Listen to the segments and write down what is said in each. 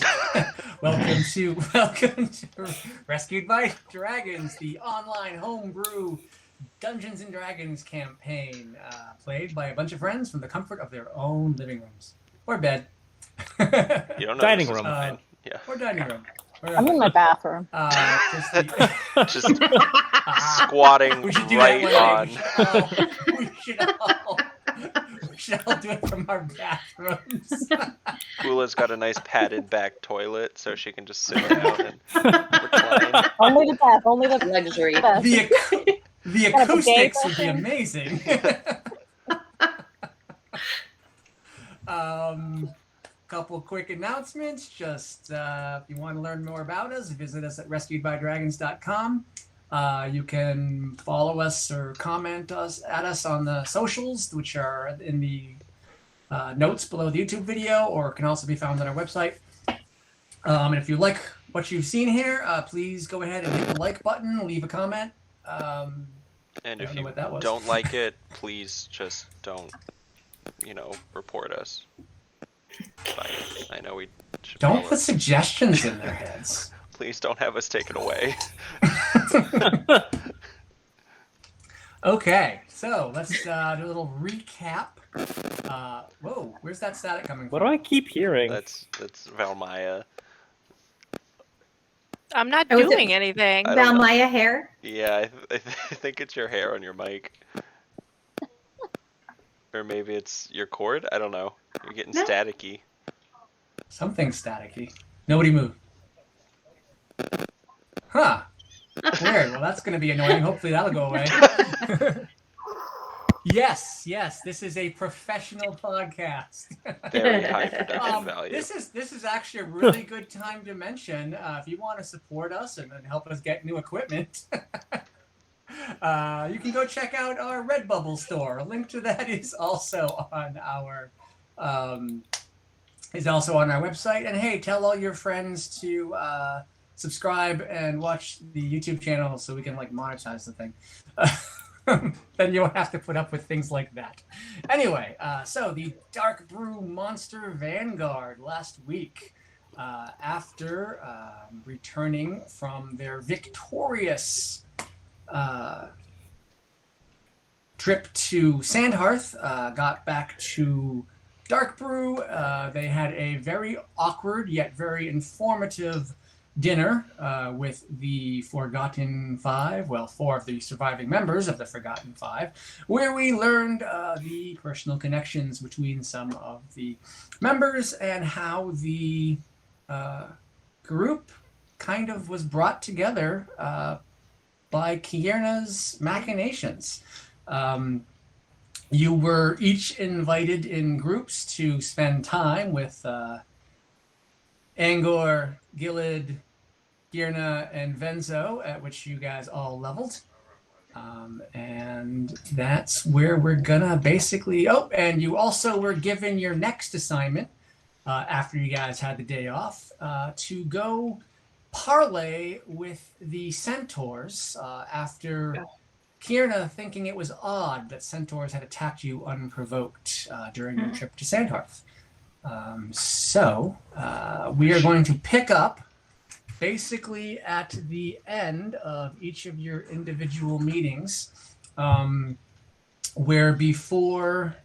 right. Welcome to Rescued by Dragons, the online homebrew Dungeons and Dragons campaign, played by a bunch of friends from the comfort of their own living rooms or bed. You don't know Dining this is room. mine. Yeah. Or dining room. I'm in my bathroom. Just squatting We should do right that on. we should all do it from our bathrooms. Ula's got a nice padded back toilet, so she can just sit down and recline. Only the bath, only the Luxury. bath. The Kind of a gay acoustics would be person. amazing. Couple quick announcements. Just if you want to learn more about us, visit us at rescuedbydragons.com. You can follow us or comment at us on the socials, which are in the notes below the YouTube video, or can also be found on our website. And if you like what you've seen here, please go ahead and hit the like button, leave a comment. And if know you what that was. don't like it, please just don't, report us. I know we should Don't follow. put suggestions in their heads. Please don't have us taken away. Okay, so let's do a little recap. Whoa, where's that static coming What from? do I keep hearing? That's Valmaya. I'm not Oh, is it- doing anything. I don't know. Valmaya hair? Yeah, I think it's your hair on your mic. Or maybe it's your cord? I don't know. You're getting No. staticky. Something staticky. Nobody move. Huh. Weird. Well, that's going to be annoying. Hopefully that'll go away. Yes, this is a professional podcast. Very high production value. This is actually a really good time to mention if you want to support us and help us get new equipment. You can go check out our Redbubble store. A link to that is also on our website. And hey, tell all your friends to subscribe and watch the YouTube channel so we can monetize the thing. Then you won't have to put up with things like that. Anyway, so the Darkbrew Monster Vanguard last week, after returning from their victorious trip to Sandhearth, got back to Darkbrew. They had a very awkward yet very informative dinner with the Forgotten Five, well, 4 of the surviving members of the Forgotten Five, where we learned the personal connections between some of the members and how the group kind of was brought together by Kierna's machinations. You were each invited in groups to spend time with Angor, Gilid, Kierna, and Venzo, at which you guys all leveled. And that's where we're gonna basically... Oh, and you also were given your next assignment after you guys had the day off to go parlay with the centaurs after Kierna thinking it was odd that centaurs had attacked you unprovoked during your trip to Sandhearth. So we are going to pick up basically at the end of each of your individual meetings, where before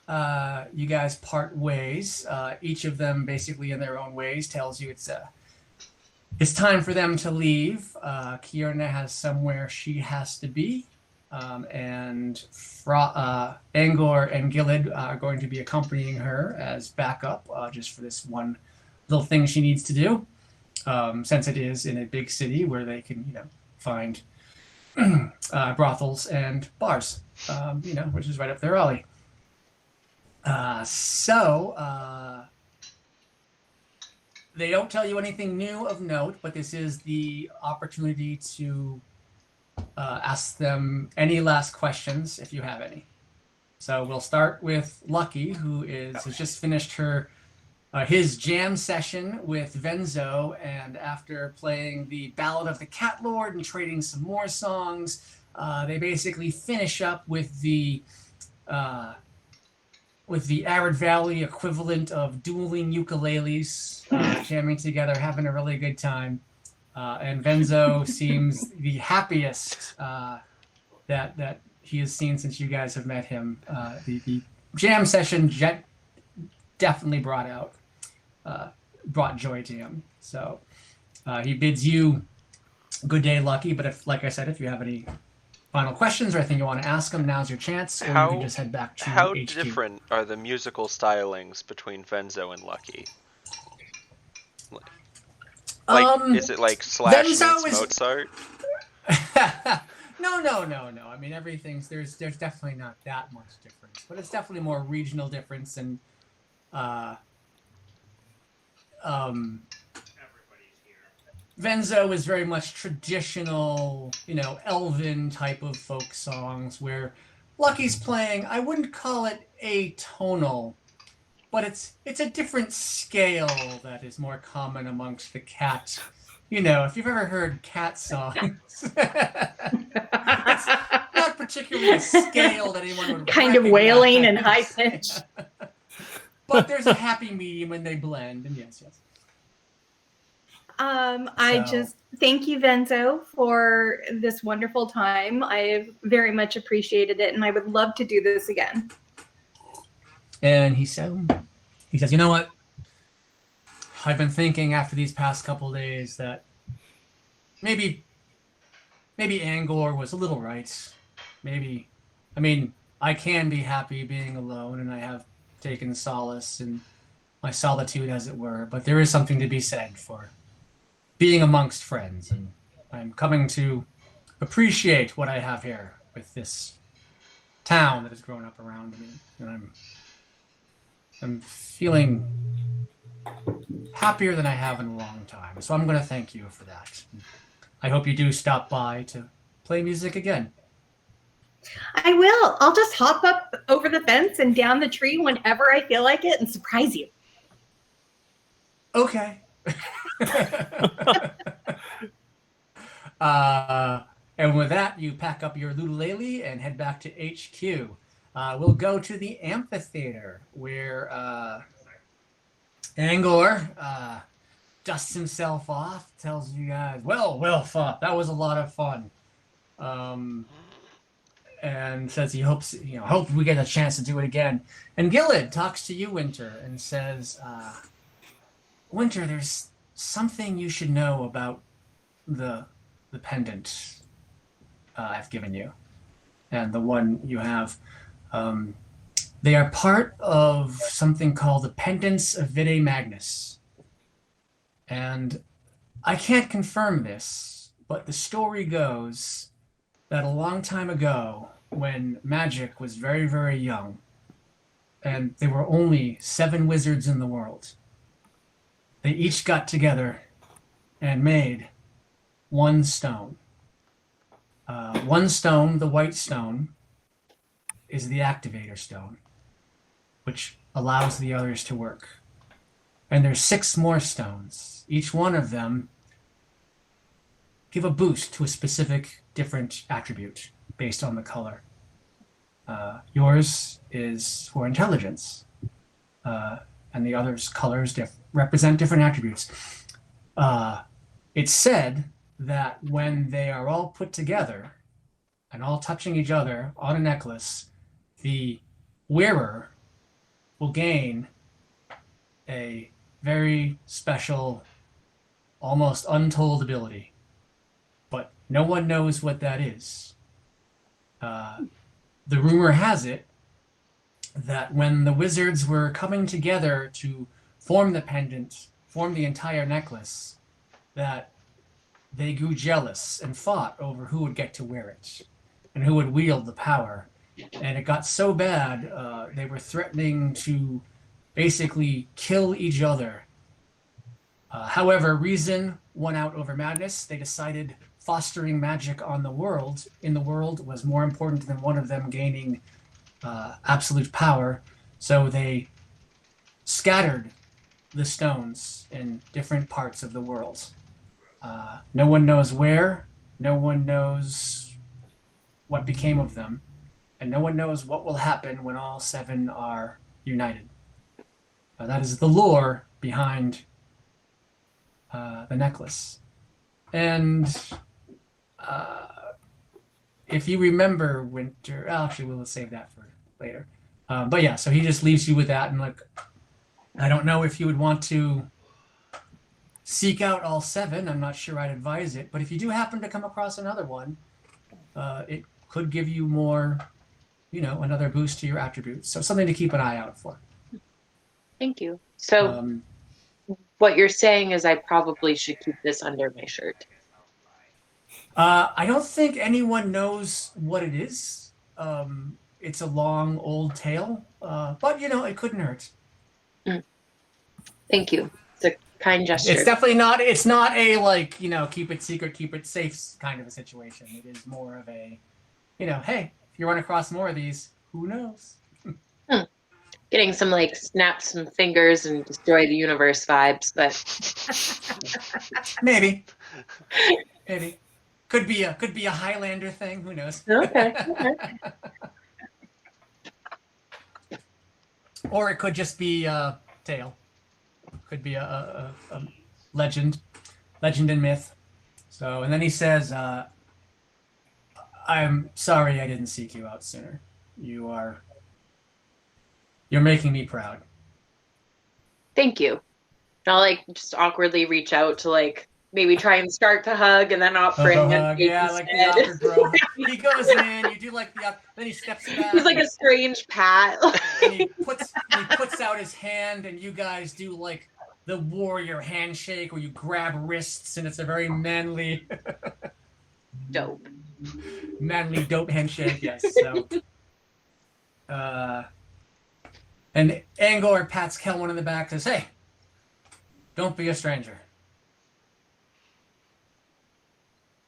you guys part ways, each of them basically in their own ways tells you it's time for them to leave. Kierna has somewhere she has to be. And Angor and Gilid are going to be accompanying her as backup, just for this one little thing she needs to do, since it is in a big city where they can, find brothels and bars, which is right up their alley. They don't tell you anything new of note, but this is the opportunity to ask them any last questions if you have any. So we'll start with Lucky, who has just finished his jam session with Venzo, and after playing the Ballad of the Cat Lord and trading some more songs, they basically finish up with the with the Arid Valley equivalent of dueling ukuleles, jamming together, having a really good time. And Venzo seems the happiest that he has seen since you guys have met him. The jam session definitely brought joy to him. So he bids you good day, Lucky. But if, like I said, if you have any final questions or anything you want to ask him, now's your chance. Or you can just head back to how HQ. different are the musical stylings between Venzo and Lucky? Like, is it like Slash Venzo meets is... Mozart? No. I mean, everything's there's definitely not that much difference, but it's definitely more regional difference and Venzo is very much traditional, elven type of folk songs, where Lucky's playing, I wouldn't call it atonal, but it's a different scale that is more common amongst the cat. If you've ever heard cat songs, it's not particularly a scale that anyone would kind of wailing and high pitch. But there's a happy medium and they blend, and yes. I just thank you, Venzo, for this wonderful time. I've very much appreciated it, and I would love to do this again. And he says, you know what? I've been thinking after these past couple days that maybe Angor was a little right. I can be happy being alone, and I have taken solace in my solitude, as it were, but there is something to be said for being amongst friends, and I'm coming to appreciate what I have here with this town that has grown up around me, and I'm feeling happier than I have in a long time. So I'm going to thank you for that. I hope you do stop by to play music again. I will. I'll just hop up over the fence and down the tree whenever I feel like it and surprise you. Okay. And with that, you pack up your ukulele and head back to HQ. We'll go to the amphitheater where Angor dusts himself off, tells you guys, well fought. That was a lot of fun. And says he hopes, hope we get a chance to do it again. And Gillid talks to you, Winter, and says, Winter, there's something you should know about the pendant I've given you, and the one you have. They are part of something called the Pendants of Vidae Magnus. And I can't confirm this, but the story goes that a long time ago, when magic was very, very young, and there were only 7 wizards in the world, they each got together and made one stone. One stone, the white stone, is the activator stone, which allows the others to work. And there's 6 more stones. Each one of them give a boost to a specific different attribute based on the color. Yours is for intelligence, and the others' colors represent different attributes. It's said that when they are all put together and all touching each other on a necklace, the wearer will gain a very special, almost untold ability. But no one knows what that is. The rumor has it that when the wizards were coming together to form the pendant, form the entire necklace, that they grew jealous and fought over who would get to wear it and who would wield the power. And it got so bad, they were threatening to basically kill each other. However, reason won out over madness. They decided fostering magic in the world was more important than one of them gaining absolute power. So they scattered the stones in different parts of the world. No one knows where, no one knows what became of them, and no one knows what will happen when all 7 are united. That is the lore behind the necklace. And if you remember Winter, actually, we'll save that for later. But yeah, so he just leaves you with that, and like, I don't know if you would want to seek out all 7. I'm not sure I'd advise it, but if you do happen to come across another one, it could give you more, another boost to your attributes. So something to keep an eye out for. Thank you. So what you're saying is I probably should keep this under my shirt. I don't think anyone knows what it is. It's a long, old tale, but it couldn't hurt. Thank you. It's a kind gesture. It's definitely not. It's not a keep it secret, keep it safe kind of a situation. It is more of a, hey, if you run across more of these, who knows? Getting some snap some fingers and destroy the universe vibes, but maybe. Could be a Highlander thing. Who knows? Okay. Or it could just be a tale. Could be a legend and myth. So, and then he says, "I'm sorry I didn't seek you out sooner. You're making me proud." Thank you. I'll just awkwardly reach out to maybe try and start to hug and then offer a handshake. Yeah, like the awkward bro. He goes in, you do then he steps back. It's like a strange pat. And he puts out his hand, and you guys do the warrior handshake where you grab wrists, and it's a very manly, dope handshake. Yes. So, and Angor pats Kelwin in the back, says, "Hey, don't be a stranger."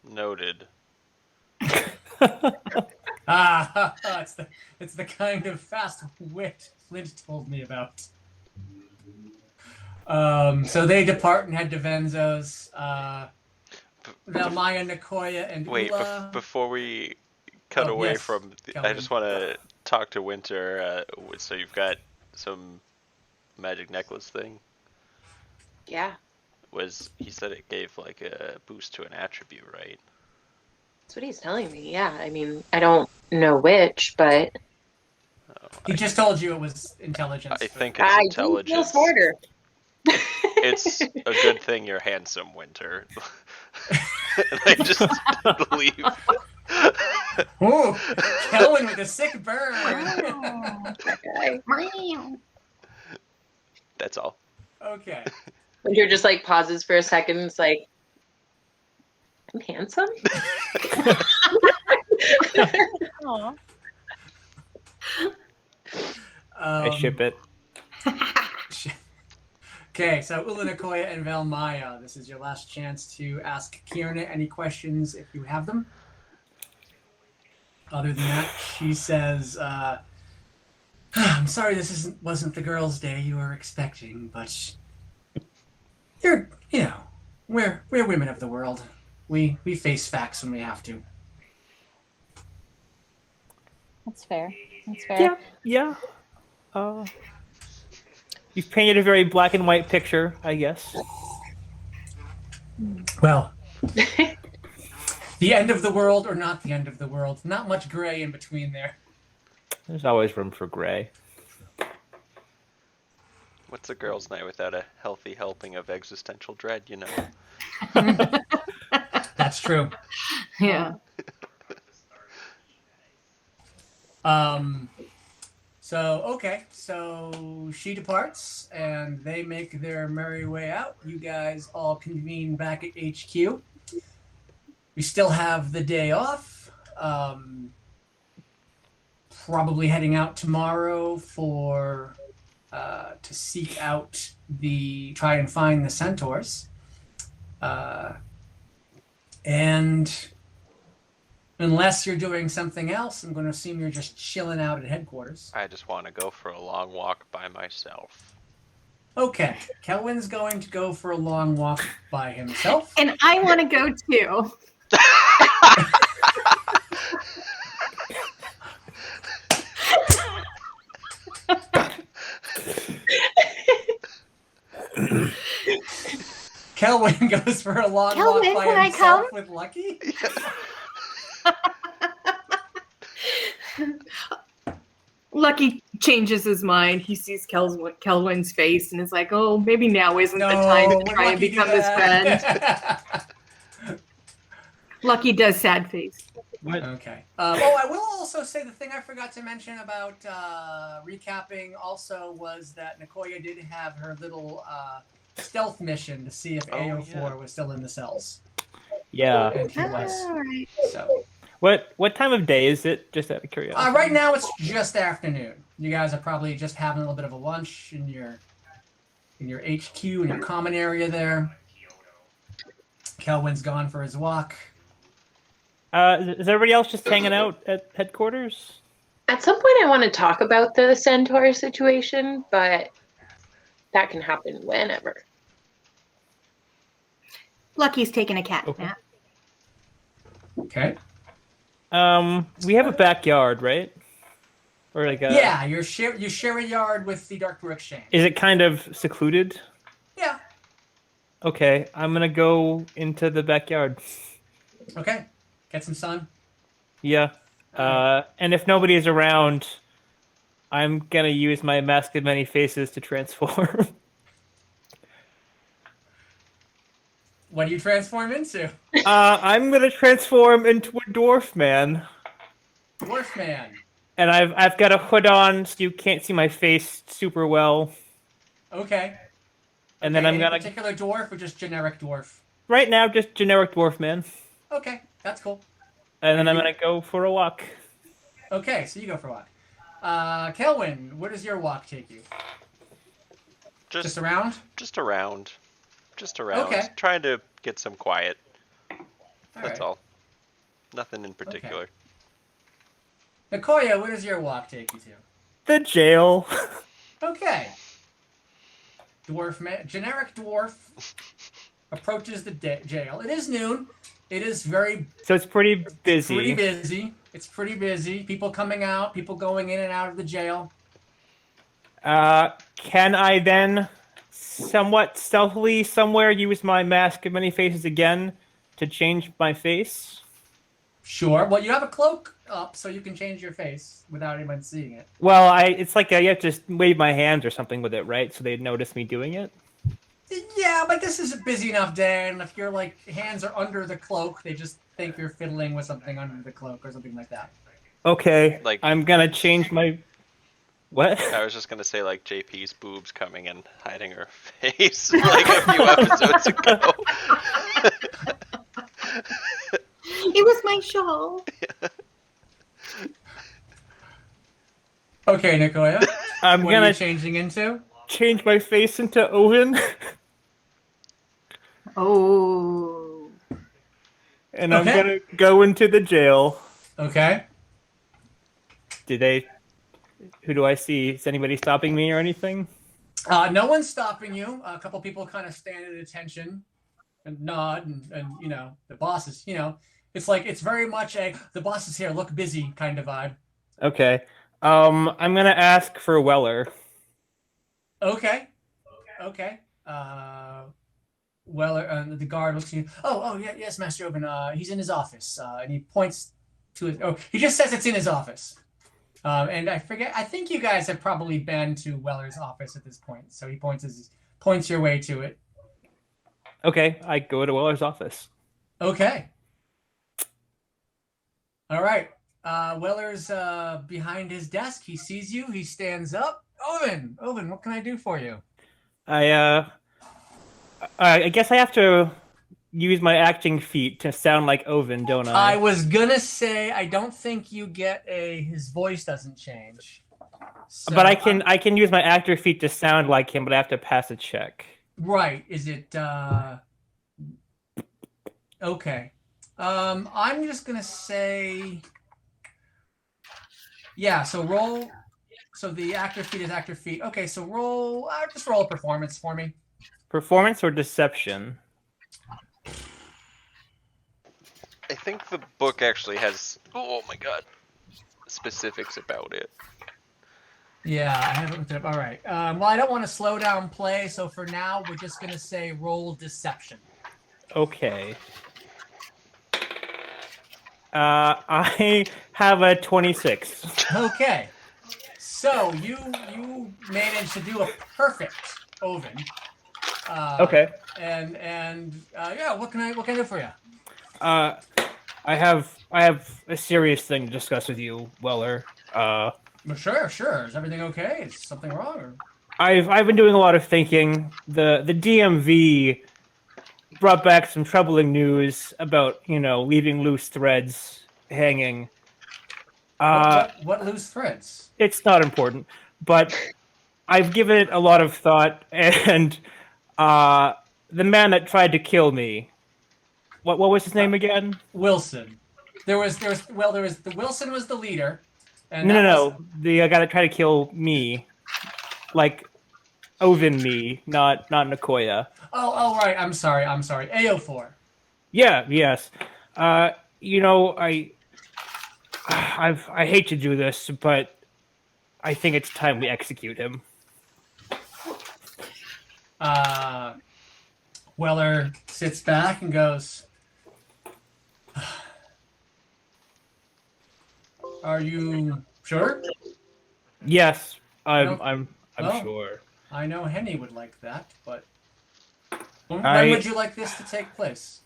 Noted. It's the kind of fast wit Flint told me about. So they depart and head to Venzo's. Maya, Nicoya, and wait, Ula. Before we cut away yes, from, I Kelvin. just want to talk to Winter. So you've got some magic necklace thing. Yeah. He said it gave a boost to an attribute, right? That's what he's telling me. Yeah. I mean, I don't know which, but He just told you it was intelligence. I think it's intelligence. I do feel smarter. It's a good thing you're handsome, Winter. And I just leave. Oh, Kelvin with a sick burn. That's all. Okay. Winter just pauses for a second. It's I'm handsome. Aw. I ship it. Okay, so Ula, Nicoya, and Velmaya, this is your last chance to ask Kierna any questions if you have them. Other than that, she says, "I'm sorry this wasn't the girls' day you were expecting, but we're women of the world. We face facts when we have to." That's fair. Yeah. You've painted a very black and white picture, I guess. Well, the end of the world or not the end of the world. Not much gray in between there. There's always room for gray. What's a girl's night without a healthy helping of existential dread, That's true. Yeah. So she departs and they make their merry way out. You guys all convene back at HQ. We still have the day off. Probably heading out tomorrow for to seek out try and find the centaurs. And unless you're doing something else, I'm going to assume you're just chilling out at headquarters. I just want to go for a long walk by myself. Okay, Kelwin's going to go for a long walk by himself. And I want to go too. Kelwyn goes for a long Kelwyn, walk by can I himself come? with Lucky. Lucky changes his mind. He sees Kelwyn's face and is like, "Oh, maybe now isn't the time No, to would try and Lucky do become his friend." that? Lucky does sad face. What? Okay. I will also say the thing I forgot to mention about recapping also was that Nicoya did have her little stealth mission to see if AO4 was still in the cells. Yeah. And he was. All right. So What time of day is it? Just out of curiosity. right now it's just afternoon. You guys are probably just having a little bit of a lunch in your HQ in your common area there. Kelwyn's gone for his walk. Is everybody else just hanging out at headquarters? At some point, I want to talk about the centaur situation, but that can happen whenever. Lucky's taking a cat Okay. nap. Okay. We have a backyard, right? Or like a... Yeah, you share a yard with the Darkbrew Exchange. Is it kind of secluded? Yeah. Okay, I'm gonna go into the backyard. Okay. Get some sun. Yeah. And if nobody is around, I'm gonna use my Mask of Many Faces to transform. What do you transform into? I'm gonna transform into a dwarf man. Dwarf man. And I've got a hood on, so you can't see my face super well. Okay. And then I'm Any gonna particular dwarf or just generic dwarf? right now just generic dwarf man. Okay, that's cool. And then I'm gonna go for a walk. Okay, so you go for a walk. Kelwyn, where does your walk take you? Just around? Just around. Just around. Okay. Trying to get some quiet. That's right. all. Nothing in particular. Nicoya, where does your walk take you to? The jail. Okay. Dwarf man, generic dwarf approaches the jail. It is noon. It is So it's pretty busy. pretty busy. It's pretty busy. People coming out, people going in and out of the jail. Can I then somewhat stealthily somewhere use my Mask of Many Faces again to change my face? Sure. Well, you have a cloak up, so you can change your face without anyone seeing it. Well, it's like you have to just wave my hands or something with it, right? So they'd notice me doing it. Yeah, but this is a busy enough day, and if your hands are under the cloak, they just think you're fiddling with something under the cloak or something like that. Okay, Like- I'm gonna change my... What? I was just gonna say like JP's boobs coming and hiding her face like a few episodes ago. It was my shawl. Okay, Nicoya. I'm What are gonna you changing into? change my face into Owen, Oh. and I'm Okay. gonna go into the jail. Okay. Who do I see? Is anybody stopping me or anything? No one's stopping you. A couple people kind of stand at attention and nod, and the boss is, it's very much the boss is here, look busy kind of vibe. Okay. I'm gonna ask for Weller. Okay. Weller, the guard looks at you. Oh, yeah, yes, Master Oben. He's in his office, and he points to his. Oh, he just says it's in his office. And I forget. I think you guys have probably been to Weller's office at this point. So he points your way to it. Okay, I go to Weller's office. Okay. All right. Weller's behind his desk. He sees you. He stands up. Owen, what can I do for you? I guess I have to use my acting feat to sound like Owen, don't I I? was gonna say I don't think you get his voice doesn't change. So, But I can use my actor feat to sound like him, but I have to pass a check. right. Is it okay. I'm just gonna say yeah, so roll. So the actor feat is actor feat. Okay, so just roll a performance for me. Performance or deception? I think the book actually has, oh my god, specifics about it. Yeah, I haven't looked it up. All right. Well, I don't want to slow down play, so for now, we're just going to say roll deception. Okay. I have a 26. Okay. So you managed to do a perfect oven. Okay. And yeah, what can I do for you? I have a serious thing to discuss with you, Weller. Well, sure. Is everything okay? Is something wrong? Or... I've been doing a lot of thinking. The DMV brought back some troubling news about, leaving loose threads hanging. What loose threads? It's not important, but I've given it a lot of thought, and the man that tried to kill me, what was his name again? Wilson. There was the Wilson was the leader. And No. The guy that tried to kill me, like Oven me, not Nicoya. Oh, right. I'm sorry. AO4. Yeah, yes. I hate to do this, but I think it's time we execute him. Weller sits back and goes, "Are you sure?" Yes, No. I'm Well, sure. I know Henny would like that, but when I- would you like this to take place?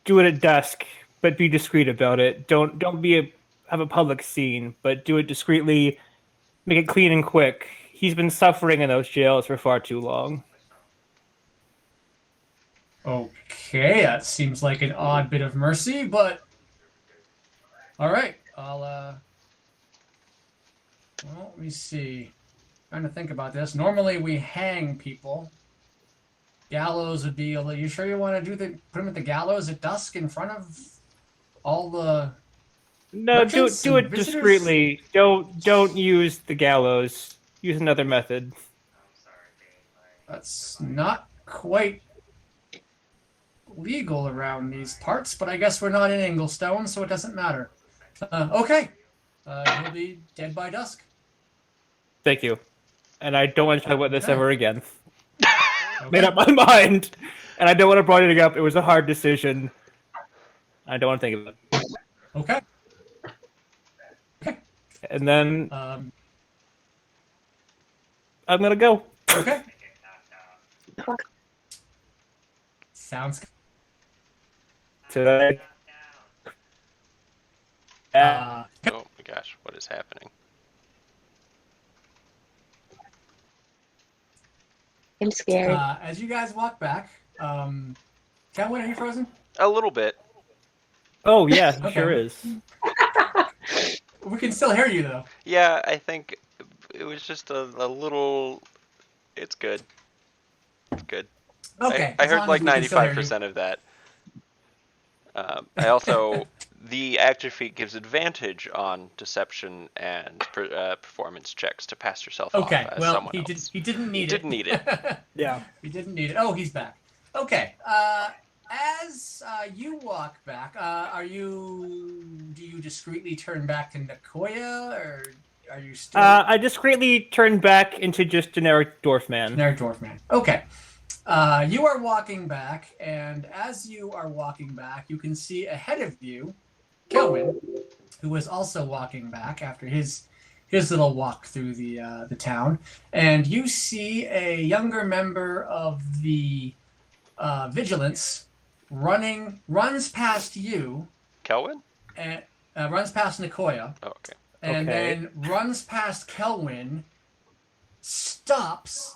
Do it at dusk, but be discreet about it. Don't have a public scene, but do it discreetly. Make it clean and quick. He's been suffering in those jails for far too long. Okay, that seems like an odd bit of mercy, but all right. Well, let me see. Trying to think about this. Normally we hang people. Gallows would be. Are you sure you want to put them at the gallows at dusk in front of all the? No, do merchants it and visitors? discreetly. Don't use the gallows. Use another method. That's not quite legal around these parts, but I guess we're not in Inglestone, so it doesn't matter. Okay. He'll be dead by dusk. Thank you. And I don't want to talk about this Okay. ever again. Okay. Made up my mind, and I don't want to bring it up. It was a hard decision. I don't want to think of it. Okay. Okay. And then Um, I'm gonna go. okay. Sounds good. Today. Oh my gosh, what is happening? I'm scared. As you guys walk back, Kelwin, are you frozen? A little bit. Oh yeah, Okay. sure is. We can still hear you though. Yeah, I think it was just a little. It's good. It's good. Okay. I as heard long like as we can still hear you. 95% of that. I also the active feat gives advantage on deception and performance checks to pass yourself Okay. off as Well, someone he else. didn't need it. Didn't need it. Yeah. He didn't need it. Oh, he's back. Okay. As you walk back, do you discreetly turn back to Nicoya, or are you still I discreetly turned back into just generic dwarf man. generic dwarf man? Okay. You are walking back, and as you are walking back, you can see ahead of you, Kelwin, who is also walking back after his little walk through the town, and you see a younger member of the vigilance runs past you Kelvin? and runs past Nicoya, Oh, okay. and Okay. then runs past Kelwin, stops,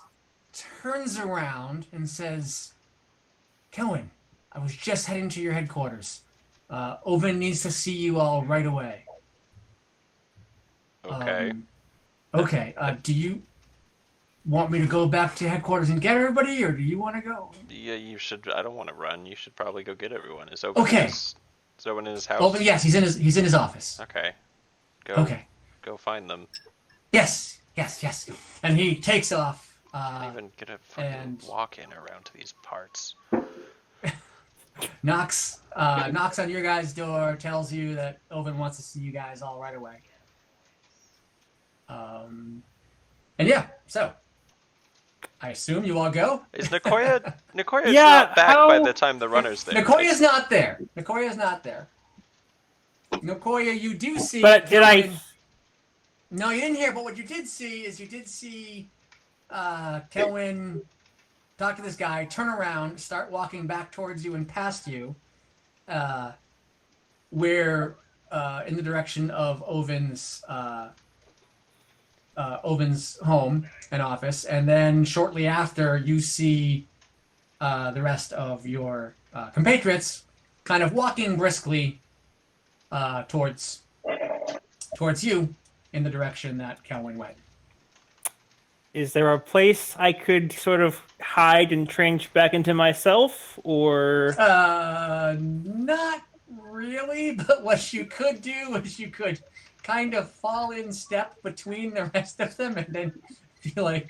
turns around, and says, "Kelwin, I was just heading to your headquarters. Oven needs to see you all right away." Okay. Okay. Do you want me to go back to headquarters and get everybody, or do you want to go? Yeah, you should. I don't want to run. You should probably go get everyone. Is Owen Okay. is Owen in his house? Oven, yes, he's in his office. Okay. Go. Okay. Go find them. Yes. And he takes off. Don't even get a fucking and- walk in around to these parts. Knocks on your guys' door, tells you that Oven wants to see you guys all right away. And yeah, so I assume you all go. Is Nicoya Yeah, not back by how- the time the runner's there? Nicoya's not there. Nicoya's not there. Nicoya, you do see. But did I? Kelvin- No, you didn't hear. But what you did see is Kelwin talk to this guy, turn around, start walking back towards you and past you, where in the direction of Oven's home and office, and then shortly after you see the rest of your compatriots kind of walking briskly towards you in the direction that Kelwin went. Is there a place I could sort of hide and change back into myself, or? Not really, but what you could do is you could kind of fall in step between the rest of them and then be like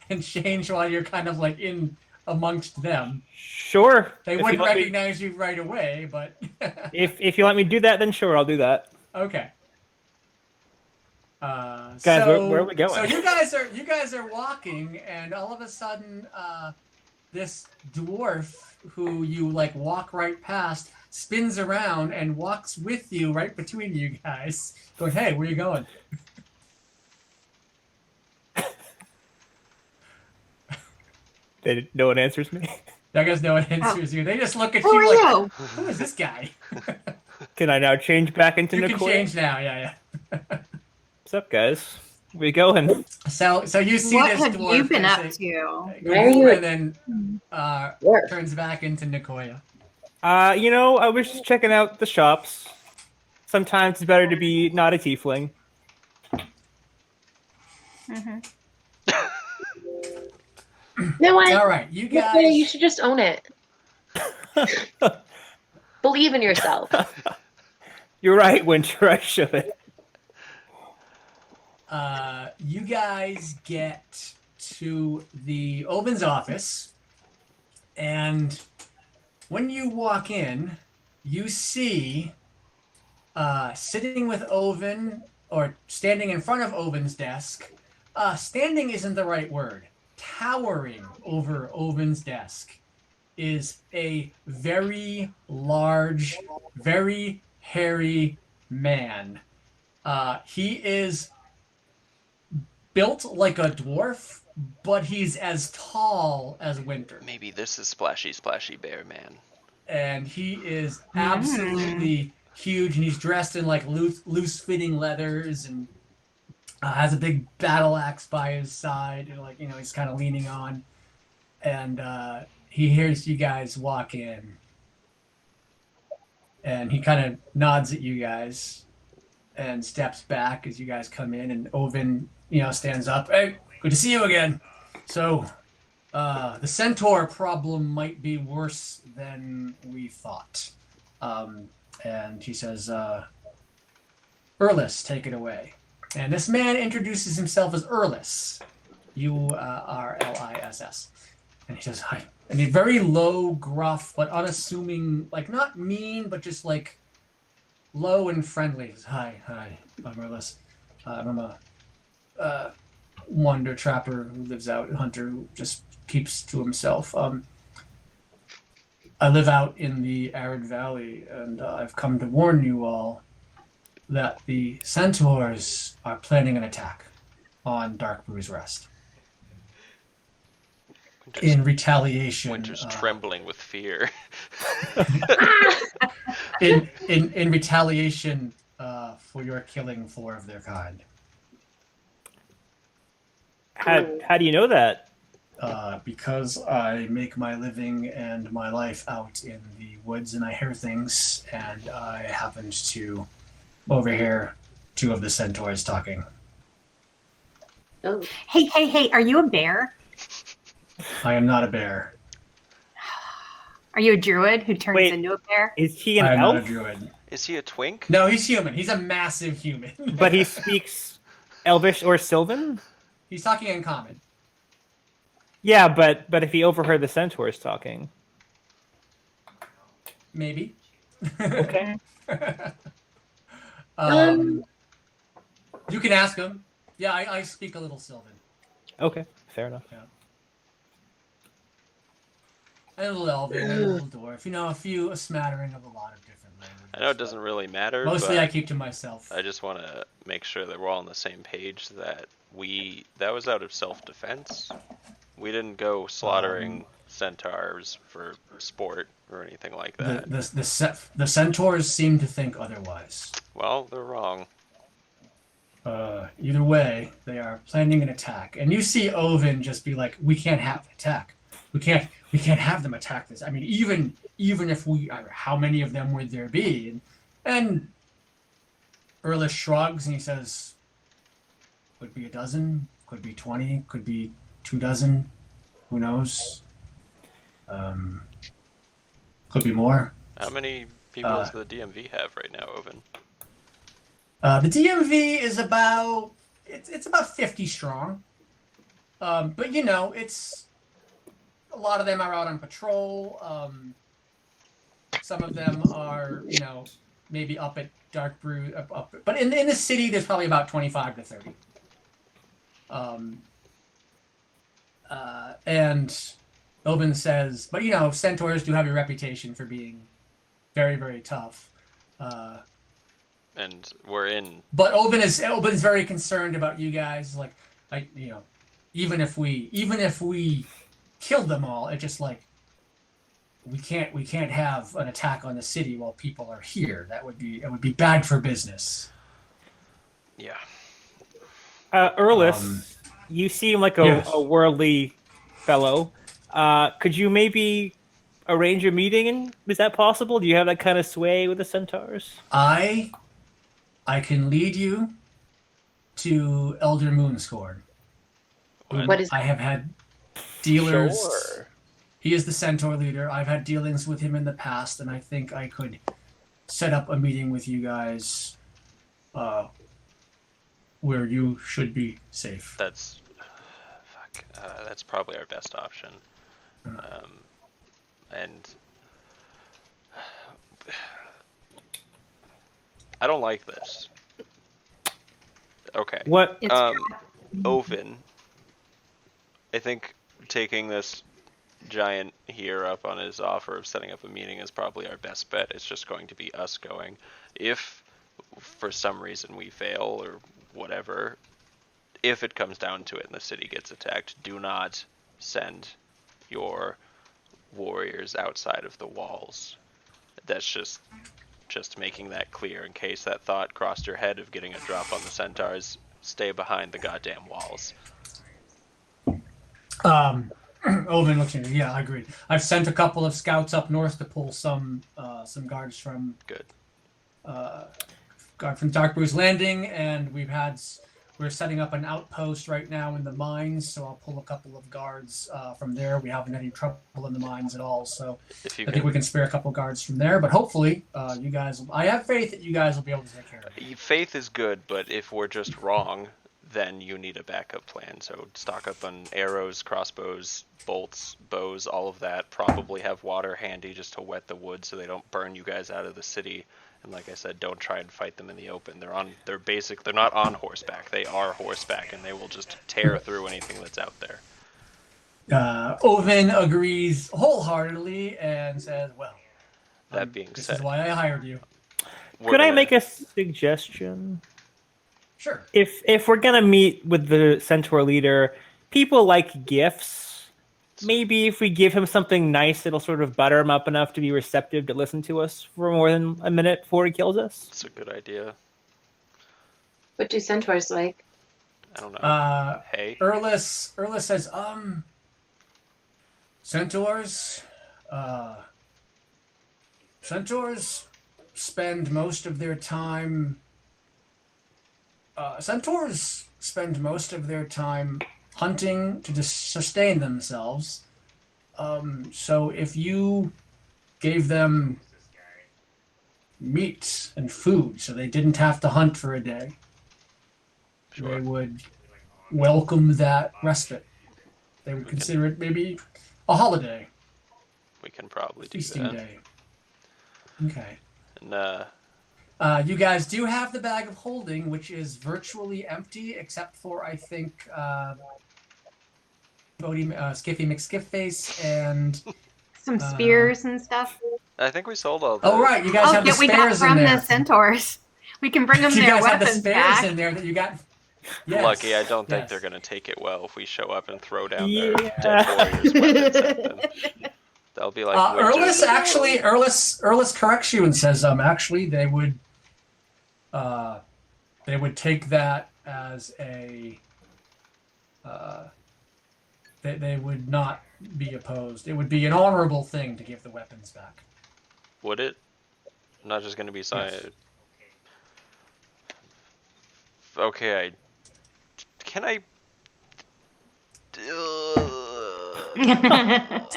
and change while you're kind of like in amongst them. Sure. They If wouldn't you let me- recognize you right away, but If you let me do that, then sure, I'll do that. okay. Guys, where are we going? So you guys are walking, and all of a sudden, this dwarf who you like walk right past spins around and walks with you right between you guys, going, "Hey, where you going?" No one answers me. I guess no one answers you. They just look at Who you are like, you? "Who is this guy?" Can I now change back into You can Nicoya? change now. Yeah. What's up, guys? Where we going? So you see What this have dwarf you been and up say- to? Where are you? And then Where? turns back into Nicoya. I was just checking out the shops. Sometimes it's better to be not a tiefling. You know what? All right, you guys. Nicoya, you should just own it. Believe in yourself. You're right, Winter. I should. You guys get to the Oven's office, and when you walk in, you see sitting with Oven, or standing in front of Oven's desk. Standing isn't the right word. Towering over Oven's desk is a very large, very hairy man. He is built like a dwarf, but he's as tall as Winter. Maybe this is Splashy Splashy Bear Man. And he is absolutely huge, and he's dressed in like loose fitting leathers, and has a big battle axe by his side, and like he's kind of leaning on, and he hears you guys walk in, and he kind of nods at you guys and steps back as you guys come in, and Oven stands up. "Hey, good to see you again. So the centaur problem might be worse than we thought." And he says, "Erlis, take it away." And this man introduces himself as Erlis. Urliss. And he says, "Hi." And he's very low, gruff, but unassuming, like not mean, but just like low and friendly. He says, Hi, I'm Erlis. I'm a wander trapper who lives out, a hunter who just keeps to himself. I live out in the arid valley, and I've come to warn you all that the centaurs are planning an attack on Darkbrew's Rest in retaliation. Winter's trembling with fear. in retaliation for your killing 4 of their kind. How do you know that? Because I make my living and my life out in the woods, and I hear things, and I happened to overhear 2 of the centaurs talking. Oh. Hey, are you a bear? I am not a bear. Are you a druid who turns Wait. into a bear? Is he an I am not a elf? druid. Is he a twink? No, he's human. He's a massive human. But he speaks Elvish or Sylvan? He's talking in common. Yeah, but if he overheard the centaurs talking. Maybe. Okay. You can ask him. Yeah, I speak a little Sylvan. Okay, fair enough. And a little Elven, and a little Dwarf. You know, a smattering of a lot of different languages. I know it doesn't really matter, Mostly but I keep to myself. I just want to make sure that we're all on the same page, that that was out of self-defense. We didn't go slaughtering centaurs for sport or anything like that. The centaurs seem to think otherwise. Well, they're wrong. Either way, they are planning an attack, and you see Oven just be like, "We can't have an attack. We can't have them attack this. I mean, even if how many of them would there be?" And Erlis shrugs and he says, "Could be a dozen, could be 20, could be 24. Who knows? Could be more." How many people does the DMV have right now, Oven? The DMV is about it's about 50 strong, but you know, it's a lot of them are out on patrol. Some of them are, you know, maybe up at Darkbrew, but in the city, there's probably about 25 to 30. And Oben says, but you know, centaurs do have a reputation for being very, very tough. And we're in. But Oben's very concerned about you guys. Like you know, even if we killed them all, it's just like we can't have an attack on the city while people are here. It would be bad for business. Yeah. Erlis, you seem like a worldly fellow. Could you maybe arrange a meeting? Is that possible? Do you have that kind of sway with the centaurs? I can lead you to Elder Moonscorn. What is? I have had dealers. Sure. He is the centaur leader. I've had dealings with him in the past, and I think I could set up a meeting with you guys where you should be safe. That's probably our best option. And I don't like this. Okay. What? Oven, I think taking this giant here up on his offer of setting up a meeting is probably our best bet. It's just going to be us going. If for some reason we fail or whatever, if it comes down to it and the city gets attacked, do not send your warriors outside of the walls. That's just making that clear in case that thought crossed your head of getting a drop on the centaurs. Stay behind the goddamn walls. Oven looks at me. Yeah, I agree. I've sent a couple of scouts up north to pull some guards from Darkbrew's Landing, and we're setting up an outpost right now in the mines, so I'll pull a couple of guards from there. We haven't had any trouble in the mines at all, so I think we can spare a couple of guards from there. But hopefully, you guys, I have faith that you guys will be able to take care of it. Faith is good, but if we're just wrong, then you need a backup plan. So stock up on arrows, crossbows, bolts, bows, all of that. Probably have water handy just to wet the wood so they don't burn you guys out of the city. And like I said, don't try and fight them in the open. They're not on horseback. They are horseback, and they will just tear through anything that's out there. Oven agrees wholeheartedly and says, well, That being this said, is why I hired you. Could I make a suggestion? Sure. If we're gonna meet with the centaur leader, people like gifts. Maybe if we give him something nice, it'll sort of butter him up enough to be receptive to listen to us for more than a minute before he kills us. It's a good idea. What do centaurs like? I don't know. Hey. Erlis says, centaurs spend most of their time hunting to sustain themselves. So if you gave them meat and food so they didn't have to hunt for a day, they would welcome that respite. They would consider it maybe a holiday. We can probably do Feasting that. day. Okay. And You guys do have the bag of holding, which is virtually empty, except for, I think, Skiffy McSkiffface and... Some spears and stuff. I think we sold all the. Oh, right, you guys have the we got spares in from there. the centaurs. We can bring them You their guys have the weapons spares back. in there that you got... Yes. Lucky, I don't think Yes. they're gonna take it well if we show up and throw down their Yeah. dead warriors' weapons at them. They'll be like, Erlis "Witches." actually, Erlis corrects you and says, actually, they would take that as a, they would not be opposed. It would be an honorable thing to give the weapons back. Would it? I'm not just gonna be signed. Yes. Okay, can I?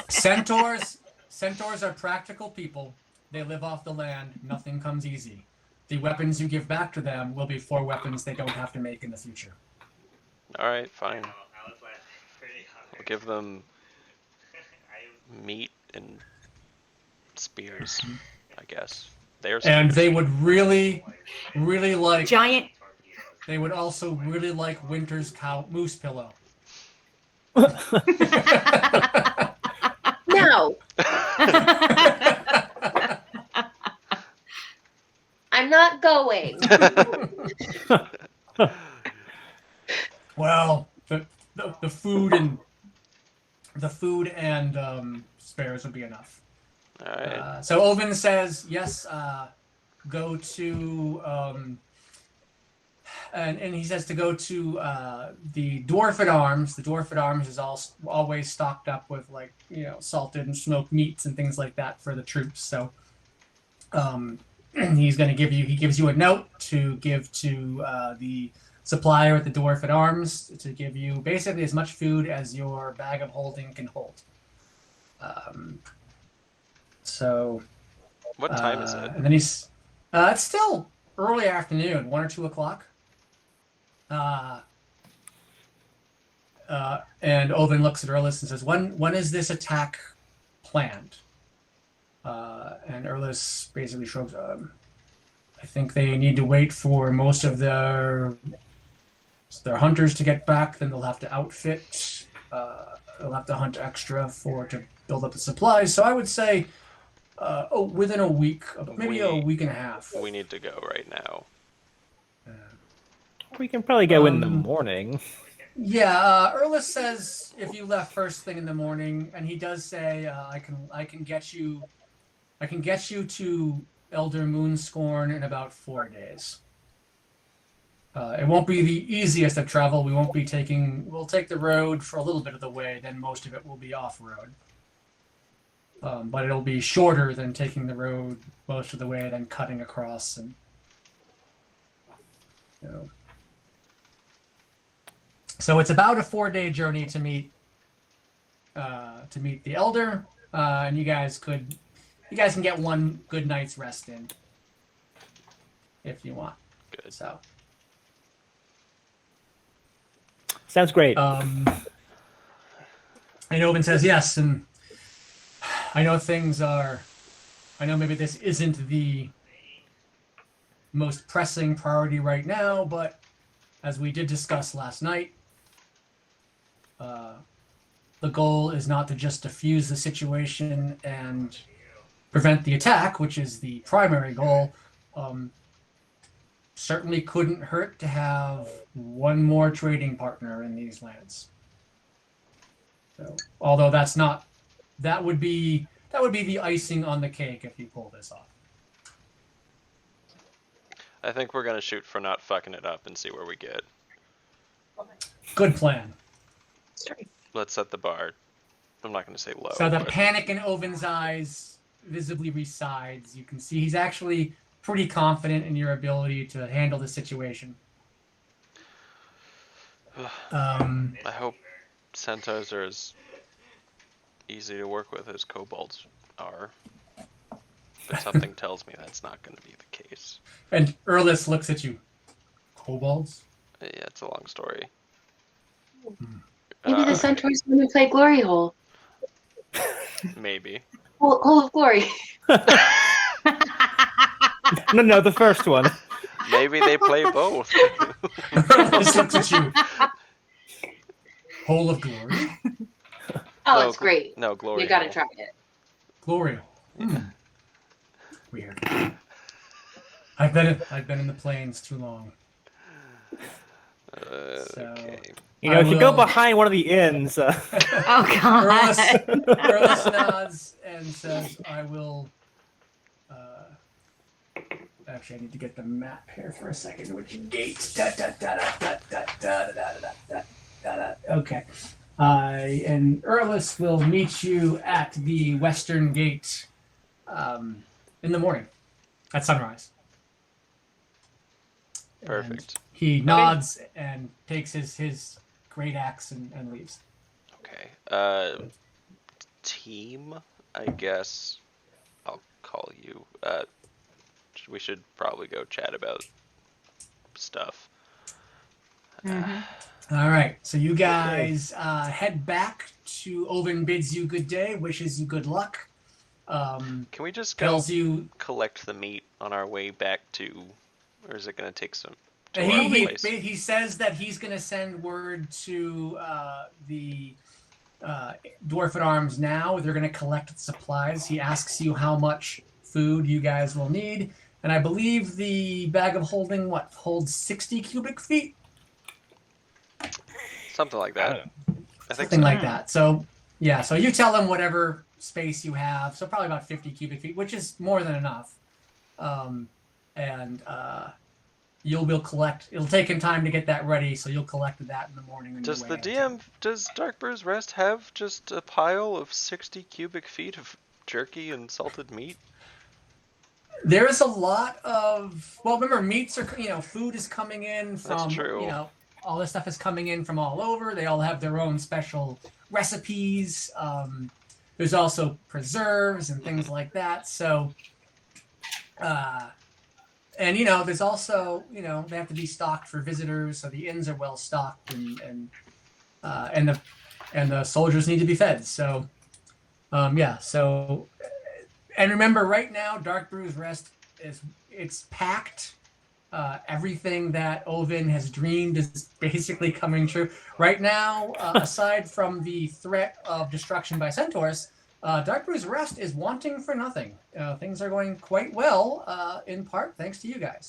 Centaurs are practical people. They live off the land. Nothing comes easy. The weapons you give back to them will be for weapons they don't have to make in the future. All right, fine. We'll give them meat and spears, I guess. There's And they would really, really like. Giant. They would also really like Winter's moose pillow. No, I'm not going. Well, the food and spares would be enough. all right. So Oven says yes. Go to and he says to go to the Dwarf at Arms. The Dwarf at Arms is always stocked up with salted and smoked meats and things like that for the troops. So he gives you a note to give to the supplier at the Dwarf at Arms to give you basically as much food as your bag of holding can hold. So What time is it? and then it's still early afternoon, 1 or 2 o'clock. And Oven looks at Erlis and says, when is this attack planned? And Erlis basically shrugs. I think they need to wait for most of their hunters to get back. Then they'll have to outfit. They'll have to hunt extra to build up the supplies. So I would say, within a week, maybe a week and a half. We need to go right now. We can probably go in the morning. Yeah, Erlis says if you left first thing in the morning, and he does say I can get you to Elder Moonscorn in about 4 days. It won't be the easiest of travel. We'll take the road for a little bit of the way, then most of it will be off road. But it'll be shorter than taking the road most of the way, then cutting across and So it's about a 4-day journey to meet the Elder, and you guys can get one good night's rest in if you want. Good. So Sounds great. and Oven says yes, and I know maybe this isn't the most pressing priority right now, but as we did discuss last night, the goal is not to just defuse the situation and prevent the attack, which is the primary goal. Certainly couldn't hurt to have one more trading partner in these lands. So, although that would be the icing on the cake if you pull this off. I think we're gonna shoot for not fucking it up and see where we get. Good plan. Let's set the bar. I'm not gonna say low. So the but- panic in Oven's eyes visibly resides. You can see he's actually pretty confident in your ability to handle the situation. I hope centaurs are as easy to work with as kobolds are. But something tells me that's not going to be the case. And Erlis looks at you. Kobolds? Yeah, it's a long story. Maybe the centaurs when we play Glory Hole. Maybe. Hole of Glory. No, the first one. Maybe they play both. Just looks at you. Hole of glory. Oh, No, it's great. No, Glory. You gotta Hole. try it. Glory. Weird. I've been in the plains too long. Okay. You know, I if you go will- behind one of the inns, Oh God. Erlis nods and says, "I will." Actually, I need to get the map here for a second. Which gate? Okay. And Erlis will meet you at the western gate in the morning at sunrise. Perfect. And he nods and takes his great axe and leaves. Okay. Team, I guess I'll call you. We should probably go chat about stuff. All right, so you guys head back to Oven bids you good day, wishes you good luck. Can we just go Tells you collect the meat on our way back to, or is it going to take some? To he, our he, place? he says that he's going to send word to the Dwarf at Arms now. They're going to collect supplies. He asks you how much food you guys will need, and I believe the bag of holding holds 60 cubic feet. Something like that. I think Something so. like that. So yeah, so you tell them whatever space you have. So probably about 50 cubic feet, which is more than enough. You'll collect. It'll take him time to get that ready, so you'll collect that in the morning. On Does your the way DM, does Darkbrew's Rest have just a pile of 60 cubic feet of jerky and salted meat? There is a lot of remember, meats are food is coming in from That's true. all this stuff is coming in from all over. They all have their own special recipes. There's also preserves and things like that. So, and there's also they have to be stocked for visitors, so the inns are well stocked, and the soldiers need to be fed. So, So, and remember, right now, Darkbrew's Rest it's packed. Everything that Ovin has dreamed is basically coming true. Right now, aside from the threat of destruction by centaurs, Darkbrew's Rest is wanting for nothing. Things are going quite well, in part thanks to you guys.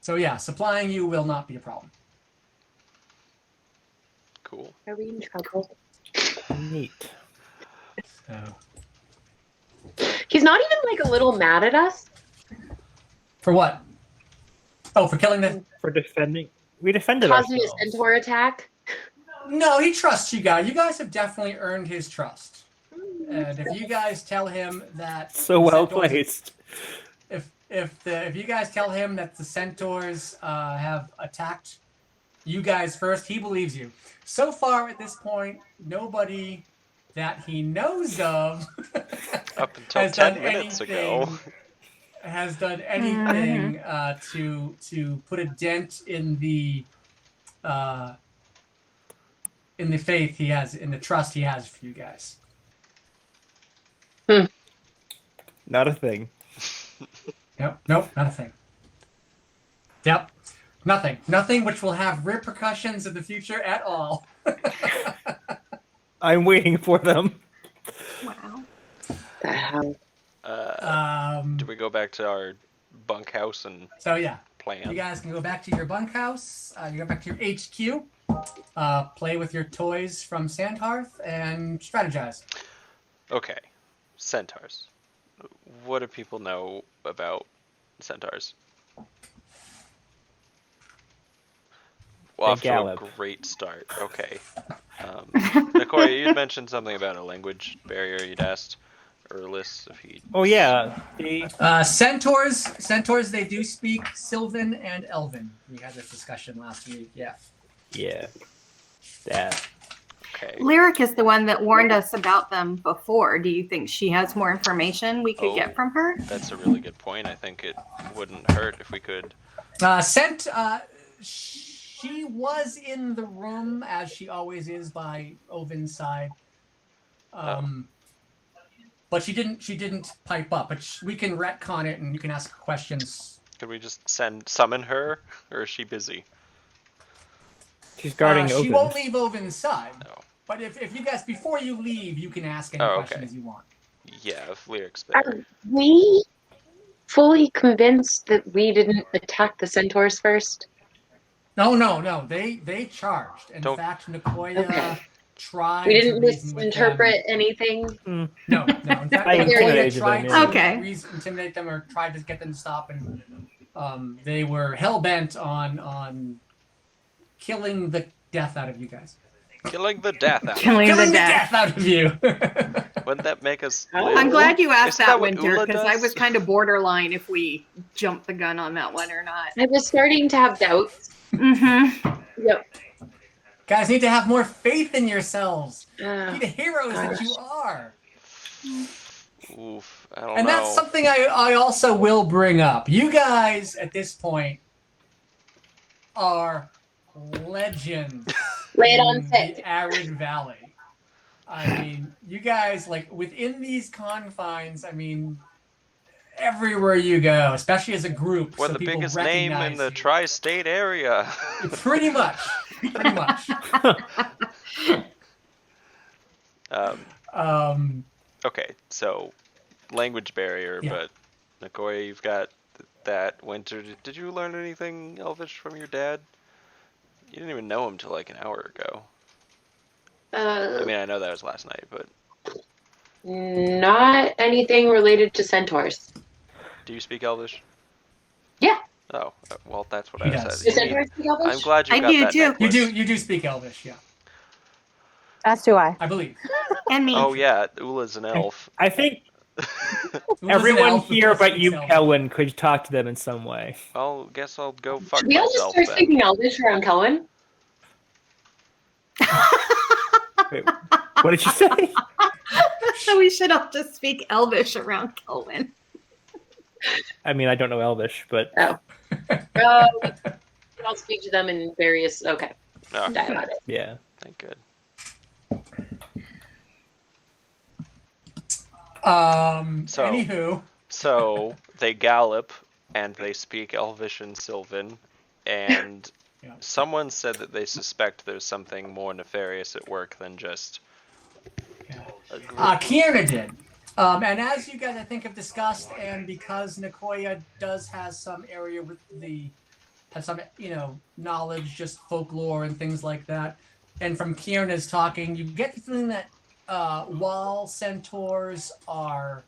So yeah, supplying you will not be a problem. Cool. Are we in trouble? neat. So, He's not even like a little mad at us. for what? Oh, for killing the. For defending, we defended Causing a ourselves. centaur attack. No, he trusts you guys. You guys have definitely earned his trust. And if you guys tell him that So well centaurs- placed. if you guys tell him that the centaurs have attacked you guys first, he believes you. So far at this point, nobody that he knows of Up until has 10 done minutes anything, ago. has done anything to put a dent in the faith he has, in the trust he has for you guys. Not a thing. Nope, not a thing. Yep, nothing which will have repercussions in the future at all. I'm waiting for them. Wow. The hell? Do we go back to our bunkhouse and So yeah, plan? you guys can go back to your bunkhouse. You go back to your HQ. Play with your toys from Sandhearth and strategize. Okay. Centaurs. What do people know about centaurs? Well, off to a gallop. great start. Okay. Nicole, you'd mentioned something about a language barrier. You'd asked Erlis if he. Oh yeah, the Centaurs, they do speak Sylvan and Elven. We had this discussion last week. Yeah. that. Okay. Lyric is the one that warned us about them before. Do you think she has more information we could Oh. get from her? That's a really good point. I think it wouldn't hurt if we could. She was in the room, as she always is, by Ovin's side. but she didn't pipe up. But we can retcon it, and you can ask questions. Could we just summon her, or is she busy? She's guarding She Open. won't leave Oven's side. No. But if you guys, before you leave, you can ask any Oh, okay. questions you want. Yeah, if Lyric's Are there. we fully convinced that we didn't attack the centaurs first? No. They charged. In fact, Nicoya Okay. tried. We didn't to reason with misinterpret anything. them. No. In fact, I Nicoya intimidated tried them, to yeah. Okay. intimidate them or tried to get them to stop, and they were hell bent on killing the death out of you guys. Killing the death out of Killing Killing the the death. death out of you. Wouldn't that make us Oh, live? I'm glad you asked Isn't that that, what Winter, Ula because I does? was kind of borderline if we jumped the gun on that one or not. I was starting to have doubts. Mm-hmm. Yep. Guys need to have more faith in yourselves. Be Uh, the heroes that gosh. you are. Oof, I don't And know. that's something I also will bring up. You guys, at this point, are legends Lay it in on thick. the Arid Valley. I mean, you guys, like, within these confines, I mean, everywhere you go, especially as a group, We're so the people biggest name in recognize the you. tri-state area. Pretty much. Pretty much. Okay, so language barrier, Yeah. but Nicoya, you've got that. Winter, did you learn anything Elvish from your dad? You didn't even know him till like an hour ago. I mean, I know that was last night, but Not anything related to centaurs. do you speak Elvish? Yeah. Oh, well, that's what He I does. said. Do centaurs speak Elvish? I'm glad you I got do that too. necklace. You do speak Elvish, yeah. As do I. I believe. And me. Oh yeah, Ula's an elf. I think Ula's an everyone elf who here does but speak you, Elvish. Kelwin, could talk to them in some way. Well, guess I'll go fuck Should we all just myself start then. speaking Elvish around Kelwin? Wait, what did you say? So we should all just speak Elvish around Kelvin. I mean, I don't know Elvish, but I'll speak to them in various, okay, Oh, dialogue. yeah. thank good. So- Anywho, So they gallop and they speak Elvish and Sylvan, and Yeah. someone said that they suspect there's something more nefarious at work than just a group. Kierna did. And as you guys, I think, have discussed, and because Nicoya does has some area with has some, knowledge, just folklore and things like that, and from Kierna's talking, you get the feeling that while centaurs are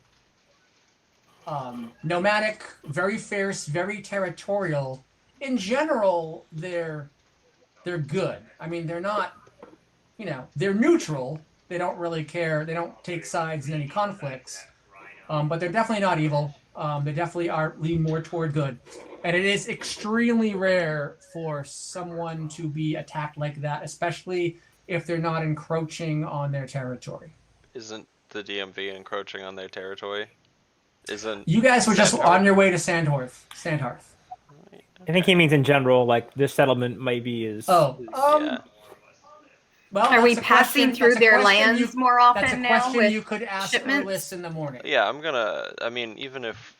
nomadic, very fierce, very territorial, in general, they're good. I mean, they're not, they're neutral. They don't really care. They don't take sides in any conflicts. But they're definitely not evil. They definitely lean more toward good. And it is extremely rare for someone to be attacked like that, especially if they're not encroaching on their territory. Isn't the DMV encroaching on their territory? Isn't You guys were just Sandhearth. on your way to Sandhearth. I think he means in general, like this settlement might be is. Oh, yeah. Well, Are we that's a passing question- through that's a their question lands you- more That's a often now question with you could ask shipments? Erlis in the morning. Yeah, I mean, even if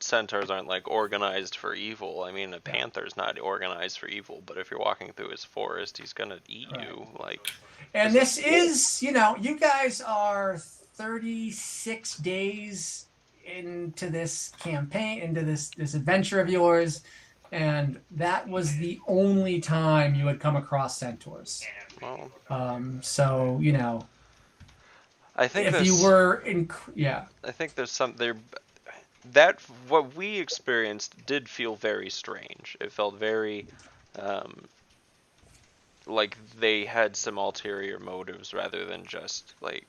centaurs aren't like organized for evil, I mean, a panther's not organized for evil, but if you're walking through his forest, he's gonna eat you. Like, And this is, you guys are 36 days into this campaign, into this adventure of yours, and that was the only time you had come across centaurs. well, So, I think if there's, you were I think there's some there. That what we experienced did feel very strange. It felt very, like they had some ulterior motives rather than just like.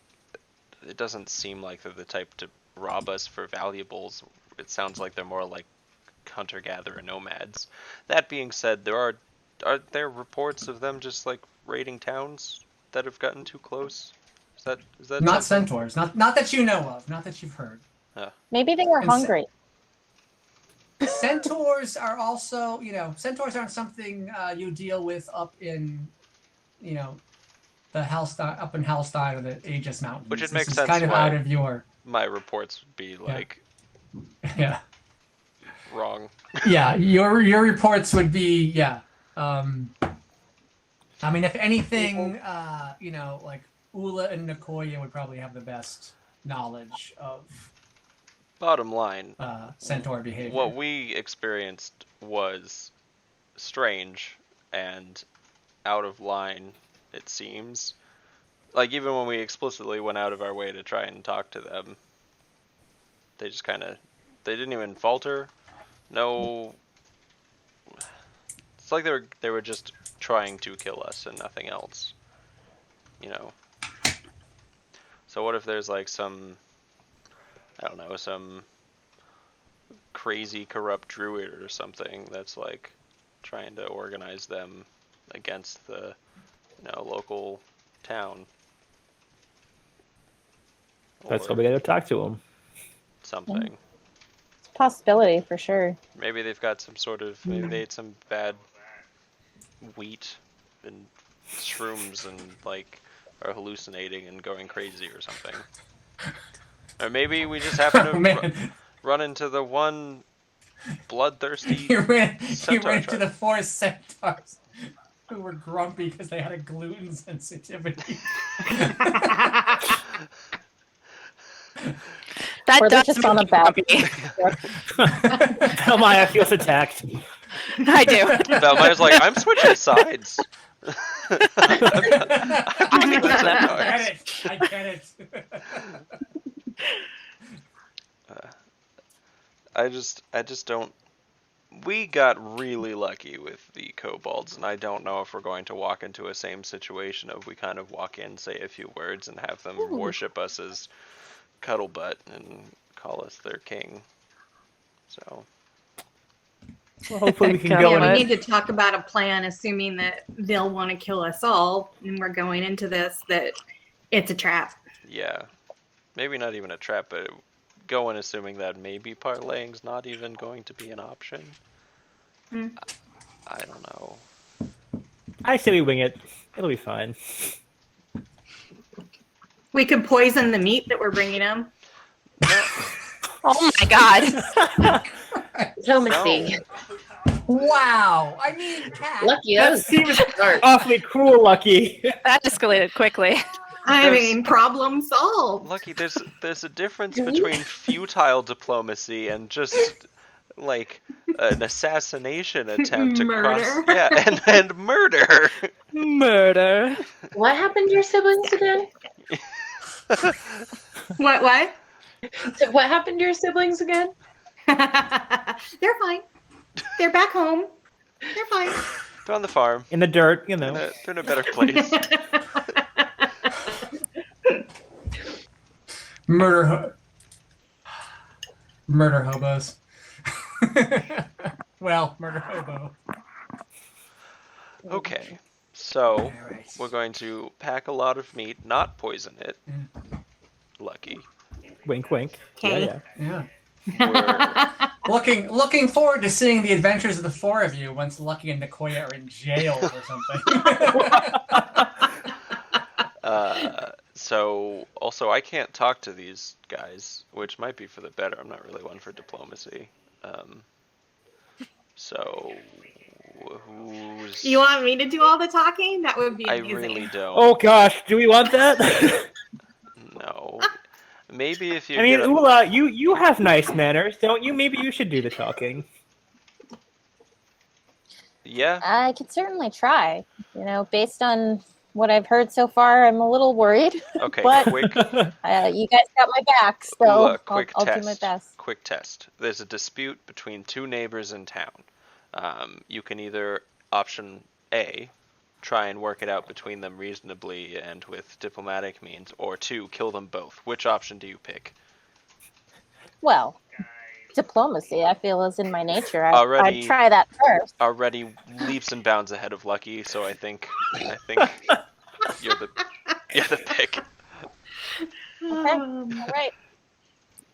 It doesn't seem like they're the type to rob us for valuables. It sounds like they're more like hunter-gatherer nomads. That being said, are there reports of them just like raiding towns that have gotten too close? Is that not something? centaurs, not that you know of, not that you've heard. Maybe they were And hungry. Centaurs are also, centaurs aren't something you deal with up in, the Halstein, up in Halstein or the Aegis Mountains. Which it This makes is sense kind of why- out of your. my reports would be like Yeah. wrong. Yeah, your reports would be I mean, if anything, like Ula and Nicoya would probably have the best knowledge of Bottom line, centaur behavior. what we experienced was strange and out of line, it seems. Like, even when we explicitly went out of our way to try and talk to them, they just kind of, they didn't even falter. No, it's like they were just trying to kill us and nothing else, you know. So what if there's like some, I don't know, some crazy corrupt druid or something that's like trying to organize them against the, local town. That's Or why we gotta talk to him. something. It's a possibility for sure. Maybe they've got some sort of, maybe they ate some bad wheat and shrooms and like are hallucinating and going crazy or something. Or maybe we just happen to Man, run into the one bloodthirsty you ran centaur into tribe. the 4 centaurs who were grumpy because they had a gluten sensitivity. That Or they're does just on a make me bad- grumpy. Maya feels attacked. I do. Maya's like, I'm switching sides. I get it. I just don't. We got really lucky with the kobolds, and I don't know if we're going to walk into a same situation of we kind of walk in, say a few words, and have them worship us as Cuddle Butt and call us their king. So. Well, hopefully we can Come go on. in. We need to talk about a plan, assuming that they'll want to kill us all, and we're going into this that it's a trap. Yeah, maybe not even a trap, but go in assuming that maybe parlaying's not even going to be an option. I don't know. I say we wing it. It'll be fine. We could poison the meat that we're bringing them. Oh my god. Diplomacy. Wow. I mean, Cat. Lucky, that was seems dark. awfully cruel, Lucky. That escalated quickly. I mean, problem solved. Lucky, there's a difference between futile diplomacy and just like an assassination attempt across. Murder. Yeah, and murder. Murder. What happened to your siblings again? What? So what happened to your siblings again? They're fine. They're back home. They're fine. They're on the farm. In the dirt, you know. They're in a better place. Murder hobos. Well, murder hobo. Okay, so Alright. we're going to pack a lot of meat, not poison it. Lucky. Wink, wink. Okay. Yeah. Yeah. Looking forward to seeing the adventures of the 4 of you once Lucky and Nicoya are in jail or something. So, also, I can't talk to these guys, which might be for the better. I'm not really one for diplomacy. So, who's... You want me to do all the talking? That would be I amazing. really don't. Oh gosh, do we want that? No. Maybe if you I mean, get Ula, you have nice manners, don't you? Maybe you should do the talking. Yeah, I could certainly try. Based on what I've heard so far, I'm a little worried. okay, But- quick... You guys got my back, so Look, I'll do my best. Quick test. There's a dispute between 2 neighbors in town. You can either option A, try and work it out between them reasonably and with diplomatic means, or 2, kill them both. Which option do you pick? Well, diplomacy, I feel, is in my nature. Already- I'd try that first. Already leaps and bounds ahead of Lucky, so I think you're the pick. Okay, all right.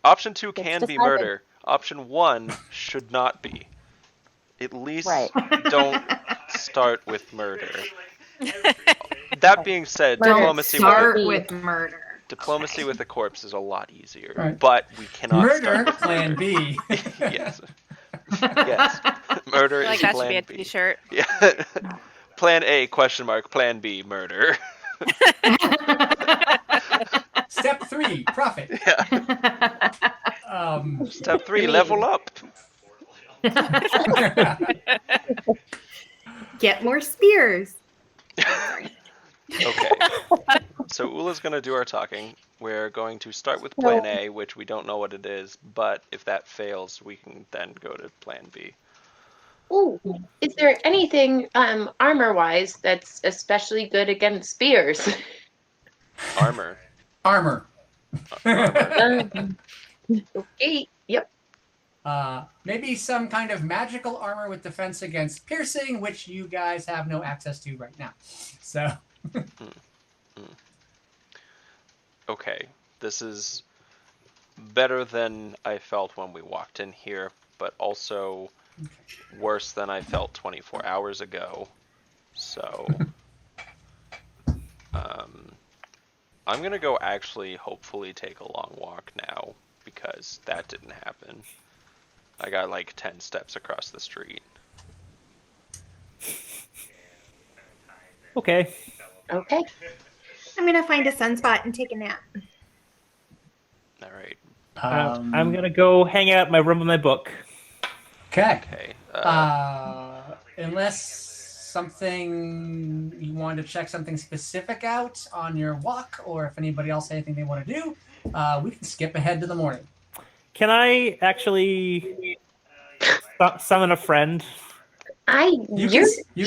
Option 2 It's can be decided. murder. Option 1 should not be. At least Right. don't start with murder. That being said, Murder. diplomacy Start will... with murder. Diplomacy with a corpse is a lot easier, Right. but we cannot Murder, start with plan murder. B. Yes. Yes. Murder I feel like is that should plan be a B. T-shirt. Yeah. Plan A, question mark, plan B, murder. Step 3, profit. Yeah. Step 3, level up. Get more spears. Okay. So Ula's going to do our talking. We're going to start with plan A, which we don't know what it is, but if that fails, we can then go to plan B. Ooh, is there anything armor-wise that's especially good against spears? Armor. Armor. Okay, yep. Maybe some kind of magical armor with defense against piercing, which you guys have no access to right now. So. Okay, this is better than I felt when we walked in here, but also worse than I felt 24 hours ago. So, I'm gonna go actually hopefully take a long walk now, because that didn't happen. I got like 10 steps across the street. Okay. Okay. I'm gonna find a sunspot and take a nap. Alright, I'm gonna go hang out in my room with my book. Okay. okay. Unless something you want to check something specific out on your walk, or if anybody else has anything they want to do, we can skip ahead to the morning. Can I actually summon a friend? Yes, you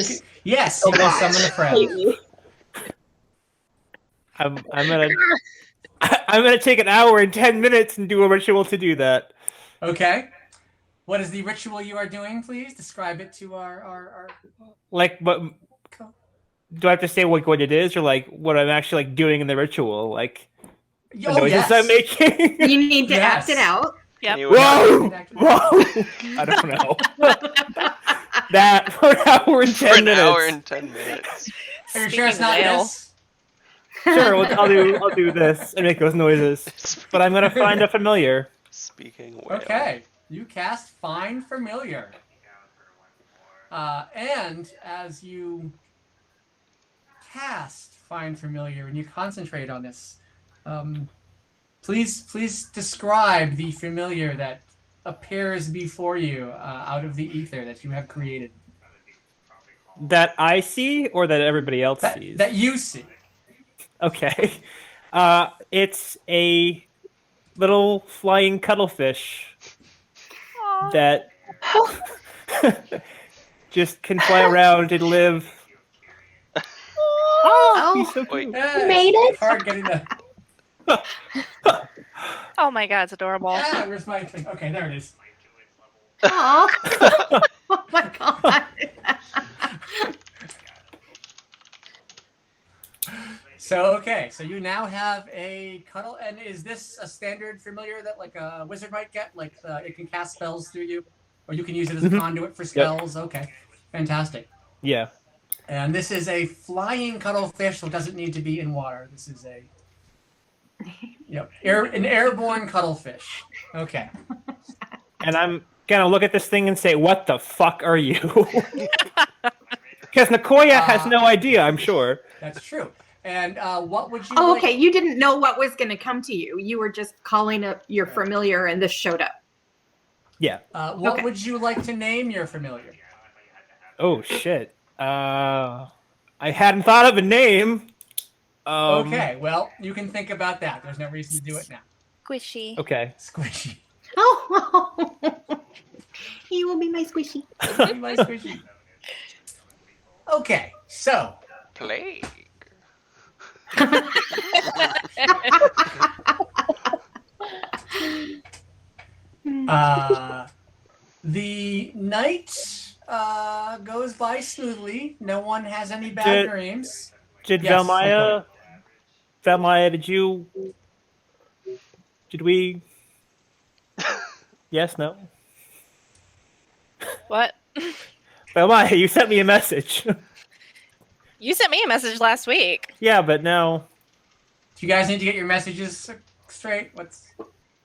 can summon a friend. I'm gonna take an hour and 10 minutes and do a ritual to do that. Okay. What is the ritual you are doing, please? Describe it to our... Like, what do I have to say? What it is, or like what I'm actually like doing in the ritual? Like the noises I'm making. You need to act it out. Yep. Whoa! I don't know. That for an hour and 10 For an minutes. hour and 10 minutes. Are you sure it's not whale. this? Sure, I'll do this and make those noises. But I'm gonna find a familiar. Speaking whale. Okay. You cast Find Familiar. And as you cast Find Familiar and you concentrate on this, please describe the familiar that appears before you out of the ether that you have created. That I see, or that everybody else sees? That you see. Okay. It's a little flying cuttlefish that just can fly around and live. Oh, He's so Wait. cute. Yeah, made it's it? hard getting that. Oh my god, it's adorable. Ah, where's my thing? Okay, there it is. oh my god. So you now have a Cuddle, and is this a standard familiar that like a wizard might get? Like it can cast spells through you, or you can use it as a conduit for spells. Okay, fantastic. Yeah. And this is a flying cuttlefish, so it doesn't need to be in water. This is an airborne cuttlefish. Okay. And I'm gonna look at this thing and say, "What the fuck are you?" Because Nicoya has no idea, I'm sure. That's true. And what would you? Oh, like- okay. You didn't know what was going to come to you. You were just calling up your familiar, and this showed up. Yeah. What Okay. would you like to name your familiar? Oh shit. I hadn't thought of a name. Okay, well, you can think about that. There's no reason to do it now. Squishy. Okay. Squishy. Oh, he will be my squishy. Be my squishy. Okay, so Plague. the night goes by smoothly. No one has any bad dreams. Did Yes, Valmaya, did we? Yes, no? What? Valmaya, you sent me a message. You sent me a message last week. Yeah, but now you guys need to get your messages straight?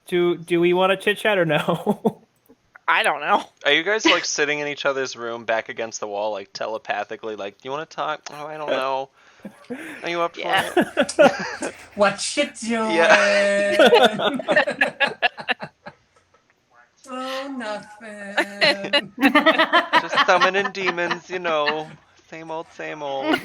Do we want to chit chat or no? I don't know. Are you guys like sitting in each other's room, back against the wall, like telepathically? Like, do you want to talk? Oh, I don't know. Are you up for it? What you doing? Yeah. Oh, nothing. Just summoning demons, you know. Same old, same old.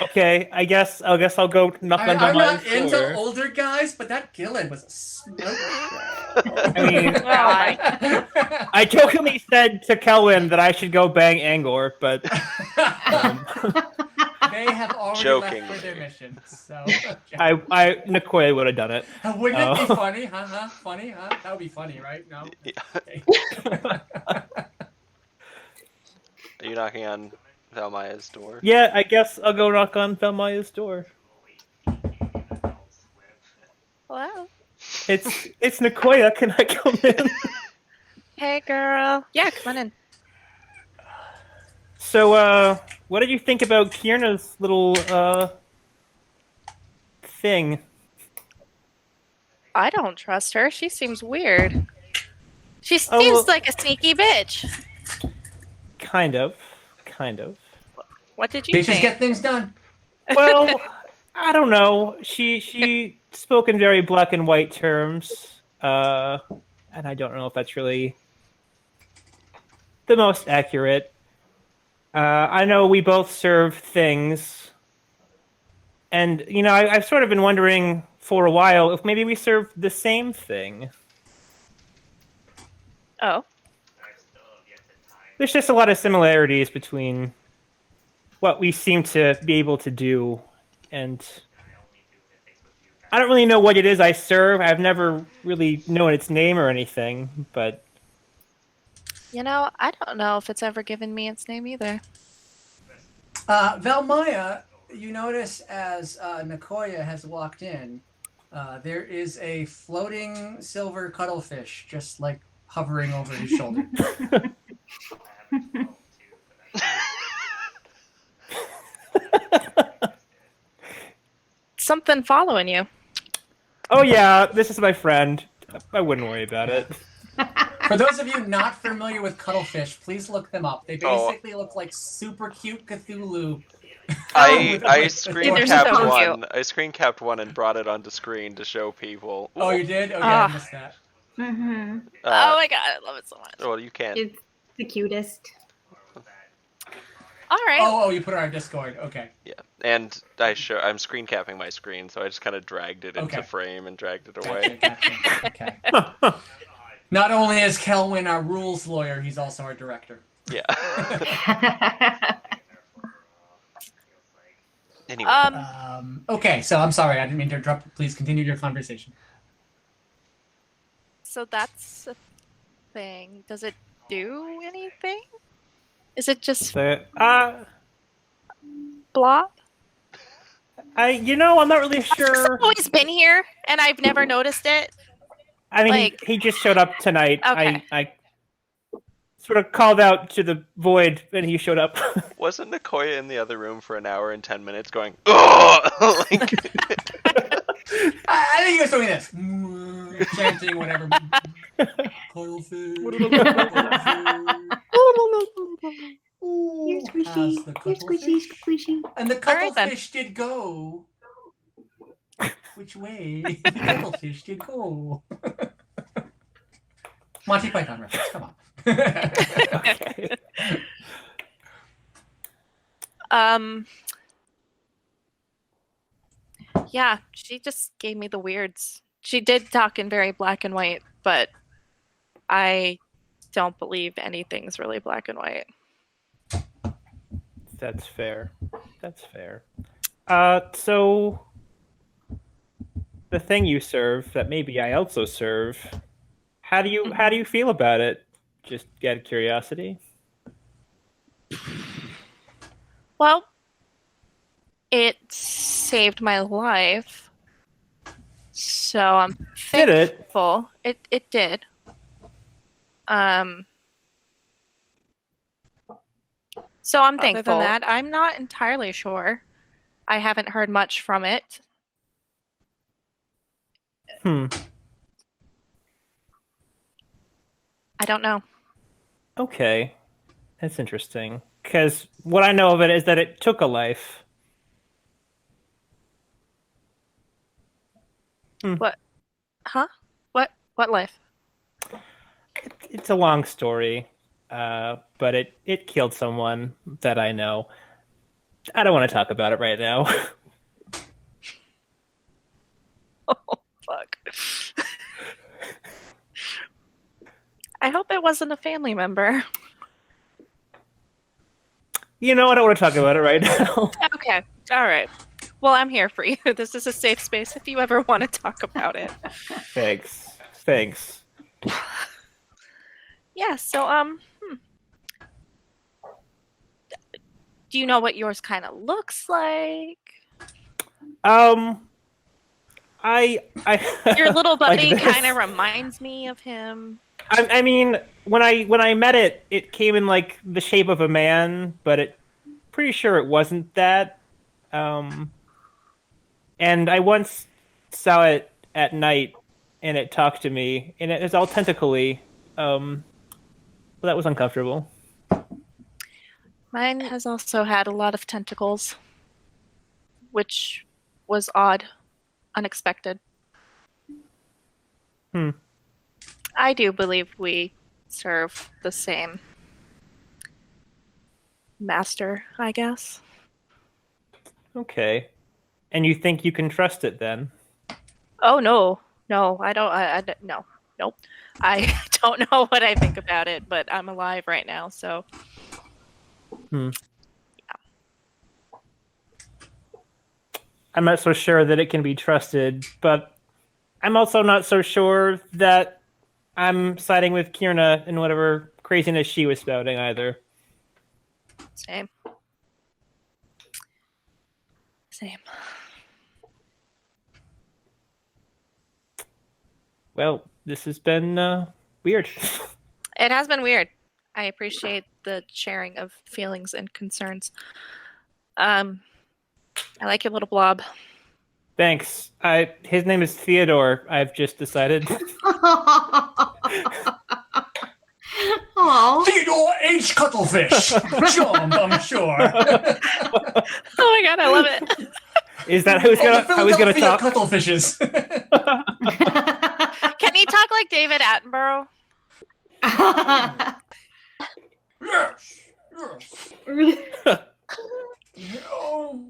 Okay, I guess I'll go knock on I'm not Delmai's into door. older guys, but that Gillen was a smoke I mean, I jokingly said to Kelwyn that I should go bang Angor, but They have already Joking. left for their mission, so Nicoya would have done it. wouldn't it be Oh. funny? Funny, huh? That would be funny, right? No. Yeah. Okay. Are you knocking on Valmaya's door? Yeah, I guess I'll go knock on Velmaya's door. Hello. It's Nicoya. Can I come in? Hey, girl. Yeah, come on in. So, what did you think about Kierna's little thing? I don't trust her. She seems weird. She Oh, seems well- like a sneaky bitch. Kind of. What did you Bitches think? get things done. Well, I don't know. She spoke in very black and white terms, and I don't know if that's really the most accurate. I know we both serve things, and I've sort of been wondering for a while if maybe we serve the same thing. Oh. There's just a lot of similarities between what we seem to be able to do, and I don't really know what it is I serve. I've never really known its name or anything, but You know, I don't know if it's ever given me its name either. Valmaya, you notice as Nicoya has walked in, there is a floating silver cuttlefish just like hovering over his shoulder. Something following you. oh yeah, this is my friend. I wouldn't worry about it. For those of you not familiar with cuttlefish, please look them up. They Oh. basically look like super cute Cthulhu. I screen They're capped so one. cute. I screen capped one and brought it onto screen to show people. Oh, you did? Oh, yeah, Ah. I missed that. Mm-hmm. Oh my god, I love it so much. Well, you can. It's the cutest. All right. Oh, you put it on our Discord. Okay. Yeah, and I'm screen capping my screen, so I just kind of dragged it into Okay. frame and dragged it Gotcha, away. gotcha. Okay. Not only is Kelwyn our rules lawyer, he's also our director. Yeah. Anyway, Okay, so I'm sorry, I didn't mean to interrupt. Please continue your conversation. So that's a thing. Does it do anything? Is it just So, blah? I'm not really It's sure. always been here, and I've never noticed it. I mean, like- he just showed up tonight. Okay. I sort of called out to the void, and he showed up. wasn't Nicoya in the other room for an hour and 10 minutes going, "Ugh!" like, I think he was doing this. Chanting whatever. Cuttlefish. You're squishy. How's the You're cuttlefish? squishy, squishy. And the All right, then. cuttlefish did go. Which way? The cuttlefish did go. Monty Python reference, come on. Okay. Yeah, she just gave me the weirds. She did talk in very black and white, but I don't believe anything's really black and white. That's fair. So the thing you serve that maybe I also serve, how do you feel about it? Just out of curiosity. Well, it saved my life. So I'm Did it? thankful. It did. So I'm thankful. Other than that, I'm not entirely sure. I haven't heard much from it. Hmm. I don't know. Okay. That's interesting. Because what I know of it is that it took a life. What? Huh? What life? It's a long story, but it killed someone that I know. I don't want to talk about it right now. Oh, fuck. I hope it wasn't a family member. You know, I don't want to talk about it right now. Okay. All right. Well, I'm here for you. This is a safe space if you ever want to talk about it. Thanks. Yeah, so do you know what yours kind of looks like? I Your little buddy like this. kind of reminds me of him. I mean, when I met it, it came in like the shape of a man, but pretty sure it wasn't that. And I once saw it at night, and it talked to me, and it was all tentacly. Well, that was uncomfortable. Mine has also had a lot of tentacles, which was odd, unexpected. I do believe we serve the same master, I guess. Okay. And you think you can trust it then? Oh no, I don't. No, nope. I don't know what I think about it, but I'm alive right now, so. Yeah. I'm not so sure that it can be trusted, but I'm also not so sure that I'm siding with Kierna in whatever craziness she was spouting either. Same. Well, this has been weird. It has been weird. I appreciate the sharing of feelings and concerns. I like your little blob. Thanks. His name is Theodore, I've just decided. Oh, Theodore H. Cuttlefish. Jump, I'm sure. Oh my god, I love it. Is that how he's gonna Philadelphia talk? Cuttlefishes. Can he talk like David Attenborough? Yes. Oh,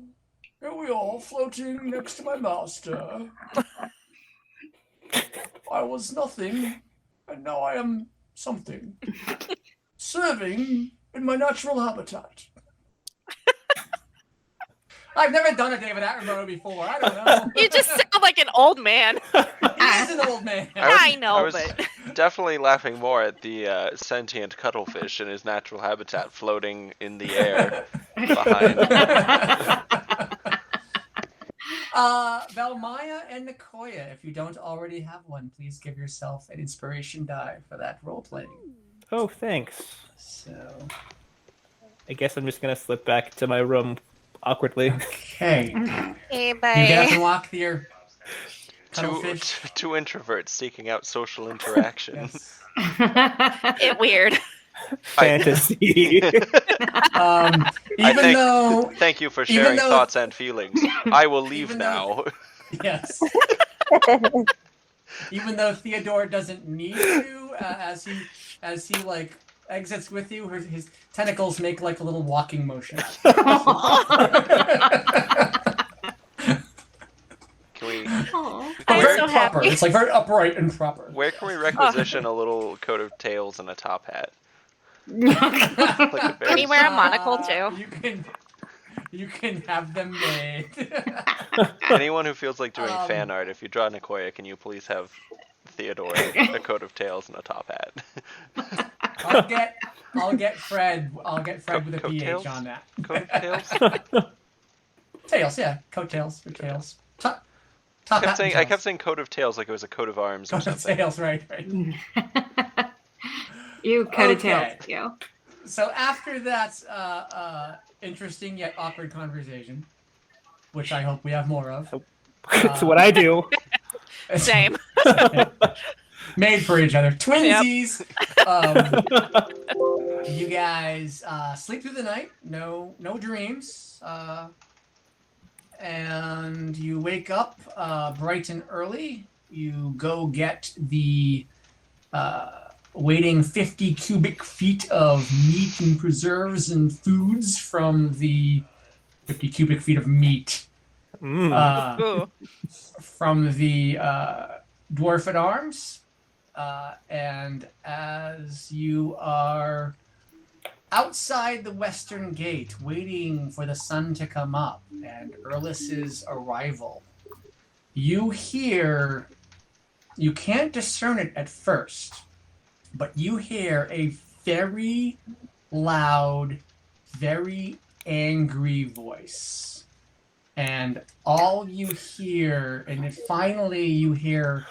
here we are, floating next to my master. I was nothing, and now I am something. Serving in my natural habitat. I've never done a David Attenborough before. I don't know. You just sound like an old man. He is an old man. I know, I was but definitely laughing more at the sentient cuttlefish in his natural habitat floating in the air behind. Valmaya and Nicoya, if you don't already have one, please give yourself an inspiration die for that role playing. Oh, thanks. So, I guess I'm just gonna slip back to my room awkwardly. okay. hey, You get up bye. and walk your cuttlefish. Two introverts seeking out social interaction. Yes. It weird. Fantasy. Even though, Thank you for even sharing though- thoughts and feelings. I will leave Even now. yes. Even though Theodore doesn't need to, as he like exits with you, his tentacles make like a little walking motion. Can we? I'm very so proper. happy. It's like very upright and proper. Where can we requisition a little coat of tails and a top hat? Like a Can he very- wear a monocle too? You can have them made. Anyone who feels like doing fan Um, art, if you draw Nicoya, can you please have Theodore a coat of tails and a top hat? I'll get Fred. I'll get Fred with a PH Coattails? on that. Coat of tails? Tails, yeah, coattails or tails. Top I hat. kept saying coat of tails like it was a coat of arms or Coat of something. tails, right. You could have Okay. tails, you. So after that interesting yet awkward conversation, which I hope we have more of. It's what I do. Same. Made for each other. Twinsies. You guys sleep through the night. No dreams. And you wake up bright and early. You go get the waiting 50 cubic feet of meat and preserves and foods from the 50 cubic feet of meat Ooh. from the Dwarf at Arms. And as you are outside the western gate, waiting for the sun to come up and Erlis's arrival, you hear, you can't discern it at first, but you hear a very loud, very angry voice. And all you hear, and then finally you hear,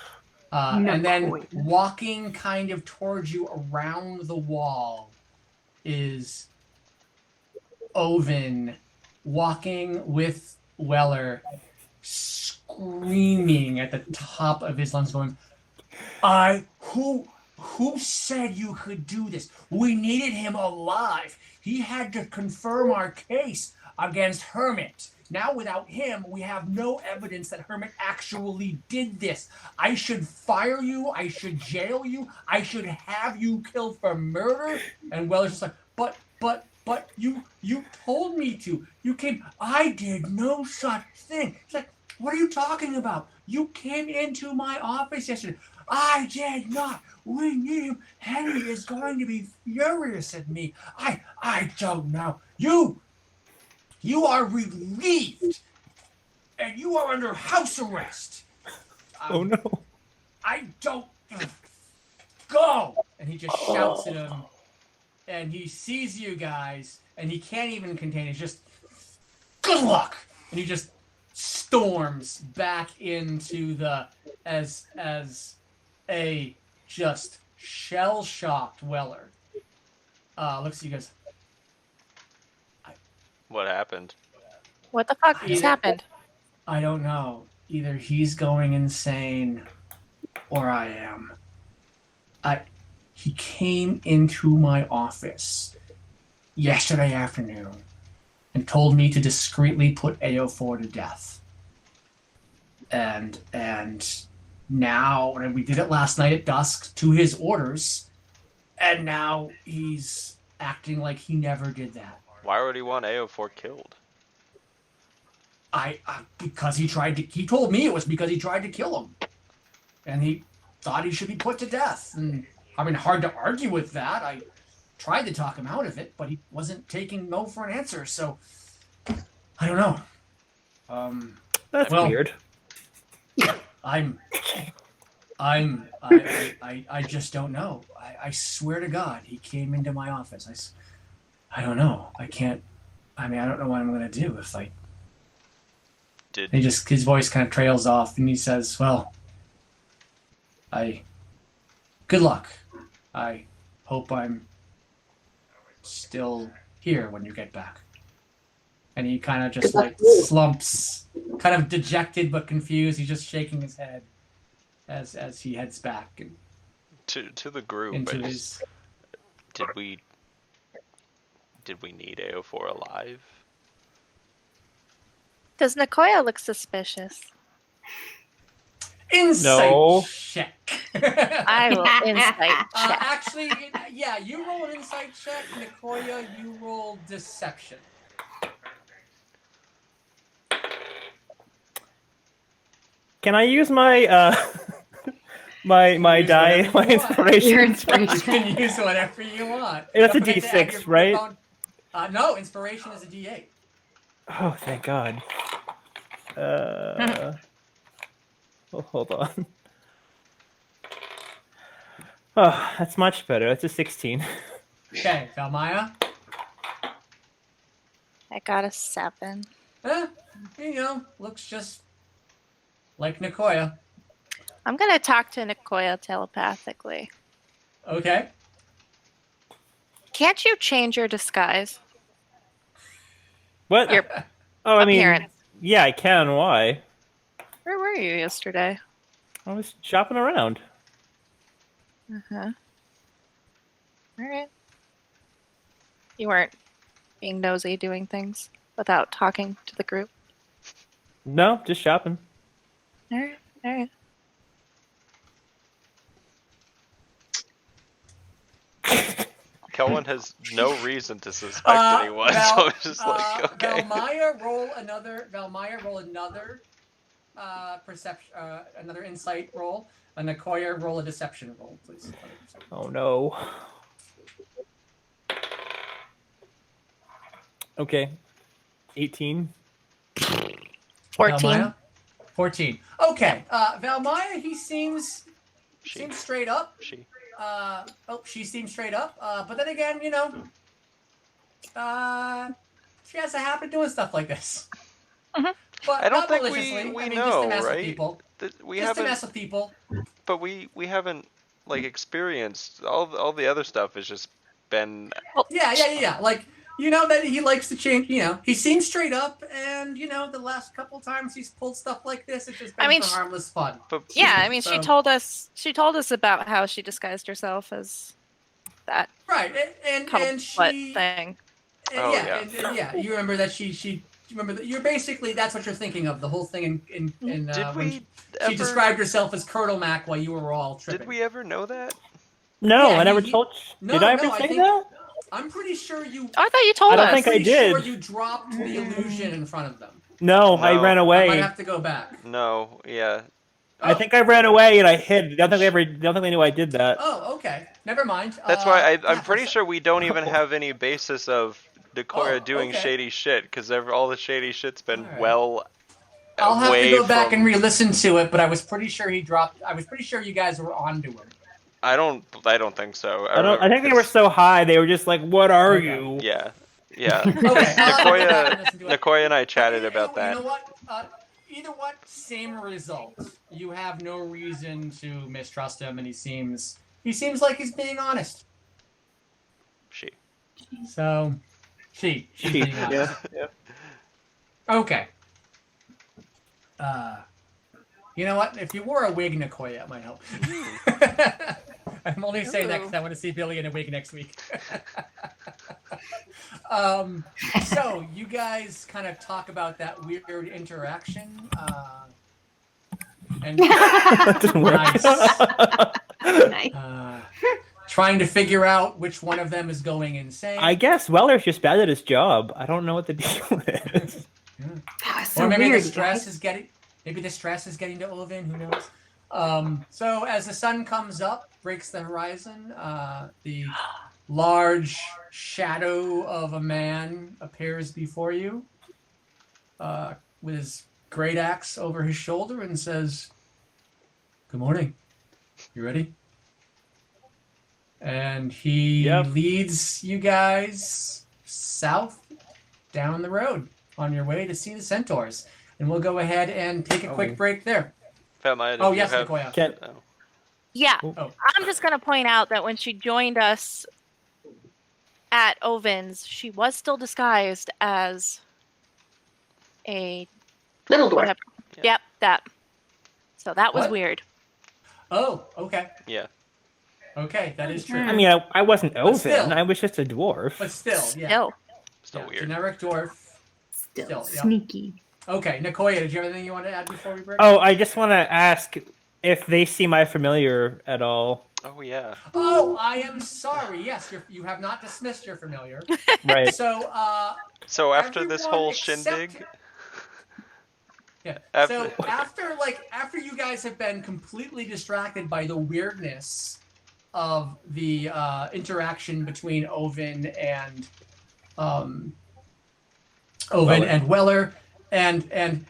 and then walking kind of towards you around the wall is Oven walking with Weller, screaming at the top of his lungs, going, who said you could do this? We needed him alive. He had to confirm our case against Hermit. Now without him, we have no evidence that Hermit actually did this. I should fire you. I should jail you. I should have you killed for murder. And Weller's just like, but you told me to. You came. I did no such thing. It's like, what are you talking about? You came into my office yesterday. I did not. We need him. Henry is going to be furious at me. I don't know. You are relieved, and you are under house arrest. Oh no! I don't go. And he just shouts at him, and he sees you guys, and he can't even contain it. He's just, good luck, and he just storms back into the as a just shell-shocked Weller. Looks at you guys. What happened? What the fuck just happened? I don't know. Either he's going insane or I am. He came into my office yesterday afternoon and told me to discreetly put AO4 to death. And now, and we did it last night at dusk to his orders, and now he's acting like he never did that. Why would he want AO4 killed? Because he told me it was because he tried to kill him. And he thought he should be put to death. And I mean, hard to argue with that. I tried to talk him out of it, but he wasn't taking no for an answer. So, I don't know. That's weird. I just don't know. I swear to God, he came into my office. I don't know. I don't know what I'm going to do if I... his voice kind of trails off, and he says, well, good luck. I hope I'm still here when you get back. And he kind of just like slumps, kind of dejected but confused. He's just shaking his head as he heads back and to the group. Into his... Did we need AO4 alive? Does Nicoya look suspicious? Insight check. I will insight check. Actually, yeah, you roll an insight check. Nicoya, you roll deception. Can I use my my die, my inspiration? Your inspiration. You can use whatever you want. That's a Don't forget to add D6, right? No, inspiration is a D8. Oh, thank God. Oh, hold on. Oh, that's much better. That's a 16. Okay, Valmaya. I got a 7. Looks just like Nicoya. I'm gonna talk to Nicoya telepathically. Okay. Can't you change your disguise? What? Your I mean, appearance. Yeah, I can. Why? Where were you yesterday? I was shopping around. Uh-huh. All right. You weren't being nosy doing things without talking to the group. No, just shopping. All right. All right. Kelwin has no reason to suspect anyone, so I'm just like, okay. Valmaya, roll another perception, another insight roll. And Nicoya, roll a deception roll, please. Oh no. Okay. 18. 14. Valmaya? 14. Okay. Valmaya, he seems straight up. She She seems straight up. But then again, you know, she has a habit of doing stuff like this. Mhm. But I don't not think maliciously. we just know, to mess right? With people. We Just to haven't, mess with people. but we haven't like experienced all the other stuff has just been. Yeah. Like, you know that he likes to change. You know, he seems straight up, and you know, the last couple times he's pulled stuff like this, it's just been for harmless fun. But Yeah, I mean, So- she told us about how she disguised herself as that Right, and cuddle butt she thing. Oh, yeah, yeah. and yeah. You remember that you remember that you're basically that's what you're thinking of the whole thing in did when we she described herself as Curdle Mac while you were all tripping. Did we ever know that? No, Yeah, I never he- told. No, Did I ever no, I say think- that? I'm pretty sure you. Oh, I thought you told I don't us. think I pretty did. Sure you dropped the illusion in front of them. No, I No. ran I might away. have to go back. No. Yeah. I think I ran away and I hid. Don't think they knew I did that. Oh, okay. Never mind. That's why I'm yeah, pretty sure we don't even have any basis of Nicoya Oh, doing okay. shady shit because all the shady shit's been Alright. well. I'll have to away go back from- and re-listen to it, but I was pretty sure he dropped. I was pretty sure you guys were onto him. I don't think so. I think they were so high. They were just like, "What are Okay. you?" Yeah. Yeah. Okay. I'll have to go back and listen to it. Nicoya and I chatted about You that. know what? Either what, same result. You have no reason to mistrust him, and he seems like he's being honest. She. So, she's being honest. Yeah. Okay. You know what? If you wore a wig, Nicoya, it might help. I'm only saying that because I want to see Billy in a wig next week. So you guys kind of talk about that weird interaction, and Didn't work. Nice. Nice. Trying to figure out which one of them is going insane. I guess Weller's just bad at his job. I don't know what the deal is. That was so Or maybe weird, the stress guys. is getting. Maybe the stress is getting to Ovin. Who knows? So as the sun comes up, breaks the horizon, the large shadow of a man appears before you, with his great axe over his shoulder, and says, "Good morning. You ready?" And he Yep. leads you guys south down the road on your way to see the centaurs. And we'll go ahead and take a quick break there. Fatmaya, did Oh, you yes, have... Nicoya. Can't- Oh. Yeah. Oh. I'm just going to point out that when she joined us at Ovin's, she was still disguised as a Little dwarf. whatever. Yeah. Yep, that. So that was What? weird. Oh, okay. Yeah. Okay, that is true. I mean, I wasn't Ovin. still. I was just a dwarf. But still, yeah. Still. Still Yeah, weird. generic dwarf. Still Still, yeah. sneaky. Okay, Nicoya, did you have anything you want to add before we break? Oh, I just want to ask if they see my familiar at all. Oh yeah. Oh, I am sorry. Yes, you have not dismissed your familiar. Right. So, So after this everyone whole except- shindig, Yeah. After- So after you guys have been completely distracted by the weirdness of the interaction between Ovin and Weller, and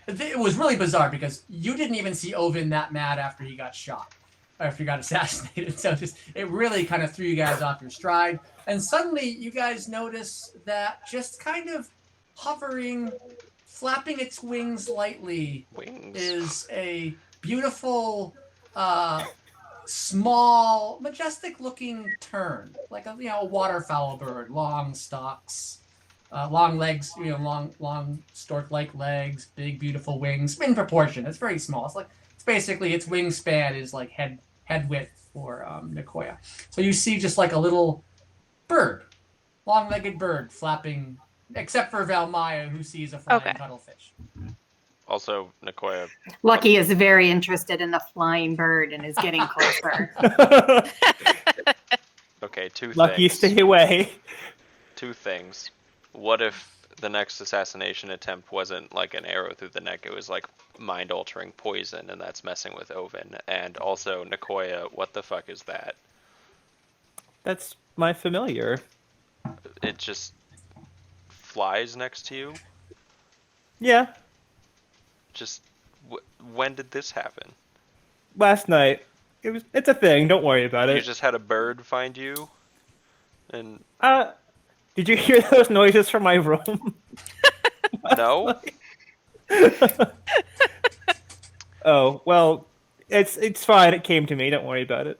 it was really bizarre because you didn't even see Ovin that mad after he got shot, after he got assassinated. So it really kind of threw you guys off your stride. And suddenly you guys notice that just kind of hovering, flapping its wings lightly, wings. is a beautiful, small, majestic-looking tern, like a waterfowl bird, long stalks, long legs, long stork-like legs, big beautiful wings in proportion. It's very small. It's basically its wingspan is like head width for Nicoya. So you see just like a little bird, long-legged bird flapping, except for Valmaya, who sees a flying cuttlefish. Also, Nicoya. Lucky is very interested in the flying bird and is getting closer. Okay, two Lucky, things. stay away. Two things. What if the next assassination attempt wasn't like an arrow through the neck, it was like mind-altering poison, and that's messing with Oven? And also, Nicoya, what the fuck is that? That's my familiar. It just flies next to you? Yeah, Just, when did this happen? last night. It's a thing. Don't worry about You it. just had a bird find you? And, Did you hear those noises from my room? no? Oh, well, it's fine. It came to me. Don't worry about it.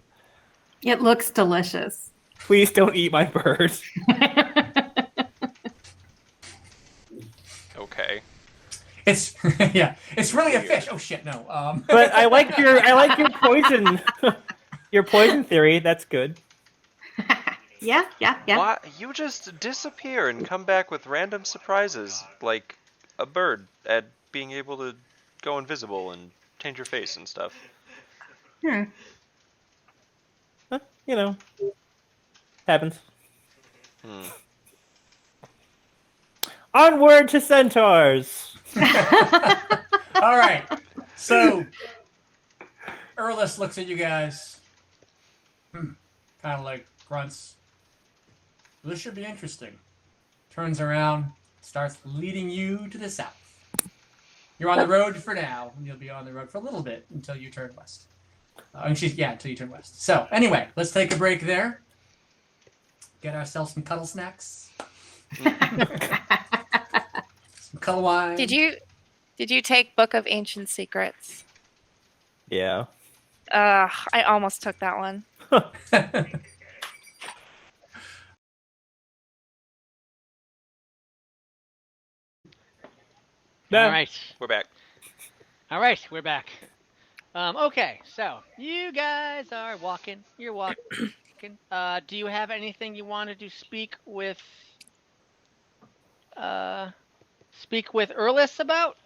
It looks delicious. Please don't eat my bird. Okay. It's it's really a fish. Oh shit, no. But I like your poison, your poison theory. That's good. Yeah. Why? You just disappear and come back with random surprises, like a bird at being able to go invisible and change your face and stuff. You know, happens. Onward to centaurs. All right. So Erlis looks at you guys. Kind of like grunts. This should be interesting. Turns around, starts leading you to the south. You're on the road for now, and you'll be on the road for a little bit until you turn west. Until you turn west. So anyway, let's take a break there. Get ourselves some cuddle snacks. Some cuddle wine. Did you take Book of Ancient Secrets? Yeah. I almost took that one. No. All right. We're back. All right, we're back. Okay, so you guys are walking. You're walking. Do you have anything you wanted to speak with Erlis about?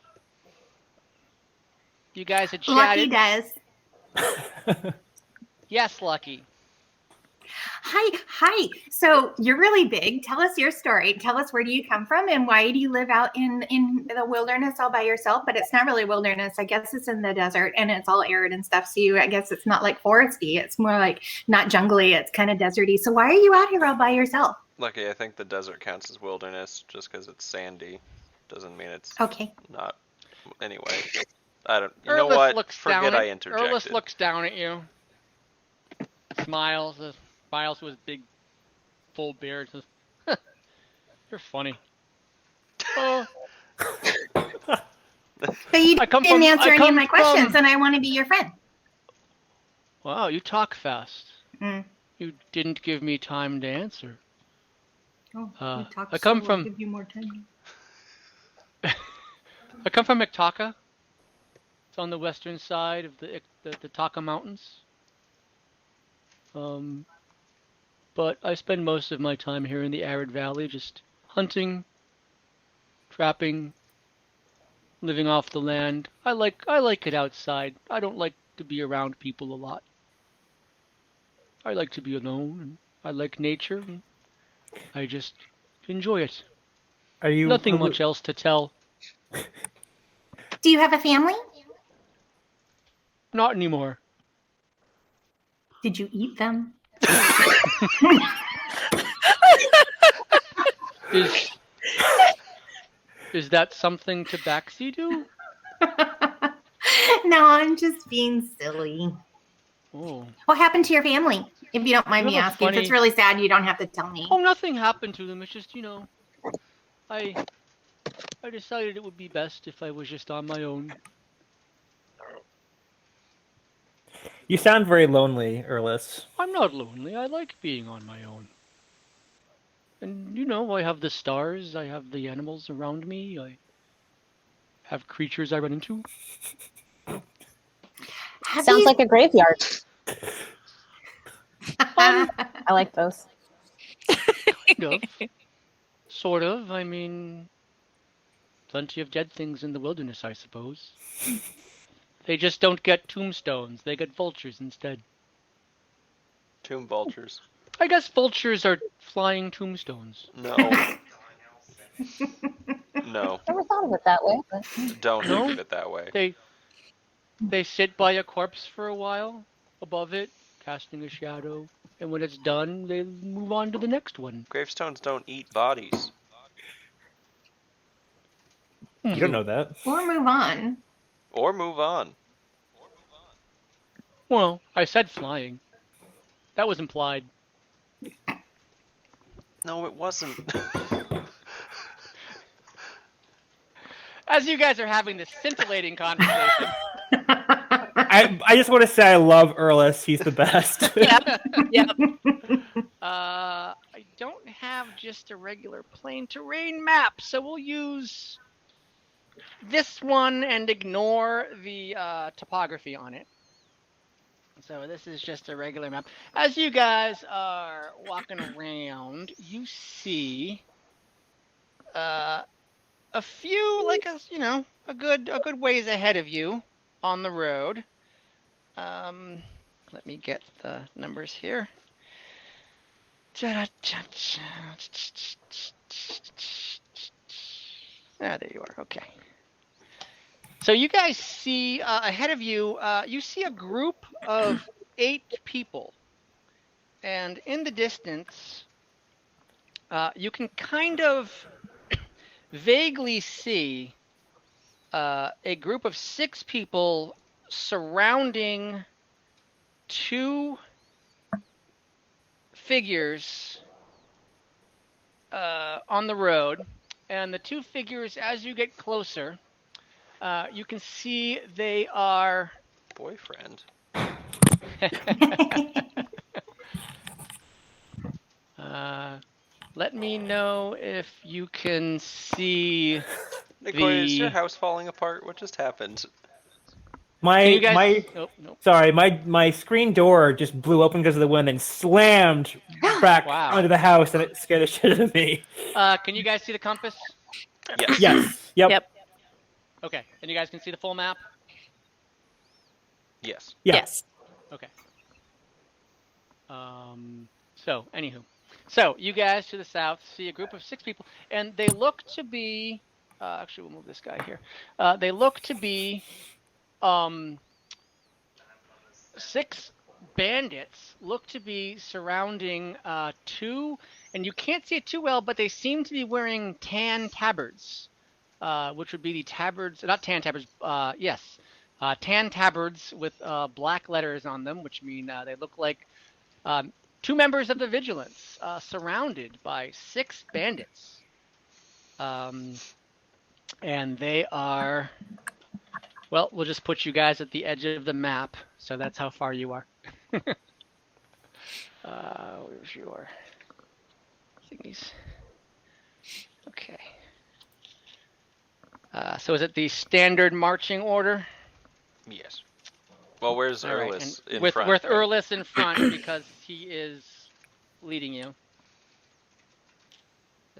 You guys had Lucky chatted. does. Yes, Lucky. Hi. So you're really big. Tell us your story. Tell us, where do you come from and why do you live out in the wilderness all by yourself? But it's not really wilderness. I guess it's in the desert and it's all arid and stuff. So I guess it's not like foresty. It's more like not jungly. It's kind of deserty. So why are you out here all by yourself? Lucky, I think the desert counts as wilderness just because it's sandy. Doesn't mean it's Okay. not. Anyway, I don't. You Erlis know what? looks Forget down I at, interjected. Erlis looks down at you. Smiles with big, full beard. Says, "You're funny." Oh. So you didn't answer any of my questions and I want to be your friend. Wow, you talk fast. Mm. You didn't give me time to answer. Oh, I I come from- give you more time. I come from Iktaka. It's on the western side of the Taka Mountains. But I spend most of my time here in the arid valley, just hunting, trapping, living off the land. I like it outside. I don't like to be around people a lot. I like to be alone, and I like nature. And I just enjoy it. Are you Nothing much else to tell. Do you have a family? Not anymore. Did you eat them? Is that something Tabaxi do? No, I'm just being silly. Oh. What happened to your family? If you don't mind You me have a asking. If it's funny- really sad, you don't have to tell me. Oh, nothing happened to them. It's just, I decided it would be best if I was just on my own. You sound very lonely, Erlis. I'm not lonely. I like being on my own. And, you know, I have the stars, I have the animals around me, I have creatures I run into. Sounds like a graveyard. Um, I like those. Kind of. Sort of. I mean, plenty of dead things in the wilderness, I suppose. They just don't get tombstones. They get vultures instead. Tomb vultures. I guess vultures are flying tombstones. No. No. Never thought of it that way. But... Don't No? think of it that way. They sit by a corpse for a while, above it, casting a shadow, and when it's done, they move on to the next one. Gravestones don't eat bodies. You don't know that. Or move on. Or move on. Well, I said flying. That was implied. No, it wasn't. As you guys are having this scintillating conversation. I just want to say I love Erlis. He's the best. Yep. I don't have just a regular plain terrain map, so we'll use this one and ignore the topography on it. So this is just a regular map. As you guys are walking around, you see a few, like a good ways ahead of you on the road. Let me get the numbers here. Ah, there you are. Okay. So you guys see ahead of you, you see a group of 8 people. And in the distance, you can kind of vaguely see a group of 6 people surrounding 2 figures on the road. And the 2 figures, as you get closer, you can see they are... Boyfriend. Let me know if you can see Nicoya, is your house falling apart? What just happened? My screen door just blew open because of the wind and slammed back onto the house, and it scared the shit out of me. Can you guys see the compass? Yes. Yes. Yep. Okay. And you guys can see the full map? Yes. Yeah. Yes. Okay. So, anywho. So, you guys to the south see a group of 6 people, and they look to be... actually, we'll move this guy here. They look to be 6 bandits, look to be surrounding 2, and you can't see it too well, but they seem to be wearing tan tabards, which would be the tabards, not tan tabards, tan tabards with black letters on them, which mean they look like 2 members of the Vigilance, surrounded by 6 bandits. And they are... Well, we'll just put you guys at the edge of the map, so that's how far you are. Where's your thingies? Okay. So is it the standard marching order? Yes. Well, where's All right, Erlis and in with, front? With right? Erlis in front, because he is leading you.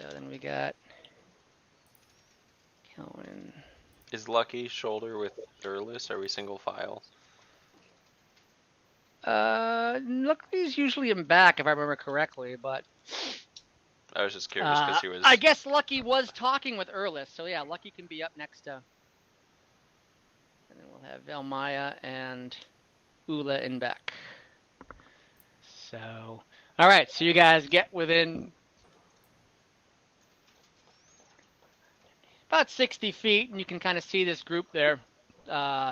So then we got Kelvin. Is Lucky shoulder with Erlis? Are we single file? Lucky's usually in back, if I remember correctly, but... I was just curious because he was... I guess Lucky was talking with Erlis, so yeah, Lucky can be up next to... And then we'll have Velmaya and Ula in back. So... Alright, so you guys get within... about 60 feet, and you can kind of see this group there.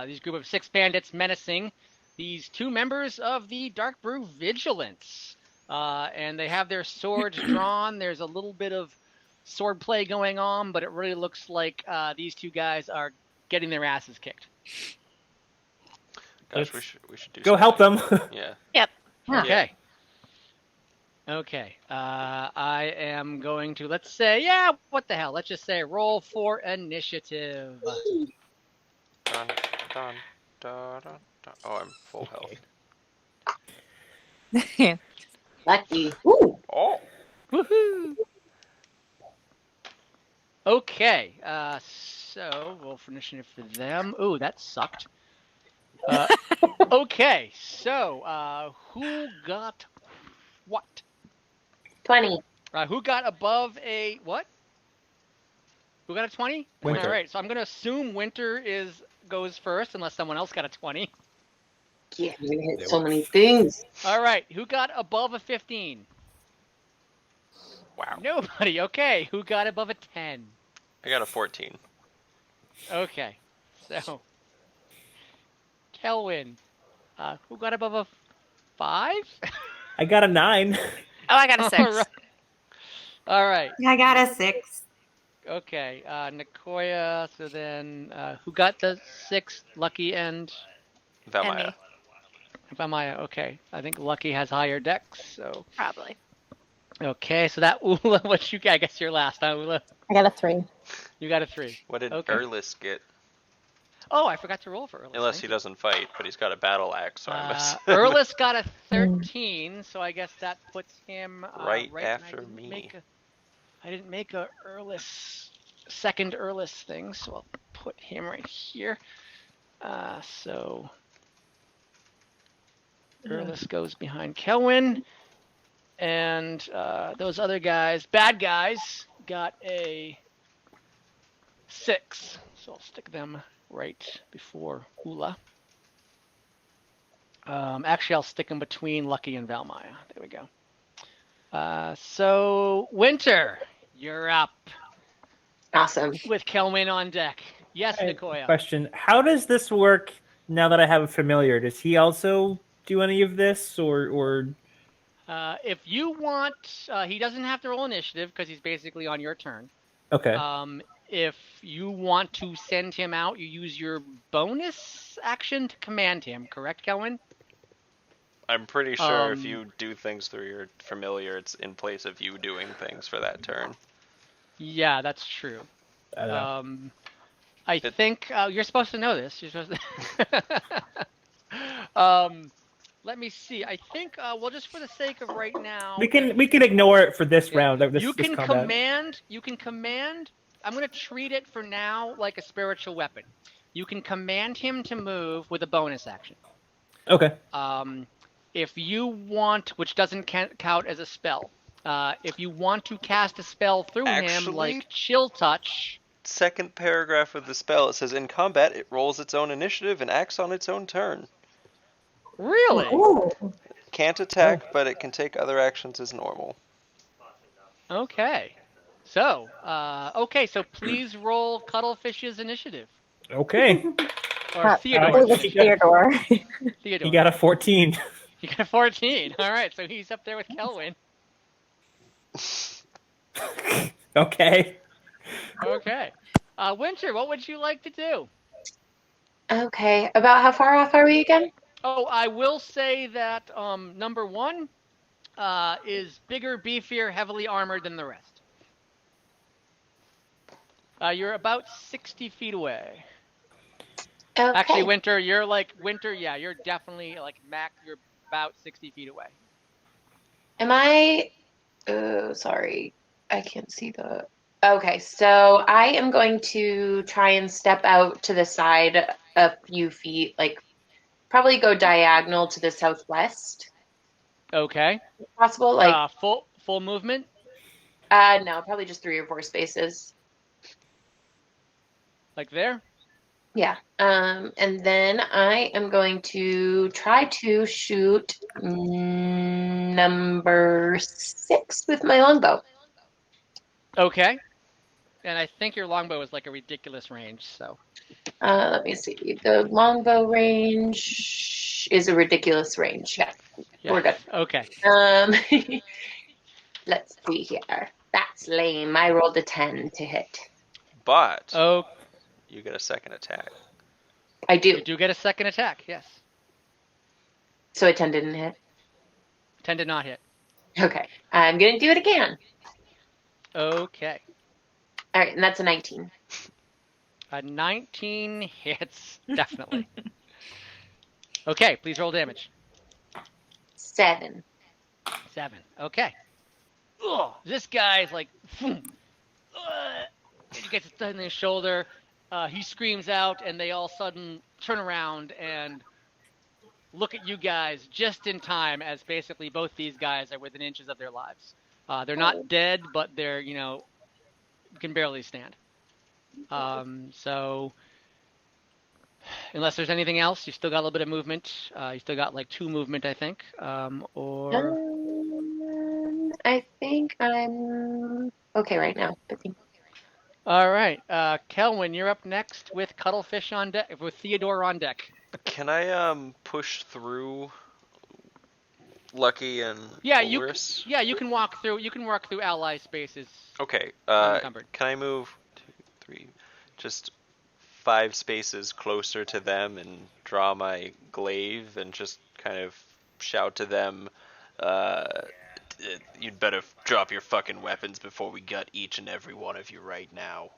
These group of 6 bandits menacing these 2 members of the Darkbrew Vigilance. And they have their swords drawn. There's a little bit of sword play going on, but it really looks like these 2 guys are getting their asses kicked. Gosh, we should do go help them. Yeah. Yep. Okay. Okay. I am going to, let's say, yeah, what the hell? Let's just say roll for initiative. Dun, dun, dun, dun, dun. Oh, I'm full health. Lucky. Ooh. Oh, Woohoo! Okay. So roll for initiative for them. Ooh, that sucked. Okay. So, who got what? 20. Who got above a what? Who got a 20? Winter. All right. So I'm gonna assume Winter goes first, unless someone else got a 20. Yeah, I'm gonna hit so many things. All right. Who got above a 15? wow. Nobody. Okay. Who got above a 10? I got a 14. Okay. So, Kelwin, who got above a 5? I got a 9. Oh, I got a 6. All right. All right. I got a 6. Okay. Nicoya. So then, who got the 6? Lucky and Valmaya. Valmaya. Okay. I think Lucky has higher dex. So. Probably. Okay. So that Ula, what you got? I guess you're last, huh, Ula? I got a 3. You got a 3. What did Okay. Erlis get? Oh, I forgot to roll for Erlis. Unless he doesn't fight, but he's got a battle axe. So Erlis got a 13, so I guess that puts him right and after me. I didn't make a second Erlis thing, so I'll put him right here. So Erlis goes behind Kelwin, and those other guys, bad guys, got a 6. So I'll stick them right before Ula. Actually, I'll stick them between Lucky and Valmaya. There we go. So, Winter, you're up Awesome. with Kelwin on deck. Yes, Nicoya. Question: how does this work now that I have a familiar? Does he also do any of this, or? If you want, he doesn't have to roll initiative because he's basically on your turn. Okay. If you want to send him out, you use your bonus action to command him. Correct, Kelwin? I'm pretty sure if you do things through your familiar, it's in place of you doing things for that turn. Yeah, that's true. I don't know. I think you're supposed to know this. You're supposed to. Let me see. I think well, just for the sake of right now, we can ignore it for this round. This, you this can combat. command. You can command. I'm going to treat it for now like a spiritual weapon. You can command him to move with a bonus action. Okay. If you want, which doesn't count as a spell, if you want to cast a spell through him, like Chill Touch. Second paragraph of the spell, it says, in combat, it rolls its own initiative and acts on its own turn. Really? Ooh. Can't attack, but it can take other actions as normal. Okay. So, so please roll Cuddlefish's initiative. Okay. Or Theodore. It was Theodore. Theodore. He got a 14. You got a 14. All right, so he's up there with Kelwin. Okay. Okay. Winter, what would you like to do? Okay. About how far off are we again? Oh, I will say that number 1 is bigger, beefier, heavily armored than the rest. You're about 60 feet away. Okay. Actually, Winter, you're you're definitely you're about 60 feet away. Am I? Oh, sorry. I can't see the. Okay, so I am going to try and step out to the side a few feet, probably go diagonal to the southwest. Okay. If possible, full movement? No, probably just 3 or 4 spaces. Like there? Yeah. And then I am going to try to shoot number 6 with my longbow. Okay. And I think your longbow is a ridiculous range, so. Let me see. The longbow range is a ridiculous range. Yeah. We're good. Okay. Let's see here. That's lame. I rolled a 10 to hit. But you get a second attack. I do. You do get a second attack, yes. So a 10 didn't hit? 10 did not hit. Okay. I'm going to do it again. Okay. All right, and that's a 19. A 19 hits, definitely. Okay, please roll damage. 7. 7. Okay. Ugh, this guy's like, he gets it in his shoulder. He screams out, and they all sudden turn around and look at you guys just in time, as basically both these guys are within inches of their lives. They're not dead, but they're, can barely stand. So unless there's anything else, you still got a little bit of movement. You still got like 2 movement, I think. I think I'm okay right now. But All right, Kelwin, you're up next with Cuddlefish on deck, with Theodore on deck. Can I push through Lucky and Ulrich? You can walk through. You can walk through ally spaces. Okay. Unencumbered. Can I move 2, 3, just 5 spaces closer to them and draw my glaive and just kind of shout to them, you'd better drop your fucking weapons before we gut each and every one of you right now.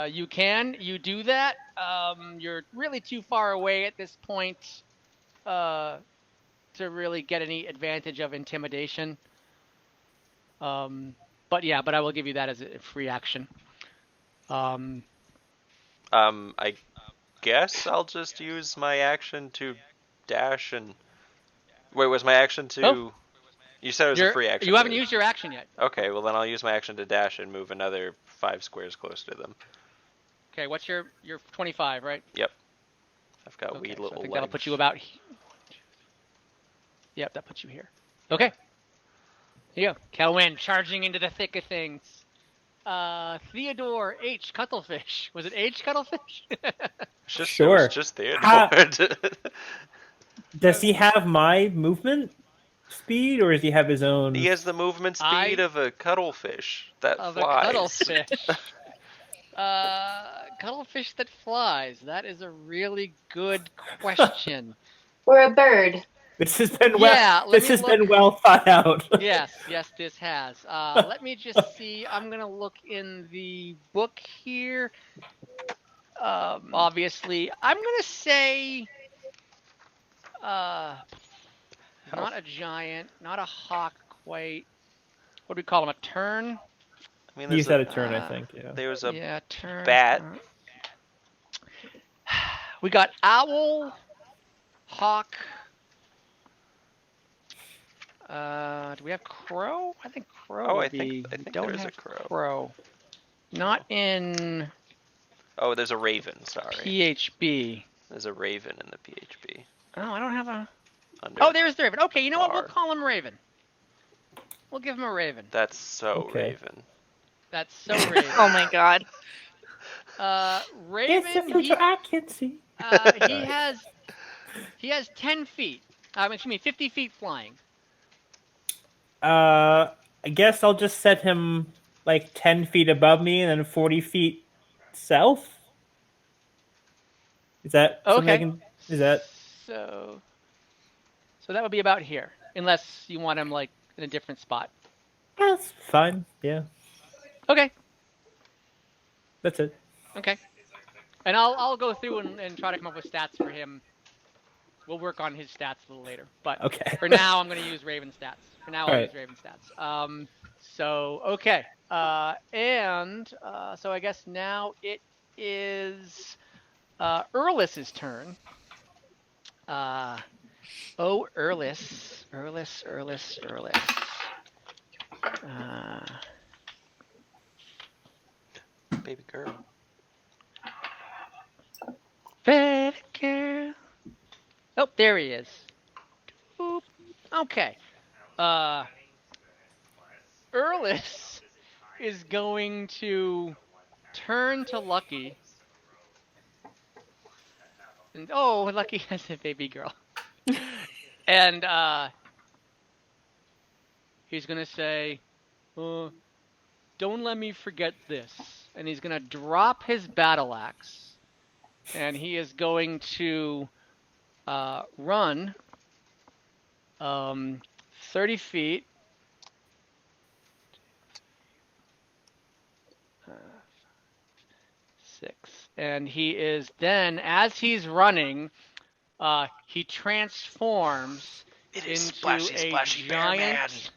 You can. You do that. You're really too far away at this point to really get any advantage of intimidation. But I will give you that as a free action. I guess I'll just use my action to dash and... Wait, was my action to... Oh. You said it was a free action. You haven't used your action yet. Okay, well then I'll use my action to dash and move another 5 squares closer to them. Okay, what's your 25, right? Yep. I've got wee So little I think legs. that'll put you about... Yep, that puts you here. Okay. Here you go. Kelwin charging into the thick of things. Theodore H. Cuttlefish. Was it H. Cuttlefish? Sure. It was just Theodore. Does he have my movement speed, or does he have his own? He has the movement speed of a cuttlefish that of flies. A cuttlefish. Cuttlefish that flies. That is a really good question. Or a bird. This has been been well thought out. yes, this has. Let me just see. I'm gonna look in the book here. Obviously, I'm gonna say, not a giant, not a hawk quite. What do we call him? A tern? I mean, He's at a turn, I think. Yeah. There was a tern. bat. We got owl, hawk. Do we have crow? I think crow. Oh, would I think don't there is have a crow. Crow. Not in. Oh, there's a raven. Sorry. PHB. There's a raven in the PHB. Oh, I don't have a. Under Oh, there's the raven. Okay, you know what? We'll R. call him Raven. We'll give him a raven. That's so Okay. Raven. That's so Raven. Oh my god. Raven. It's the future I can see. He has 10 feet. Excuse me, 50 feet flying. I guess I'll just set him like 10 feet above me and then 40 feet south. Is that something I Okay. can? Is that? So that would be about here, unless you want him like in a different spot. That's fine. Yeah, Okay. that's it. Okay. And I'll go through and try to come up with stats for him. We'll work on his stats a little later. But Okay. for now, I'm going to use Raven stats. For now, I'll Alright. use Raven stats. So, okay. So I guess now it is Erlis's turn. Erlis. Baby girl. Better girl. Oh, there he is. Boop. Okay. Erlis is going to turn to Lucky. And, oh, Lucky has a baby girl. And he's going to say, don't let me forget this. And he's going to drop his battle axe. And he is going to run 30 feet. Six. And he is then, as he's running, he transforms into Splashy a Bear Man. giant.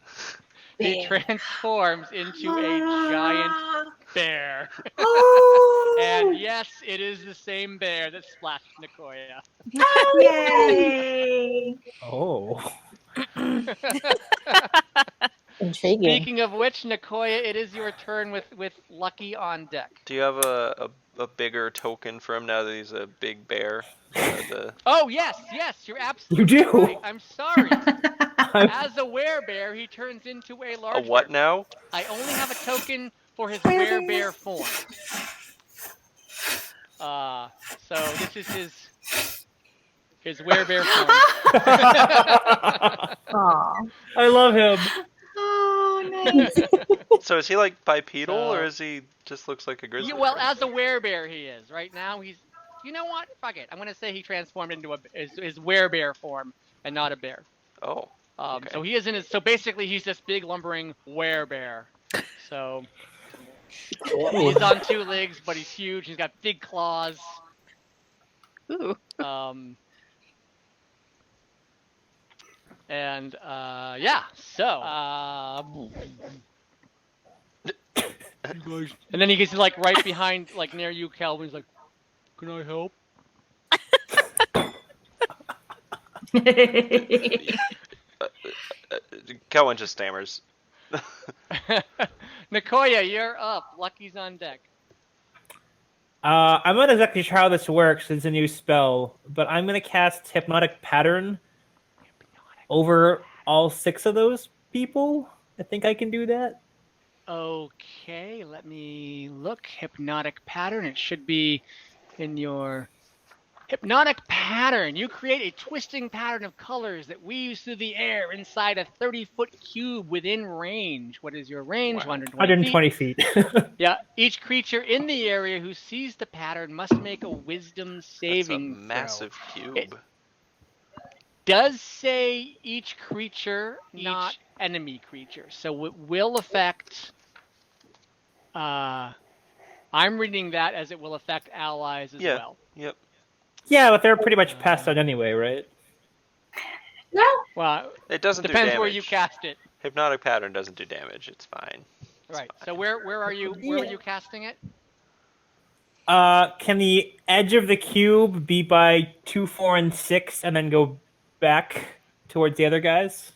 He transforms into a giant bear. Oh, And yes, it is the same bear that splashed Nicoya. yay! Oh. Intriguing. Speaking of which, Nicoya, it is your turn with Lucky on deck. Do you have a bigger token for him now that he's a big bear? Oh yes, you're absolutely You do. right. I'm sorry. As a werebear, he turns into a large. A what bear. now? I only have a token for his werebear form. So this is his werebear form. Aw. I love him. Oh, nice. So is he like bipedal, So- or is he just looks like a grizzly? Well, as a werebear, he is. Right now, he's. You know what? Fuck it. I'm gonna say he transformed into his werebear form and not a bear. Oh. Okay. So he is in his. So basically, he's this big lumbering werebear. So he's on 2 legs, but he's huge. He's got big claws. Ooh. And yeah. So. And then he gets like right behind, like near you, Calvin. He's like, "Can I help?" Kelvin just stammers. Nicoya, you're up. Lucky's on deck. I'm not exactly sure how this works. It's a new spell, but I'm going to cast Hypnotic Pattern over all 6 of those people. I think I can do that. Okay, let me look. Hypnotic Pattern. It should be in your Hypnotic Pattern. You create a twisting pattern of colors that weaves through the air inside a 30-foot cube within range. What is your range? Wow. 120 feet. Yeah. Each creature in the area who sees the pattern must make a Wisdom saving That's a massive cube. It does say each creature, not enemy creature. So it will affect. I'm reading that as it will affect allies as well. Yep. Yeah, but they're pretty much passed out anyway, right? No. Well, It doesn't do depends damage. where you cast it. Hypnotic Pattern doesn't do damage. It's fine. Right. So where are you? Where are you casting it? Can the edge of the cube be by 2, 4, and 6, and then go back towards the other guys?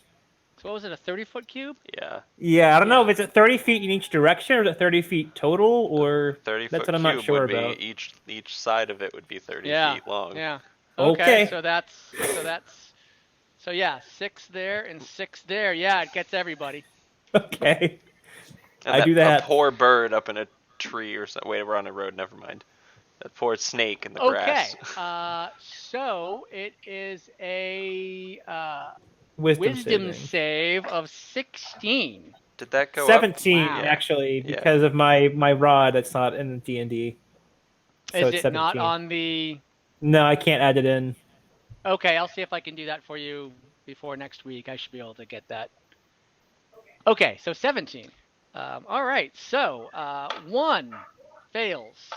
So what was it? A 30-foot cube? Yeah. Yeah, I don't know if it's at 30 feet in each direction or is it 30 feet total, or 30-foot that's what I'm cube not sure would be about. each side of it would be 30 Yeah. feet long. Yeah. Okay. So yeah, 6 there and 6 there. Yeah, it gets everybody. Okay. And I do that. A poor bird up in a tree or something. Wait, we're on a road. Never mind. That poor snake in the grass. Okay. So it is a Wisdom save of 16. Did that go 17 up? Wow. actually, Yeah. because of my rod that's not in D&D. So Is it's it 17. not on the? No, I can't add it in. Okay, I'll see if I can do that for you before next week. I should be able to get that. Okay, so 17. All right, so 1 fails.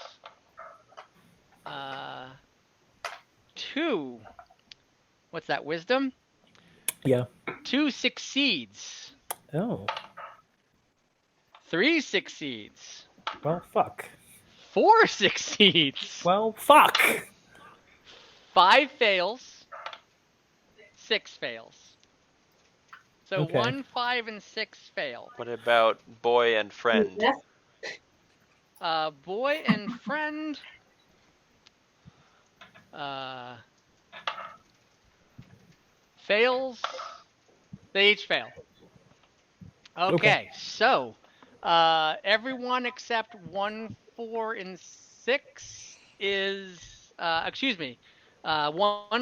2. What's that? Wisdom. Yeah. 2 succeeds. Oh. 3 succeeds. Well, fuck. 4 succeeds. Well, fuck. 5 fails. 6 fails. So Okay. 1, 5, and 6 fail. What about boy and friend? Boy and friend. Fails. They each fail. Okay, so everyone except 1, 4, and 6 is 1,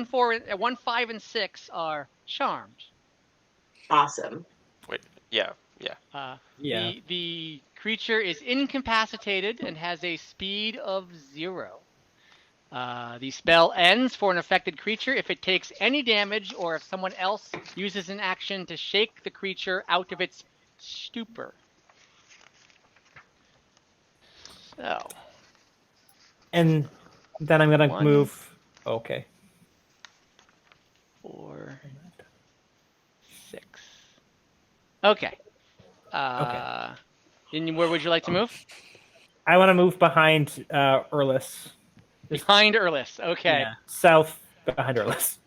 5, and 6 are charmed. Awesome. Wait. Yeah. Yeah. The creature is incapacitated and has a speed of 0. The spell ends for an affected creature if it takes any damage or if someone else uses an action to shake the creature out of its stupor. So. And then I'm gonna One. move. Okay. 4, 6. Okay. And where would you like to move? I want to move behind Erlis. Behind Erlis. Okay. Yeah, south behind Erlis.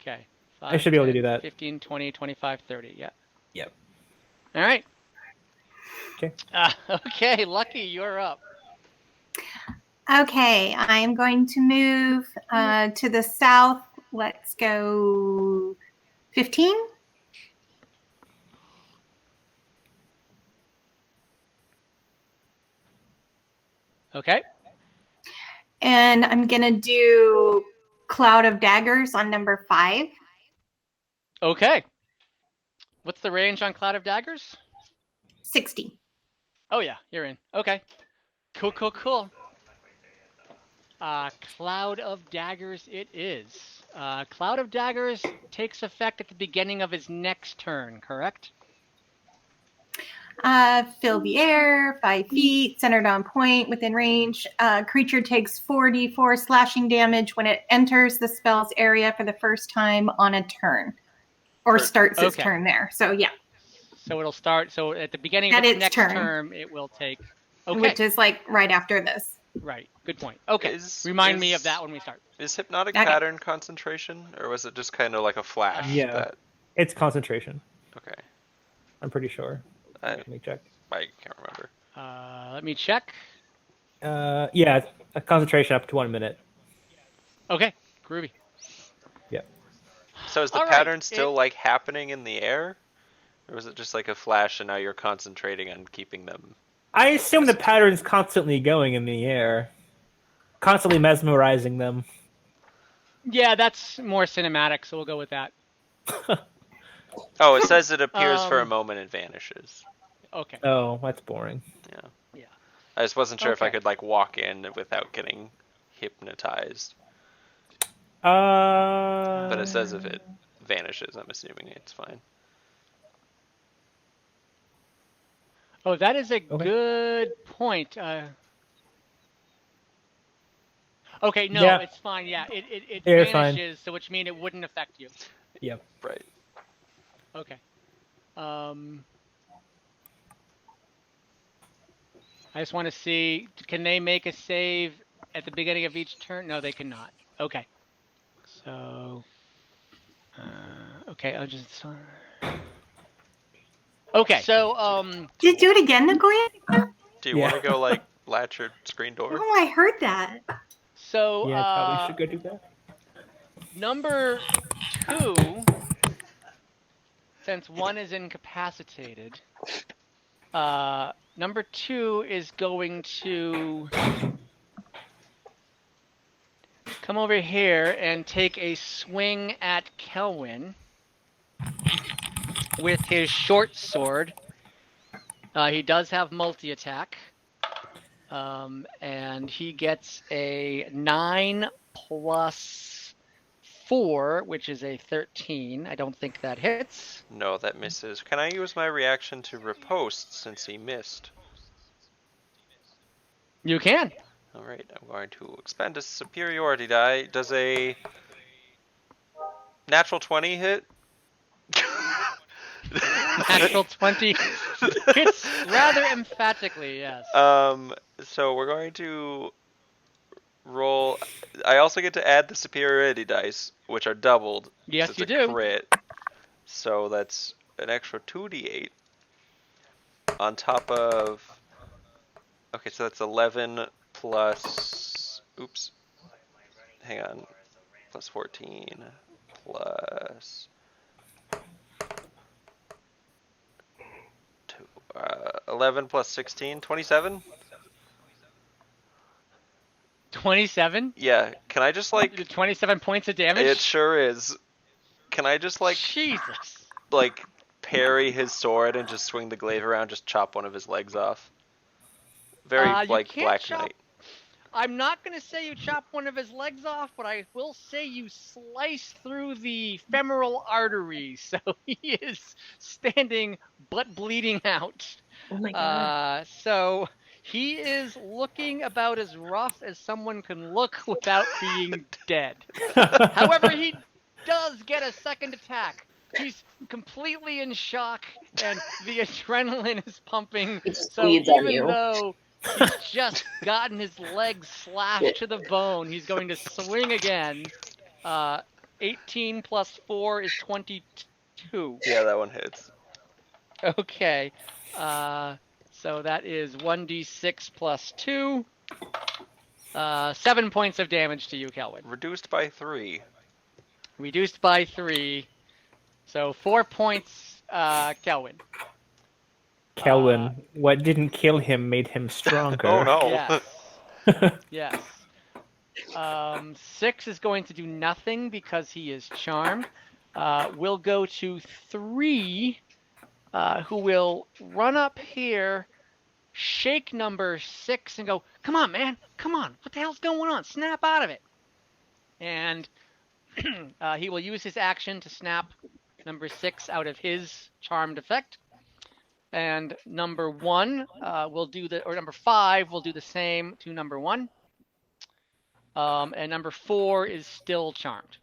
Okay. I should be able to do that. 15, 20, 25, 30. Yeah. Yep. All right. Okay. Okay, Lucky, you're up. Okay, I'm going to move to the south. Let's go 15. Okay. And I'm going to do Cloud of Daggers on number 5. Okay. What's the range on Cloud of Daggers? 60. Oh, yeah, you're in. Okay. Cool, cool, cool. Cloud of Daggers it is. Cloud of Daggers takes effect at the beginning of his next turn, correct? Fill the air, 5 feet, centered on point, within range. Creature takes 4d4 slashing damage when it enters the spell's area for the first time on a turn. Or starts its turn there. So, yeah. So it'll start, so at the beginning of its next term, it will take... Okay. Which is like right after this. Right. Good point. Okay. Remind me of that when we start. Is Hypnotic Pattern concentration, or was it just kind of like a flash? Yeah, it's concentration. Okay. I'm pretty sure. Let me check. I can't remember. Let me check. Yeah, a concentration up to 1 minute. Okay. Groovy. Yeah. So is the pattern still like happening in the air? Or was it just like a flash and now you're concentrating on keeping them? I assume the pattern's constantly going in the air. Constantly mesmerizing them. Yeah, that's more cinematic, so we'll go with that. Oh, it says it appears for a moment and vanishes. Okay. Oh, that's boring. Yeah. Yeah. I just wasn't sure if I could like walk in without getting hypnotized. But it says if it vanishes, I'm assuming it's fine. Oh, that is a good point. Okay, no, it's fine. Yeah, it vanishes, so which means it wouldn't affect you. Yep. Right. Okay. I just want to see, can they make a save at the beginning of each turn? No, they cannot. Okay. So, okay, I'll just... Okay, so, Did you do it again, Nagoya? Do you want to go, like, latch your screen door? Oh, I heard that. So, yeah, probably should go do that. Number 2, since 1 is incapacitated, number 2 is going to come over here and take a swing at Kelwyn with his short sword. He does have multi-attack. And he gets a 9 plus 4, which is a 13. I don't think that hits. No, that misses. Can I use my reaction to riposte since he missed? You can. Alright, I'm going to expend a superiority die. Does a natural 20 hit? Natural 20 hits rather emphatically, yes. So we're going to roll. I also get to add the superiority dice, which are doubled. Yes, it's you a do. Crit. So that's an extra 2d8 on top of. Okay, so that's 11 plus. Oops. Hang on. Plus 14 plus. 11 plus 16, 27? 27? Yeah, can I just like... 27 points of damage? It sure is. Can I just like... Jesus. Like, parry his sword and just swing the glaive around, just chop one of his legs off? Very, like, Black Knight. I'm not going to say you chop one of his legs off, but I will say you slice through the femoral artery, so he is standing butt bleeding out. Oh my god. So he is looking about as rough as someone can look without being dead. However, he does get a second attack. He's completely in shock, and the adrenaline is pumping. It So bleeds on even you. though he's just gotten his leg slashed to the bone, he's going to swing again. 18 plus 4 is 22. Yeah, that one hits. Okay. So that is 1d6 plus 2. 7 points of damage to you, Kelvin. Reduced by 3. Reduced by 3. So 4 points, Kelvin. Kelvin, what didn't kill him made him stronger. Oh no. Yes. Yes. 6 is going to do nothing because he is charmed. We'll go to 3, who will run up here, shake number 6, and go, "Come on, man. Come on. What the hell's going on? Snap out of it." And he will use his action to snap number 6 out of his charmed effect. And number 1 will do the, or number 5 will do the same to number 1. And number 4 is still charmed.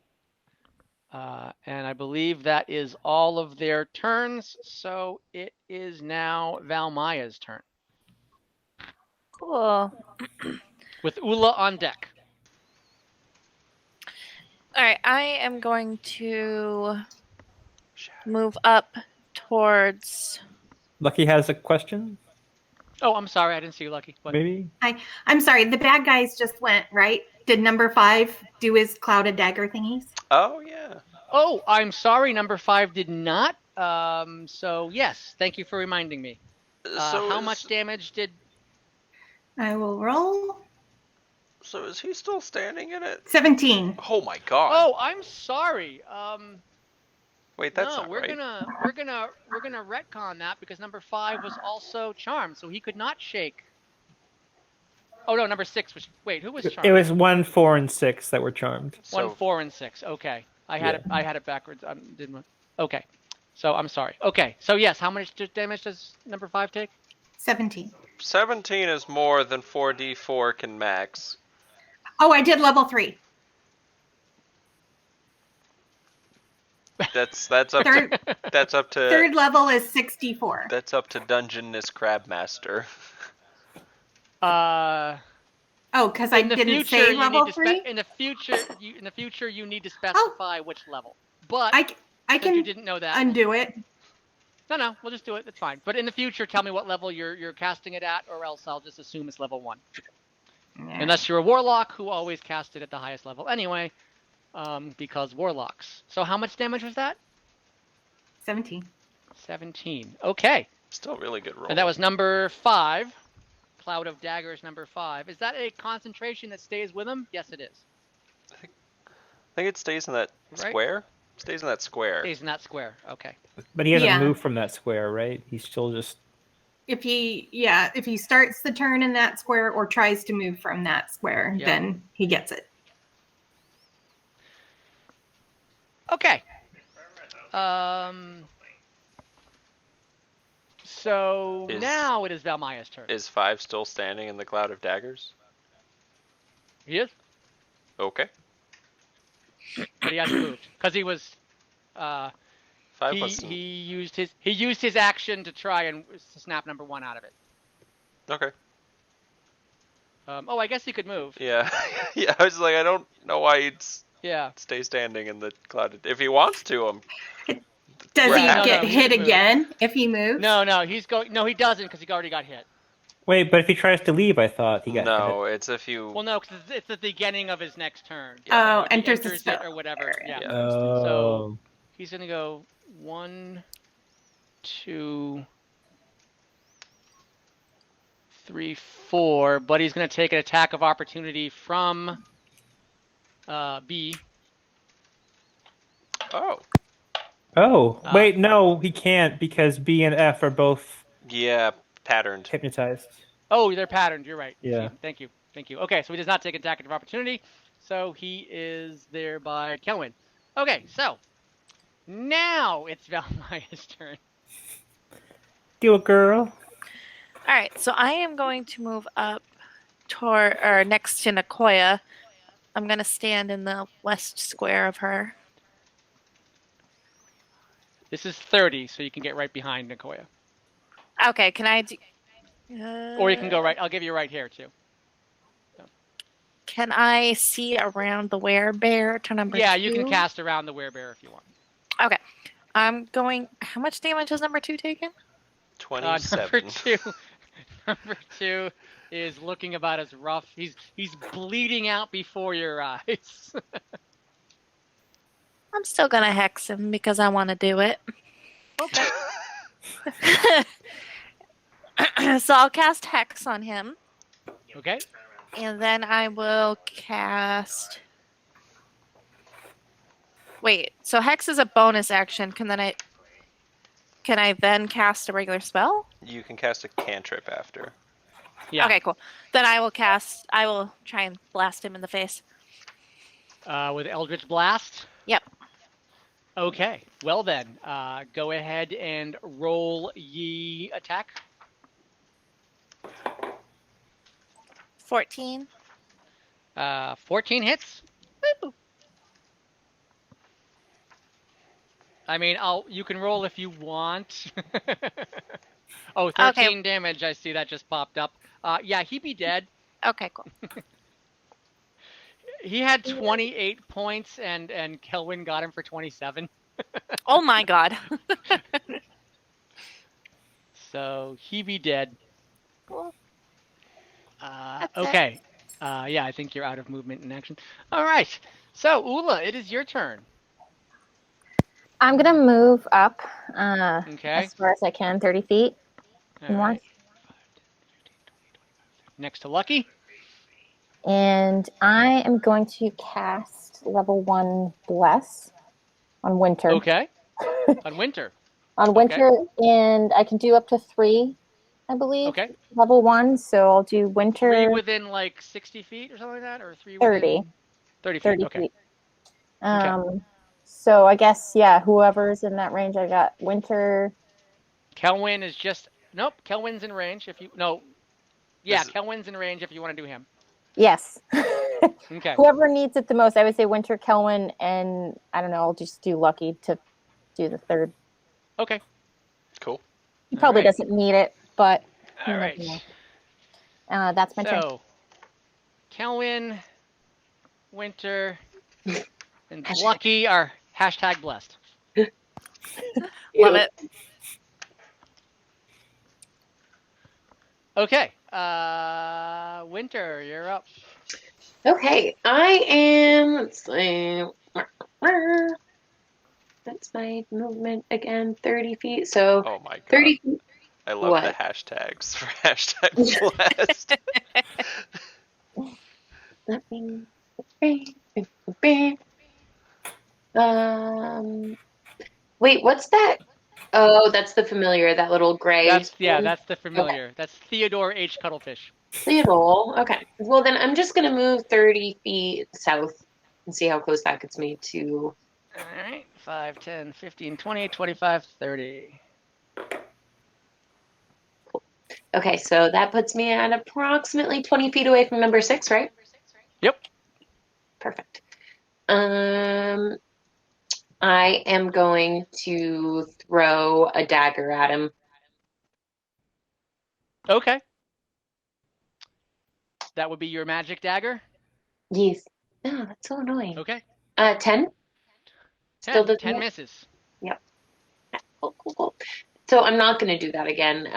And I believe that is all of their turns. So it is now Valmaya's turn. Cool. With Ula on deck. All right, I am going to move up towards. Lucky has a question, Oh, I'm sorry. I didn't see you, Lucky. What? maybe? I'm sorry. The bad guys just went, right? Did number 5 do his clouded dagger thingies? Oh yeah. Oh, I'm sorry. Number 5 did not. So yes, thank you for reminding me. So How much damage did? I will roll. So is he still standing in it? 17. Oh my god. Oh, I'm sorry. Wait, that's no, not we're right. gonna retcon that because number 5 was also charmed, so he could not shake. Oh no, number 6 was. Wait, who was charmed? It was 1, 4, and 6 that were charmed. 1, 4, and 6. Okay, I had it backwards. Didn't. Okay, so I'm sorry. Okay, so yes, how much damage does number 5 take? 17. 17 is more than 4d4 can max. Oh, I did level 3. That's up Third, to that's up to third level is 64. that's up to Dungeonness Crabmaster. Oh, because I In the didn't future, say you level need to 3? in the future, you need to specify which level. But I since can you didn't know that. undo it. No, we'll just do it. It's fine. But in the future, tell me what level you're casting it at, or else I'll just assume it's level 1. Yeah. Unless you're a warlock who always cast it at the highest level anyway, because warlocks. So how much damage was that? 17. 17. Okay. Still really good roll. And that was number 5. Cloud of Daggers, number 5. Is that a concentration that stays with him? Yes, it is. I think it stays in that Right? square. Stays in that square. Stays in that square. Okay. But he hasn't Yeah. moved from that square, right? He's still just... If he starts the turn in that square or tries to move from that square, Yeah. then he gets it. Okay. So now it is Valmaya's turn. Is 5 still standing in the cloud of daggers? He is, Okay. but he hasn't moved because he was. 5 was He used his action to try and snap number 1 out of it. okay. Oh, I guess he could move. Yeah. Yeah. I was like, I don't know why he'd Yeah. stay standing in the cloud. If he wants to, Does Right. he No, get he hit can move. again if he moves? No, he's going. No, he doesn't because he already got hit. Wait, but if he tries to leave, I thought he got no. It's if you. Well, no, because it's at the beginning of his next turn. Oh, If he enters the it spell. or whatever. Yeah. hit. Yeah. Oh. So he's gonna go 1, 2, 3, 4, but he's gonna take an attack of opportunity from B. Oh. Oh, wait, no, he can't because B and F are both Yeah. Patterned. hypnotized. Oh, they're patterned. You're right. Yeah. Thank you. Thank you. Okay, so he does not take attack of opportunity. So he is there by Kelwin. Okay, so now it's Valmaya's turn. Do it, girl. All right, so I am going to move up toward or next to Nicoya. I'm going to stand in the west square of her. This is 30, so you can get right behind Nicoya. Okay, can I do... Or you can go right. I'll give you right here, too. Can I see around the werebear to number 2? Yeah, you can cast around the werebear if you want. Okay. I'm going... How much damage has number 2 taken? 27. Number two is looking about as rough. He's bleeding out before your eyes. I'm still going to hex him because I want to do it. Okay. So I'll cast Hex on him. Okay. And then I will cast... Wait, so Hex is a bonus action. Can I then cast a regular spell? You can cast a cantrip after. Yeah. Okay, cool. Then I will try and blast him in the face. With Eldritch Blast? Yep. Okay. Well then, go ahead and roll ye attack. 14. 14 hits. Woo! I mean, you can roll if you want. Oh, 13 damage. I see that just popped up. Yeah, he'd be dead. Okay, cool. He had 28 points, and Kelwin got him for 27. Oh my god. So he be dead. Cool. Okay. Yeah, I think you're out of movement and action. All right. So Ula, it is your turn. I'm gonna move up Okay. as far as I can, 30 feet. All right. Next to Lucky. And I am going to cast level 1 Bless on Winter. Okay. On Winter. On Winter, and I can do up to 3, I believe. Okay. Level 1, so I'll do Winter. 3 within like 60 feet or something like that, or 3 30. within 30 feet. 30 Okay. feet. Okay. So I guess, yeah, whoever's in that range, I got Winter. Kelwin is just nope. Kelwin's in range. Yeah, Is it- Kelwin's in range if you want to do him. Yes. Okay. Whoever needs it the most, I would say Winter, Kelwin, and I don't know, I'll just do Lucky to do the third. Okay. Cool. He probably right. doesn't need it, but All you right. never know. That's my turn. So, Kelwin, Winter, and Lucky are hashtag blessed. Love it. Okay. Winter, you're up. Okay, I am. Let's see. That's my movement again. 30 feet. So Oh my god. 30 feet. I love What? the hashtags for hashtag blessed. Let me. Wait, what's that? Oh, that's the familiar. That little gray. That's the familiar. That's Theodore H. Cuddlefish. Theodore. Okay. Well, then I'm just gonna move 30 feet south and see how close that gets me to. All right. 5, 10, 15, 20, 25, 30. Okay, so that puts me at approximately 20 feet away from number 6, right? Yep. Perfect. I am going to throw a dagger at him. Okay. That would be your magic dagger? Yes. Oh, that's so annoying. Okay. 10? 10, doesn't 10 hit? misses. Yep. Cool. So I'm not going to do that again.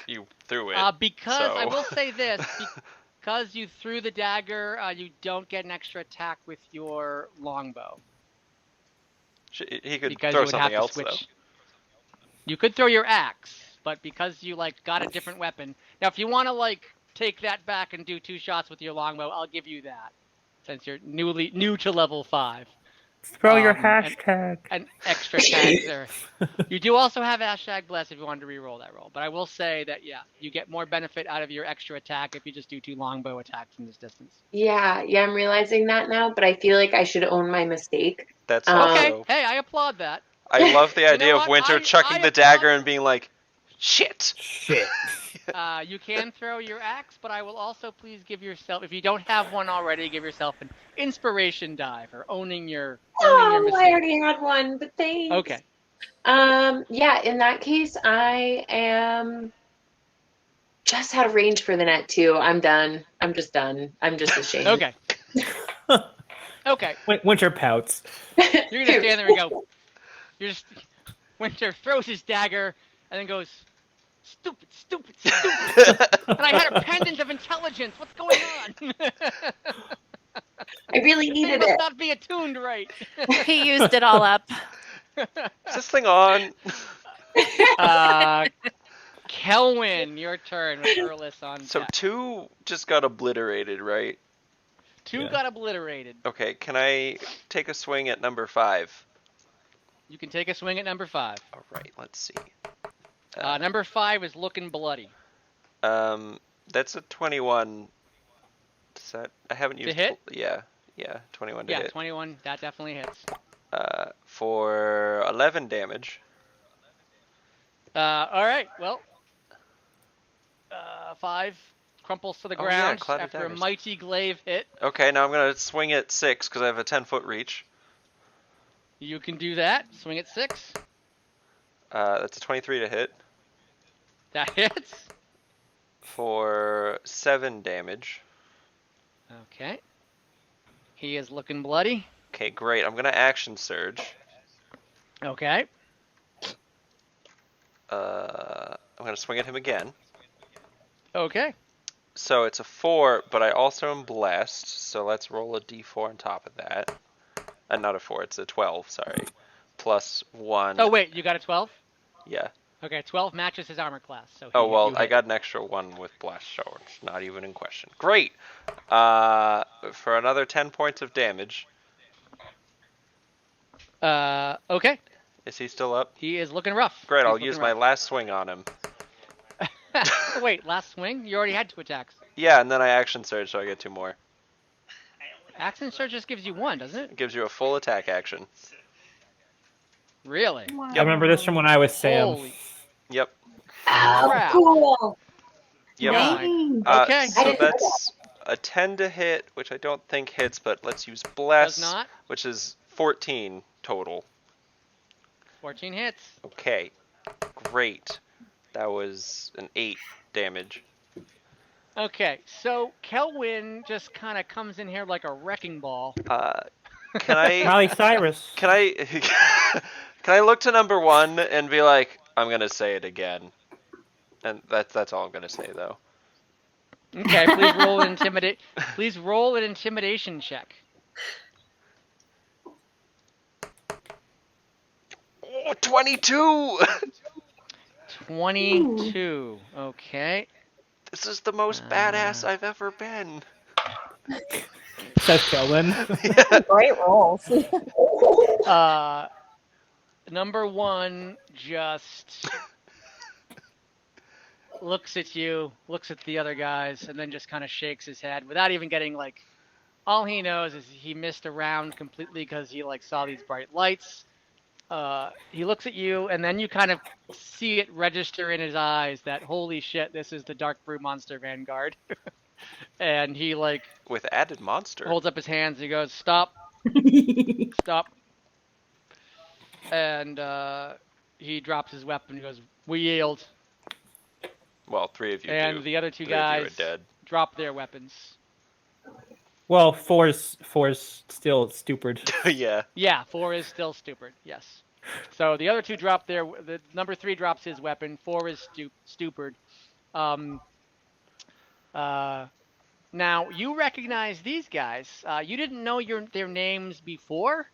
You threw it. Because so. I will say this, because you threw the dagger, you don't get an extra attack with your longbow. He could Because throw you would have something to else switch. though. You could throw your axe, but because you got a different weapon. Now, if you want to take that back and do 2 shots with your longbow, I'll give you that, since you're new to level 5. Throw your And- hashtag. And extra tags there. You do also have hashtag bless if you wanted to re-roll that roll. But I will say that, yeah, you get more benefit out of your extra attack if you just do 2 longbow attacks from this distance. Yeah, I'm realizing that now, but I feel like I should own my mistake. That's Okay. Okay, also. hey, I applaud that. I love the You know idea of what? Winter I chucking the applaud- dagger and being like, "Shit." Shit. You can throw your axe, but I will also please give yourself, if you don't have one already, give yourself an inspiration die for owning your Oh, mistake. I already had one, but thanks. Okay. Yeah, in that case, I am just out of range for the net too. I'm done. I'm just done. I'm just ashamed. Okay. Okay. Winter pouts. You're gonna stand there and go. Winter throws his dagger and then goes, "Stupid, stupid, stupid." And I had a pendant of intelligence. What's going on? I really Thing needed must it. not be attuned right. He used it all up. Is this thing on? Kelwyn, your turn with Erlis on So deck. 2 just got obliterated, right? 2 Yeah. got obliterated. Okay, can I take a swing at number 5? You can take a swing at number 5. All right, let's see. Number 5 is looking bloody. That's a 21. Does that? I haven't To used. hit? Yeah, 21 to Yeah, hit. 21. That definitely hits. For 11 damage. All right. Well, 5 crumples to the Oh, yeah, ground Cloud of after a Daggers. mighty glaive hit. Okay, now I'm gonna swing at 6 because I have a 10-foot reach. You can do that. Swing at 6. That's a 23 to hit That hits. for 7 damage. Okay. He is looking bloody. Okay, great. I'm gonna action surge. Okay. I'm gonna swing at him again. Okay. So it's a 4, but I also am blessed. So let's roll a d4 on top of that. Not a 4, it's a 12. Sorry, plus 1. Oh wait, you got a 12? Yeah. Okay, 12 matches his armor class. So Oh you well, I hit. got an extra 1 with bless, so it's not even in question. Great. For another 10 points of damage. Okay. Is he still up? He is looking rough. Great. He's I'll looking use my rough. last swing on him. Wait, last swing? You already had 2 attacks. Yeah, and then I action surge, so I get 2 more. Action surge just gives you 1, doesn't it? It gives you a full attack action. Really? I remember this from when I was Sam. Holy Yep. Oh, crap. cool. Yep. Dang. Okay. I So didn't know that's a 10 to hit, which I don't think hits, but let's use bless, Does not. which is 14 total. 14 hits. Okay. Great. That was an 8 damage. Okay, so Kelwyn just kind of comes in here like a wrecking ball. Can I Miley Cyrus. can I can I look to number 1 and be like, I'm gonna say it again, and that's all I'm gonna say though. Okay, please roll an intimidation check. Oh, 22. 22. Okay. This is the most badass I've ever been. Says Kelvin. Great rolls. Number 1 just looks at you, looks at the other guys, and then just kind of shakes his head without even getting like. All he knows is he missed a round completely because he like saw these bright lights. He looks at you, and then you kind of see it register in his eyes that holy shit, this is the Darkbrew monster Vanguard. And he like With added monster. holds up his hands. And he goes, "Stop, stop." And he drops his weapon. He goes, "We yield." Well, 3 of you And do. the other 2 3 of you guys are dead. drop their weapons. Well, four's still stupid. Yeah. Yeah, 4 is still stupid. Yes. So the other 2 drop their. The number 3 drops his weapon. 4 is stupid. Now you recognize these guys. You didn't know their names before,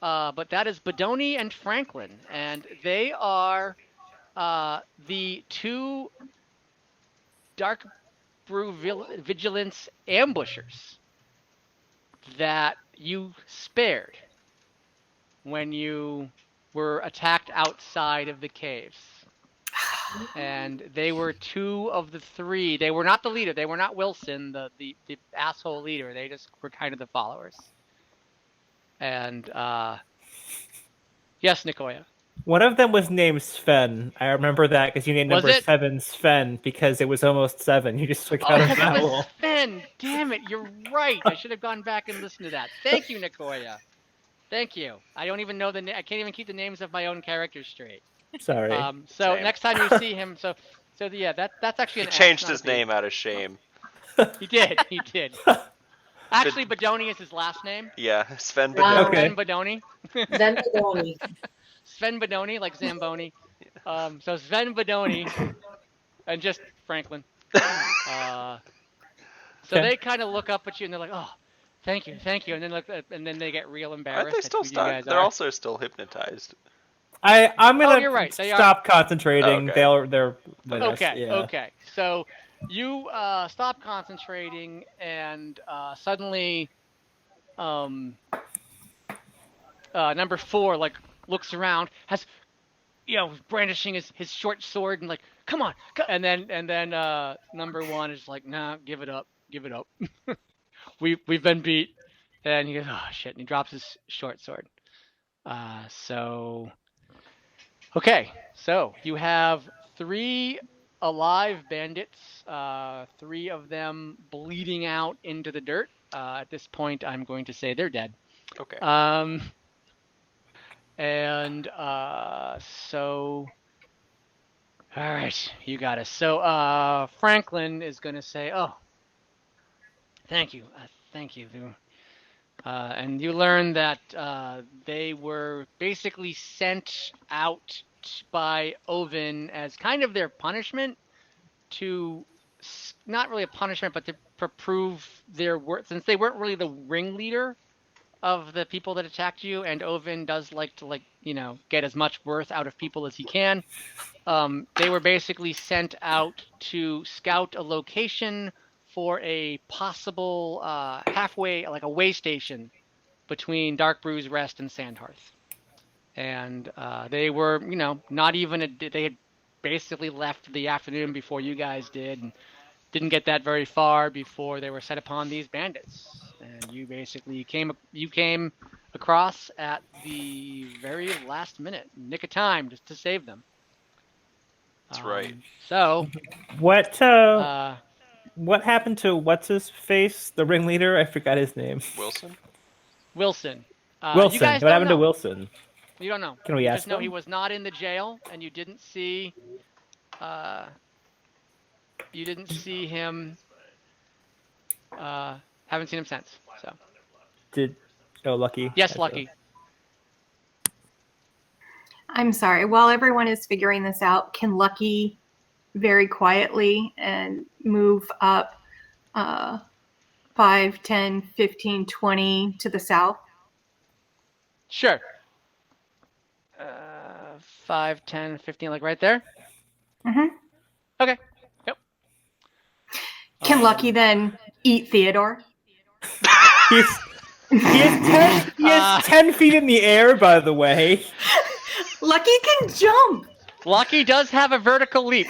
but that is Badoni and Franklin, and they are the 2 Darkbrew Vigilance ambushers that you spared. when you were attacked outside of the caves. And they were 2 of the 3. They were not the leader. They were not Wilson, the asshole leader. They just were kind of the followers. And yes, Nicoya. One of them was named Sven. I remember that because you named Was number it? 7 Sven because it was almost 7. You just took out a It was vowel. Sven. Damn it, you're right. I should have gone back and listened to that. Thank you, Nicoya. Thank you. I don't even know I can't even keep the names of my own characters straight. Sorry. So Same. next time you see him, so yeah, that's actually He an changed X, not his a B. name out of shame. He did. Actually, Badoni is his last name. Yeah, Sven Wow. Badoni. Okay. Sven Badoni. Then Badoni. Sven Badoni, like Zamboni. So Sven Badoni, and just Franklin. So Okay. they kind of look up at you and they're like, "Oh, thank you," and then they get real embarrassed. Aren't they still at who you guys stuck? They're are. also still hypnotized. I'm gonna you're right, they are. stop concentrating. Okay. They're with us, Okay, yeah. okay. So you stop concentrating, and suddenly, number 4 like looks around, has, brandishing his short sword, and like, come on, and then number 1 is like, nah, give it up. We've been beat, and he goes, oh shit, and he drops his short sword. Okay, so you have 3 alive bandits, 3 of them bleeding out into the dirt. At this point, I'm going to say they're dead. Okay. So, all right, you got it. So, Franklin is going to say, oh, thank you. And you learn that they were basically sent out by Oven as kind of their punishment to, not really a punishment, but to prove their worth, since they weren't really the ringleader of the people that attacked you, and Oven does like to get as much worth out of people as he can. They were basically sent out to scout a location for a possible halfway, like a way station between Darkbrew's Rest and Sandhearth. And they were, not even, they had basically left the afternoon before you guys did, and didn't get that very far before they were set upon these bandits. And you basically came across at the very last minute, nick of time, just to save them. That's right. So, What happened to what's his face, the ringleader? I forgot his name. Wilson? Wilson. Wilson. You guys What don't happened know. to Wilson? You don't know. Can we You ask just know him? he was not in the jail, and you didn't see him. Haven't seen him since. So Lucky. yes, Lucky. I'm sorry. While everyone is figuring this out, can Lucky very quietly and move up 5, 10, 15, 20 to the south? Sure. 5, 10, 15, like right there? Mm-hmm. Okay. Yep. Can Lucky then eat Theodore? He is 10 feet in the air, by the way. Lucky can jump. Lucky does have a vertical leap.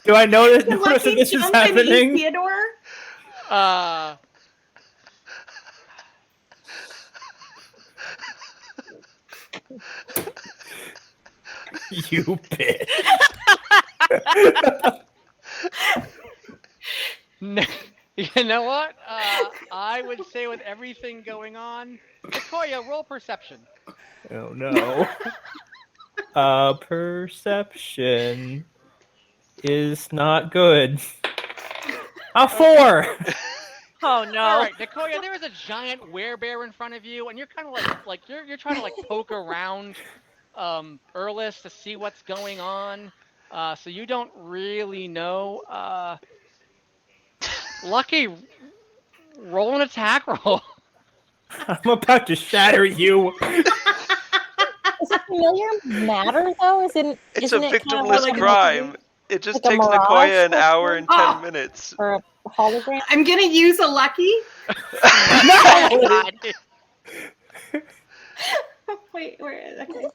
Do I notice Can that Lucky this is jump and eat happening? Theodore? You bitch. You know what? I would say with everything going on, Victoria, roll perception. Oh no. Perception is not good. A 4. Oh no. All right, Nicoya, there is a giant werebear in front of you, and you're kind of like you're trying to poke around Erlis to see what's going on. So you don't really know. Lucky, roll an attack roll. I'm about to shatter you. Does a familiar matter though? It's isn't a it kind of victimless like crime. It just like a takes mirage Nicoya an or hour and something? 10 minutes. or a hologram? I'm gonna use a Lucky. Oh, God. Wait, where is okay.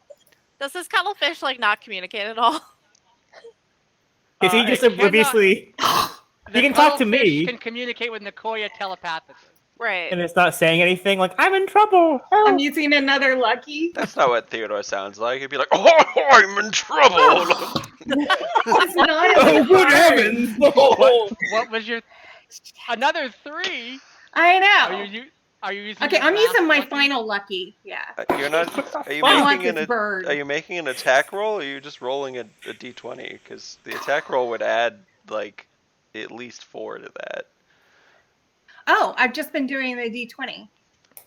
Does this cuttlefish like not communicate at all? Is he It just cannot- obliviously? The He can talk to cuttlefish me. can communicate with Nicoya telepathically. Right. And it's not saying anything like, I'm in trouble. I'm using another lucky. That's not what Theodore sounds like. He'd be like, "Oh, I'm in trouble." It's not Oh, good heavens! Oh. What was your another 3? I Are know. you using? Okay, your I'm using last my lucky? final lucky. Yeah. You're not. Are you I want making this bird. Are you making an attack roll? Or are you just rolling a d20? Because the attack roll would add like at least 4 to that. Oh, I've just been doing the D20.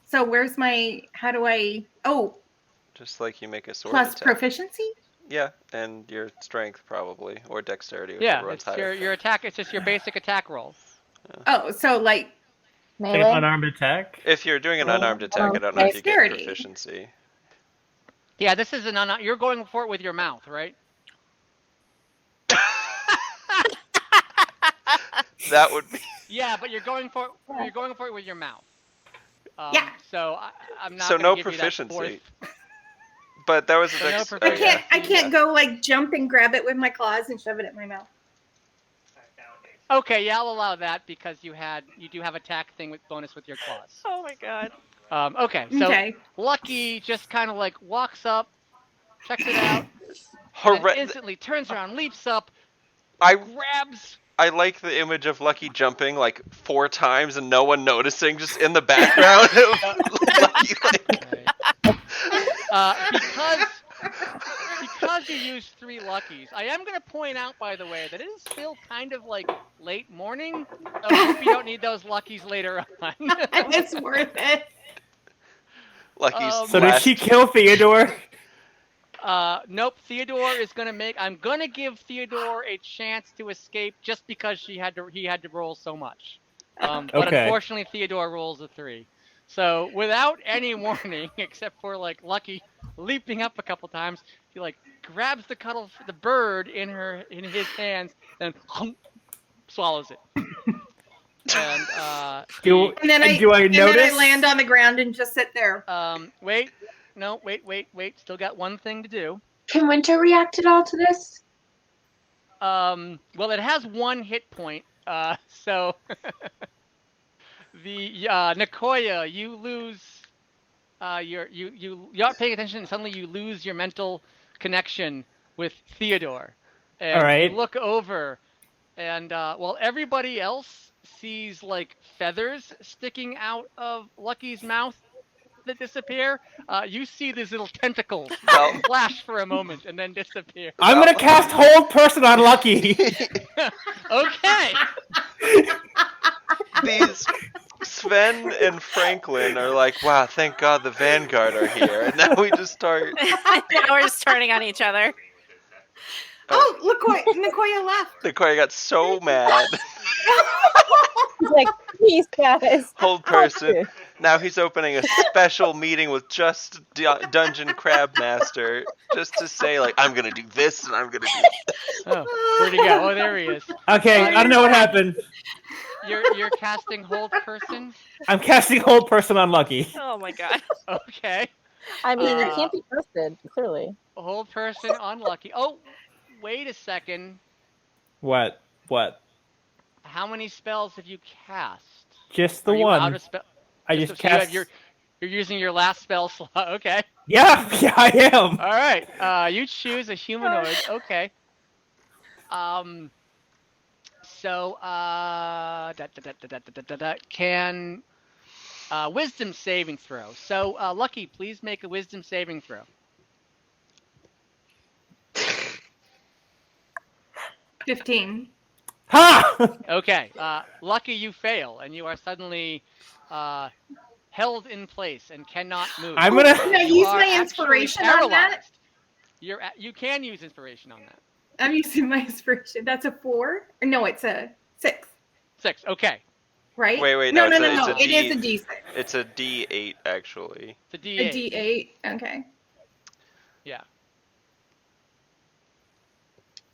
So where's my? How do I? Oh, Just like you make a sword plus attack. proficiency. Yeah, and your strength probably, or dexterity. Yeah, whichever one's it's higher. your attack. It's just your basic attack roll. Oh, so like Like an Melee? unarmed attack? If you're doing an unarmed attack, I don't know if you get Dexterity. proficiency. Yeah, this is you're going for it with your mouth, right? That would be. Yeah, but you're going for it with your mouth. Yeah. So I'm not. So gonna no give you that proficiency. fourth- But that was a So no dex. proficiency. I can't. I yeah. can't go like jump and grab it with my claws and shove it in my mouth. Okay, yeah, I'll allow that because you do have attack thing with bonus with your claws. Oh my god. Okay, so Okay. Lucky just kind of like walks up, checks it out, and Horre- instantly turns around, leaps up, I grabs. I like the image of Lucky jumping like 4 times and no one noticing, just in the background. Lucky, like, Because you used 3 luckies, I am going to point out, by the way, that it is still kind of like late morning. So I hope you don't need those luckies later on. It's worth it. Lucky's So So did she kill Theodore? Nope. Theodore is going to make. I'm going to give Theodore a chance to escape just because he had to roll so much. But Okay. unfortunately, Theodore rolls a 3. So without any warning, except for like Lucky leaping up a couple times, he like grabs the bird in his hands and swallows it. And Do, And then I do I and notice? then I land on the ground and just sit there. wait. No, wait. Still got one thing to do. Can Winter react at all to this? Well, it has 1 hit point. So the Nicoya, you lose. You're not paying attention, and suddenly you lose your mental connection with Theodore. And All right. you look over, and well, everybody else sees like feathers sticking out of Lucky's mouth that disappear. You see these little tentacles Well- flash for a moment and then disappear. I'm gonna cast Hold Person on Lucky. Okay. These Sven and Franklin are like, wow, thank God the Vanguard are here. And now we just start. Now we're just turning on each other. Oh, look what Nicoya left. Nicoya got so mad. He's like, please, guys. Hold person. Now he's opening a special meeting with just Dungeon Crab Master, just to say like, I'm gonna do this and I'm gonna do that. Oh, where'd he go? Oh, there he is. Okay, I don't know what happened. You're casting Hold Person. I'm casting Hold Person on Lucky. Oh my god. Okay. I mean, it can't be trusted, clearly. Hold Person on Lucky. Oh, wait a second. What? What? How many spells have you cast? Just the Are you one. out of spell? I just so you have cast. you're using your last spell slot. Okay. Yeah, I am. All right. You choose a humanoid. Okay. So can wisdom saving throw. So Lucky, please make a wisdom saving throw. 15. Ha! Okay. Lucky, you fail, and you are suddenly held in place and cannot move. I'm gonna- Can I You use are my actually inspiration on that? paralyzed. You can use inspiration on that. I'm using my inspiration. That's a 4? Or no, it's a 6. 6. Okay. Right? Wait, No, no, no, it's no, a- no. it's a It is a D- D6. It's a D8 actually. It's a A D8. D8. Okay. Yeah.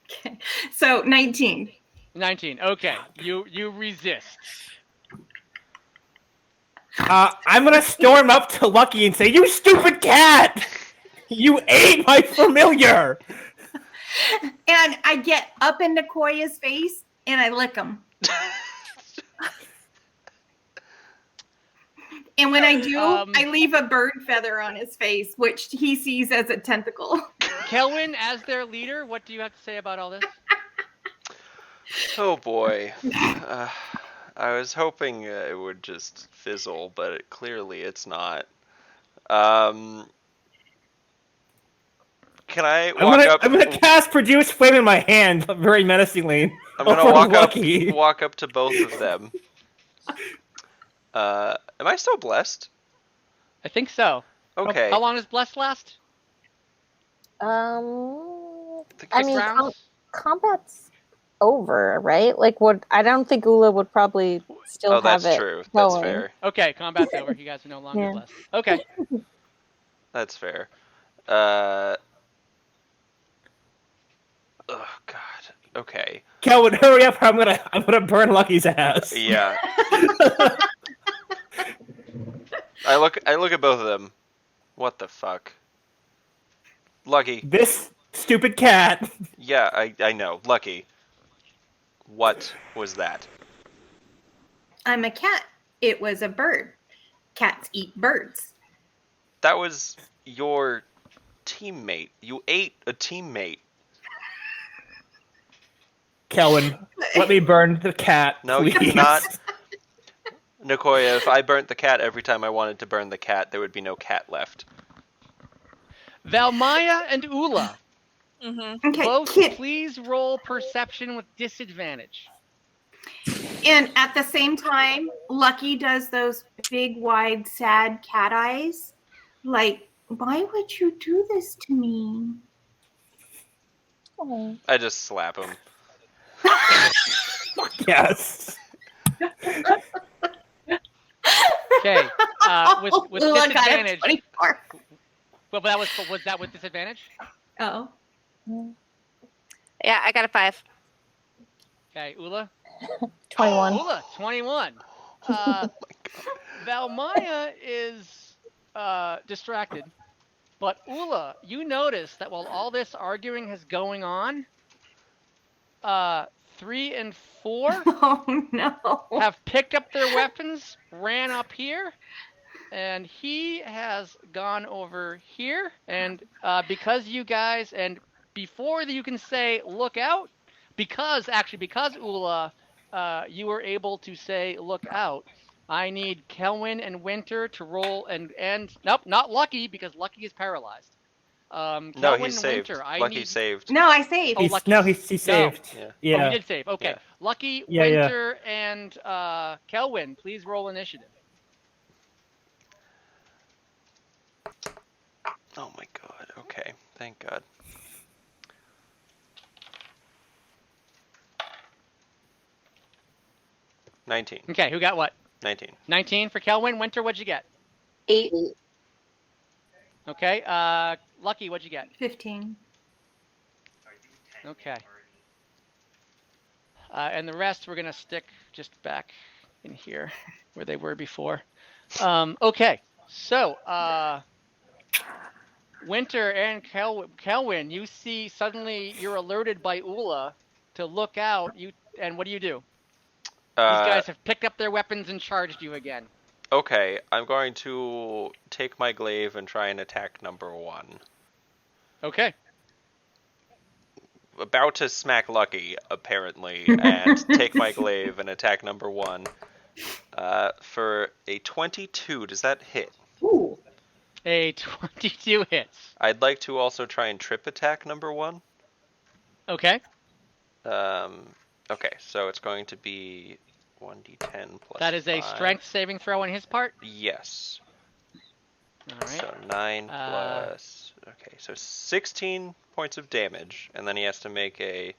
Okay. So 19. 19. Okay. You resist. I'm gonna storm up to Lucky and say, "You stupid cat! You ate my familiar!" And I get up into Koya's face and I lick him. And when I do, I leave a bird feather on his face, which he sees as a tentacle. Kelwyn, as their leader, what do you have to say about all this? Oh boy. I was hoping it would just fizzle, but clearly it's not. Can I walk up? I'm gonna cast Produce Flame in my hand, very menacingly. I'm gonna walk up to both of them. Am I still blessed? I think so. Okay. How long does Bless last? I mean, rounds? combat's over, right? Like, I don't think Ula would probably still have that's it. true. Going. That's fair. Okay, combat's over. You guys are no longer blessed. Okay. That's fair. Oh God. Okay. Kelvin, hurry up! I'm gonna burn Lucky's ass. Yeah. I look at both of them. What the fuck? Lucky. This stupid cat. Yeah, I know. Lucky. What was that? I'm a cat. It was a bird. Cats eat birds. That was your teammate. You ate a teammate. Kelvin, let me burn the cat. No, please. you cannot. Nicoya, if I burnt the cat every time I wanted to burn the cat, there would be no cat left. Valmaya and Ula. Okay, Both please roll perception with disadvantage. And at the same time, Lucky does those big, wide, sad cat eyes. Like, why would you do this to me? Oh. I just slap him. Yes. Okay. With Ula got a disadvantage. 24. Well, was that with disadvantage? Oh. Yeah, I got a 5. Okay, Ula. 21. Ula, 21. Valmaya is distracted, but Ula, you notice that while all this arguing is going on, 3 and 4 Oh, no. have picked up their weapons, ran up here, and he has gone over here. And because you guys, and before you can say "look out," because Ula, you were able to say "look out," I need Kelwyn and Winter to roll and nope, not Lucky because Lucky is paralyzed. No, Kelwyn he's and saved. Winter, Lucky saved. No, I saved. Oh, Lucky. He saved. Yeah. Yeah. Oh, he did save. Okay. Yeah. Lucky, Yeah, yeah. Winter, and Kelwyn, please roll initiative. Oh my God. Okay. Thank God. $19. Okay, who got what? 19. 19 for Kelwyn. Winter, what'd you get? 8. Okay. Lucky, what'd you get? 15. Okay. And the rest we're gonna stick just back in here where they were before. Okay. So, Winter and Kelwyn, you see suddenly you're alerted by Ula to look out. And what do you do? These guys have picked up their weapons and charged you again. Okay, I'm going to take my glaive and try and attack number 1. Okay. About to smack Lucky, apparently, and take my glaive and attack number 1. For a 22, does that hit? Ooh. A 22 hits. I'd like to also try and trip attack number 1. Okay. Okay, so it's going to be 1d10 plus That is a 5. strength saving throw on his part. Yes. All right. So 9 plus... Okay, so 16 points of damage, and then he has to make a...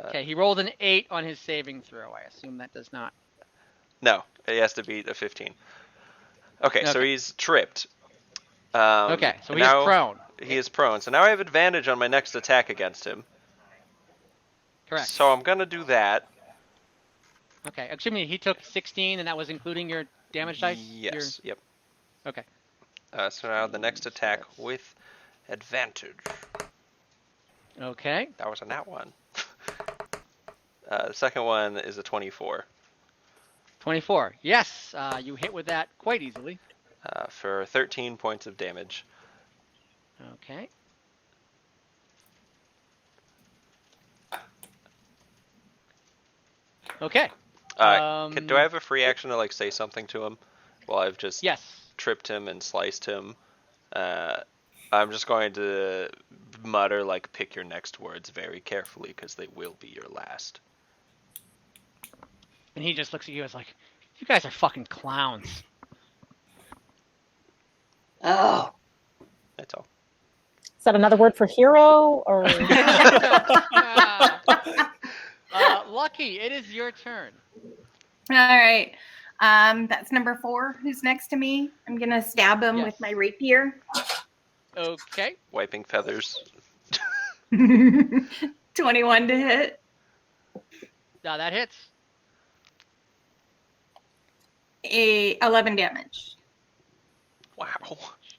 Okay, he rolled an 8 on his saving throw. I assume that does not... No, he has to beat a 15. Okay, so Okay. he's tripped. Okay, so he's now prone. He is prone, so now I have advantage on my next attack against him. Correct. So I'm gonna do that. Okay, excuse me, he took 16, and that was including your damage dice? Yes. Yep. Okay. So now the next attack with advantage. Okay. That was a nat one. The second one is a 24. 24. Yes, you hit with that quite easily. For 13 points of damage. Okay. Okay. Do I have a free action to like say something to him while I've just Yes. tripped him and sliced him? I'm just going to mutter like, pick your next words very carefully because they will be your last. And he just looks at you as like, you guys are fucking clowns. Oh. That's all. Is that another word for hero or? Lucky, it is your turn. All right. That's number 4. Who's next to me? I'm gonna stab him Yes. with my rapier. Okay. Wiping feathers. 21 to hit. Now that hits. 11 damage. Wow.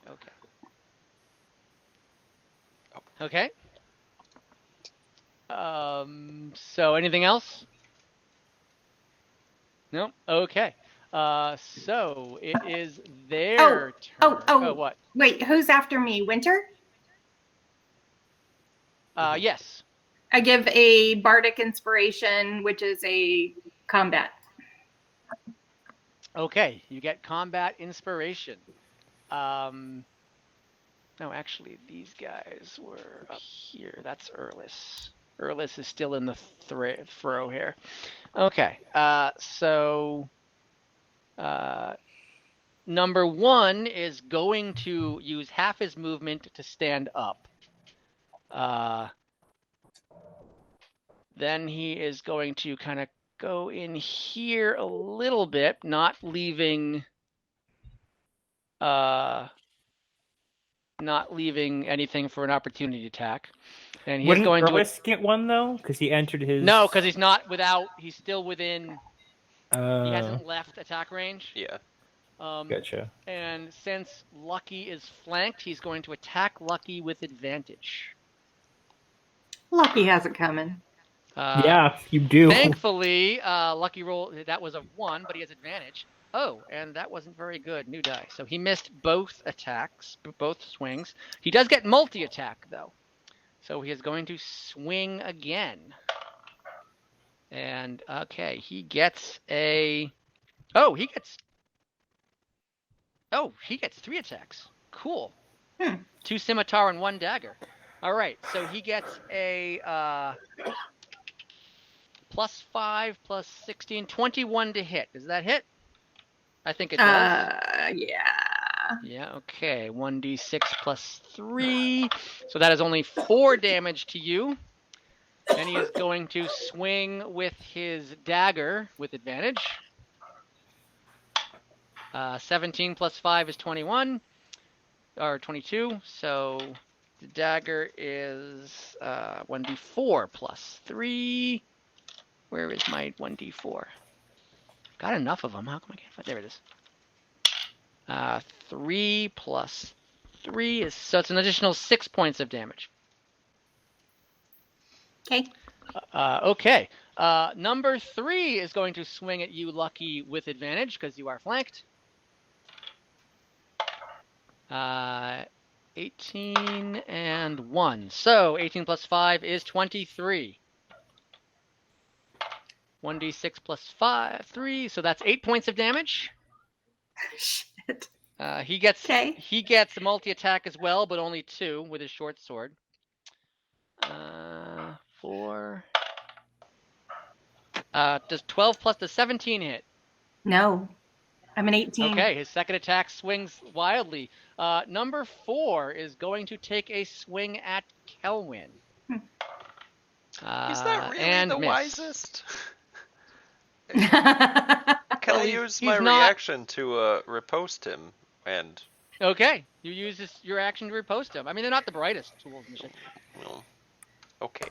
Okay. Okay. So anything else? No? Okay. So it is their turn. Oh, What? wait, who's after me? Winter? Yes. I give a Bardic Inspiration, which is a combat. Okay, you get combat inspiration. No, actually, these guys were up here. That's Erlis. Erlis is still in the throw here. Okay, so number 1 is going to use half his movement to stand up. Then he is going to kind of go in here a little bit, not leaving anything for an opportunity attack. And he's Wouldn't going Erlis get one though? Because he entered his. No, because he's not without. He's still within. He Uh, hasn't left attack range. Yeah. Gotcha. And since Lucky is flanked, he's going to attack Lucky with advantage. Lucky has it coming. Yeah, you do. Thankfully, Lucky roll, that was a 1, but he has advantage. Oh, and that wasn't very good. New die. So he missed both attacks, both swings. He does get multi-attack, though. So he is going to swing again. And, okay, he gets a... he gets 3 attacks. Cool. 2 scimitar and 1 dagger. All right, so he gets a... +5, +16, 21 to hit. Does that hit? I think it does. Yeah. Yeah, okay. 1d6 +3. So that is only 4 damage to you. And he is going to swing with his dagger with advantage. 17 +5 is 21. Or 22. So the dagger is 1d4 +3. Where is my 1d4? Got enough of them. How come I can't find? There it is. 3 + 3 is, so it's an additional 6 points of damage. Okay. Okay. Number 3 is going to swing at you, Lucky, with advantage because you are flanked. 18 and 1. So 18 + 5 is 23. 1d6 +5, 3. So that's 8 points of damage. Shit. He gets Okay. he gets a multi-attack as well, but only 2 with his short sword. 4. Does 12 plus the 17 hit? No. I'm an 18. Okay, his second attack swings wildly. Number 4 is going to take a swing at Kelwyn. Is that really and the miss. wisest? Can I use my reaction to riposte him? And Okay, you use your action to riposte him. I mean, they're not the brightest tools in the ship. no. Okay.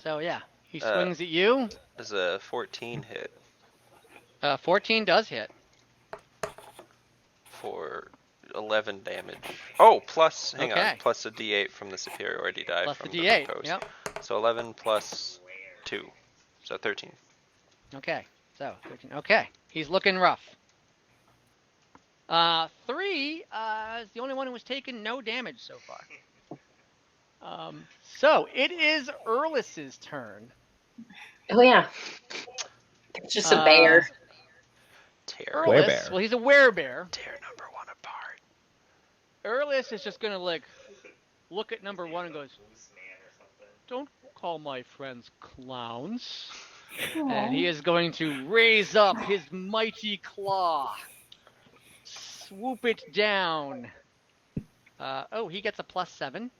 So yeah, he swings at you. Does a 14 hit? 14 does hit. for 11 damage. Oh, plus, hang on, Okay. plus a d8 from the superiority die Plus from the the D8. post. Yep. So 11 plus 2, so 13. Okay. So 13. Okay. He's looking rough. 3 is the only one who was taking no damage so far. So it is Erlis's turn. Oh yeah. It's just a bear. Tear, Werebear. Well, he's a werebear. tear number 1 apart. Erlis is just gonna like look at number 1 and goes, "Don't call my friends clowns." And he is going to raise up his mighty claw, swoop it down. Oh, he gets a +7.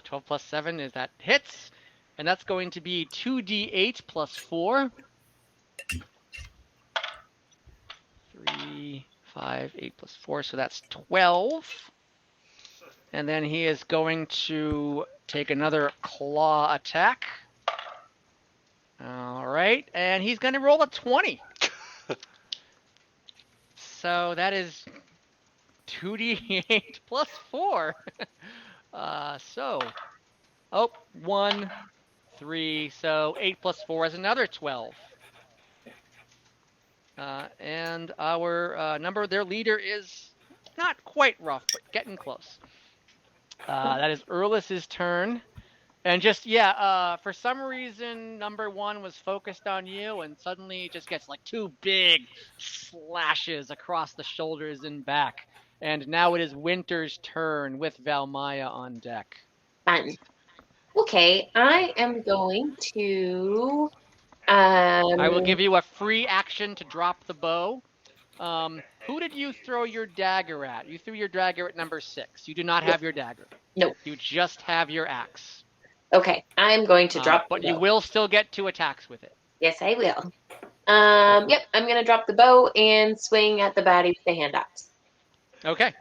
12 plus 7 is that hits, and that's going to be 2d8 plus 4. 3, 5, 8 plus 4, so that's 12. And then he is going to take another claw attack. All right, and he's going to roll a 20. So that is 2d8 plus 4. 1, 3, so 8 plus 4 is another 12. And our their leader is not quite rough, but getting close. That is Erlis's turn. And just, for some reason, number 1 was focused on you, and suddenly it just gets like 2 big slashes across the shoulders and back. And now it is Winter's turn with Valmaya on deck. Fun. Okay, I am going to. I will give you a free action to drop the bow. Who did you throw your dagger at? You threw your dagger at number 6. You do not have your dagger. Nope. You just have your axe. Okay, I'm going to drop. But the you bow. will still get 2 attacks with it. Yes, I will. Yep, I'm going to drop the bow and swing at the baddie with the hand axe. Okay.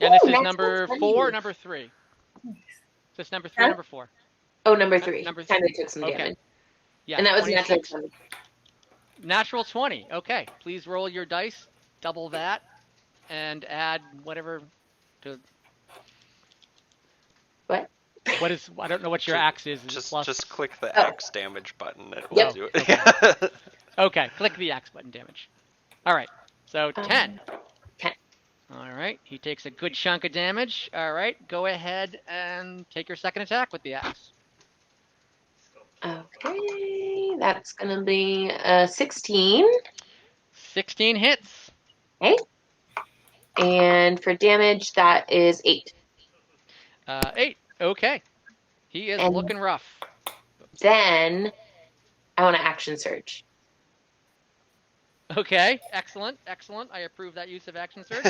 And this is that's number funny. 4 or number 3? Is this number 3 or Huh? number 4? Oh, number 3. Number Kind 3. of took some Okay. damage. Yeah, And that was 26. natural 20. Natural 20. Okay. Please roll your dice. Double that. And add whatever to... What? What is... I don't know what your axe is. Is it Just plus... just click the Oh. X damage button and Yep. do it. Okay. Click the X button damage. All right. So 10. 10. All right. He takes a good chunk of damage. All right. Go ahead and take your second attack with the axe. Okay, that's going to be 16. 16 hits. Okay. And for damage, that is 8. 8. Okay. He is And- looking rough. Then I want to action surge. Okay. Excellent. Excellent. I approve that use of action surge.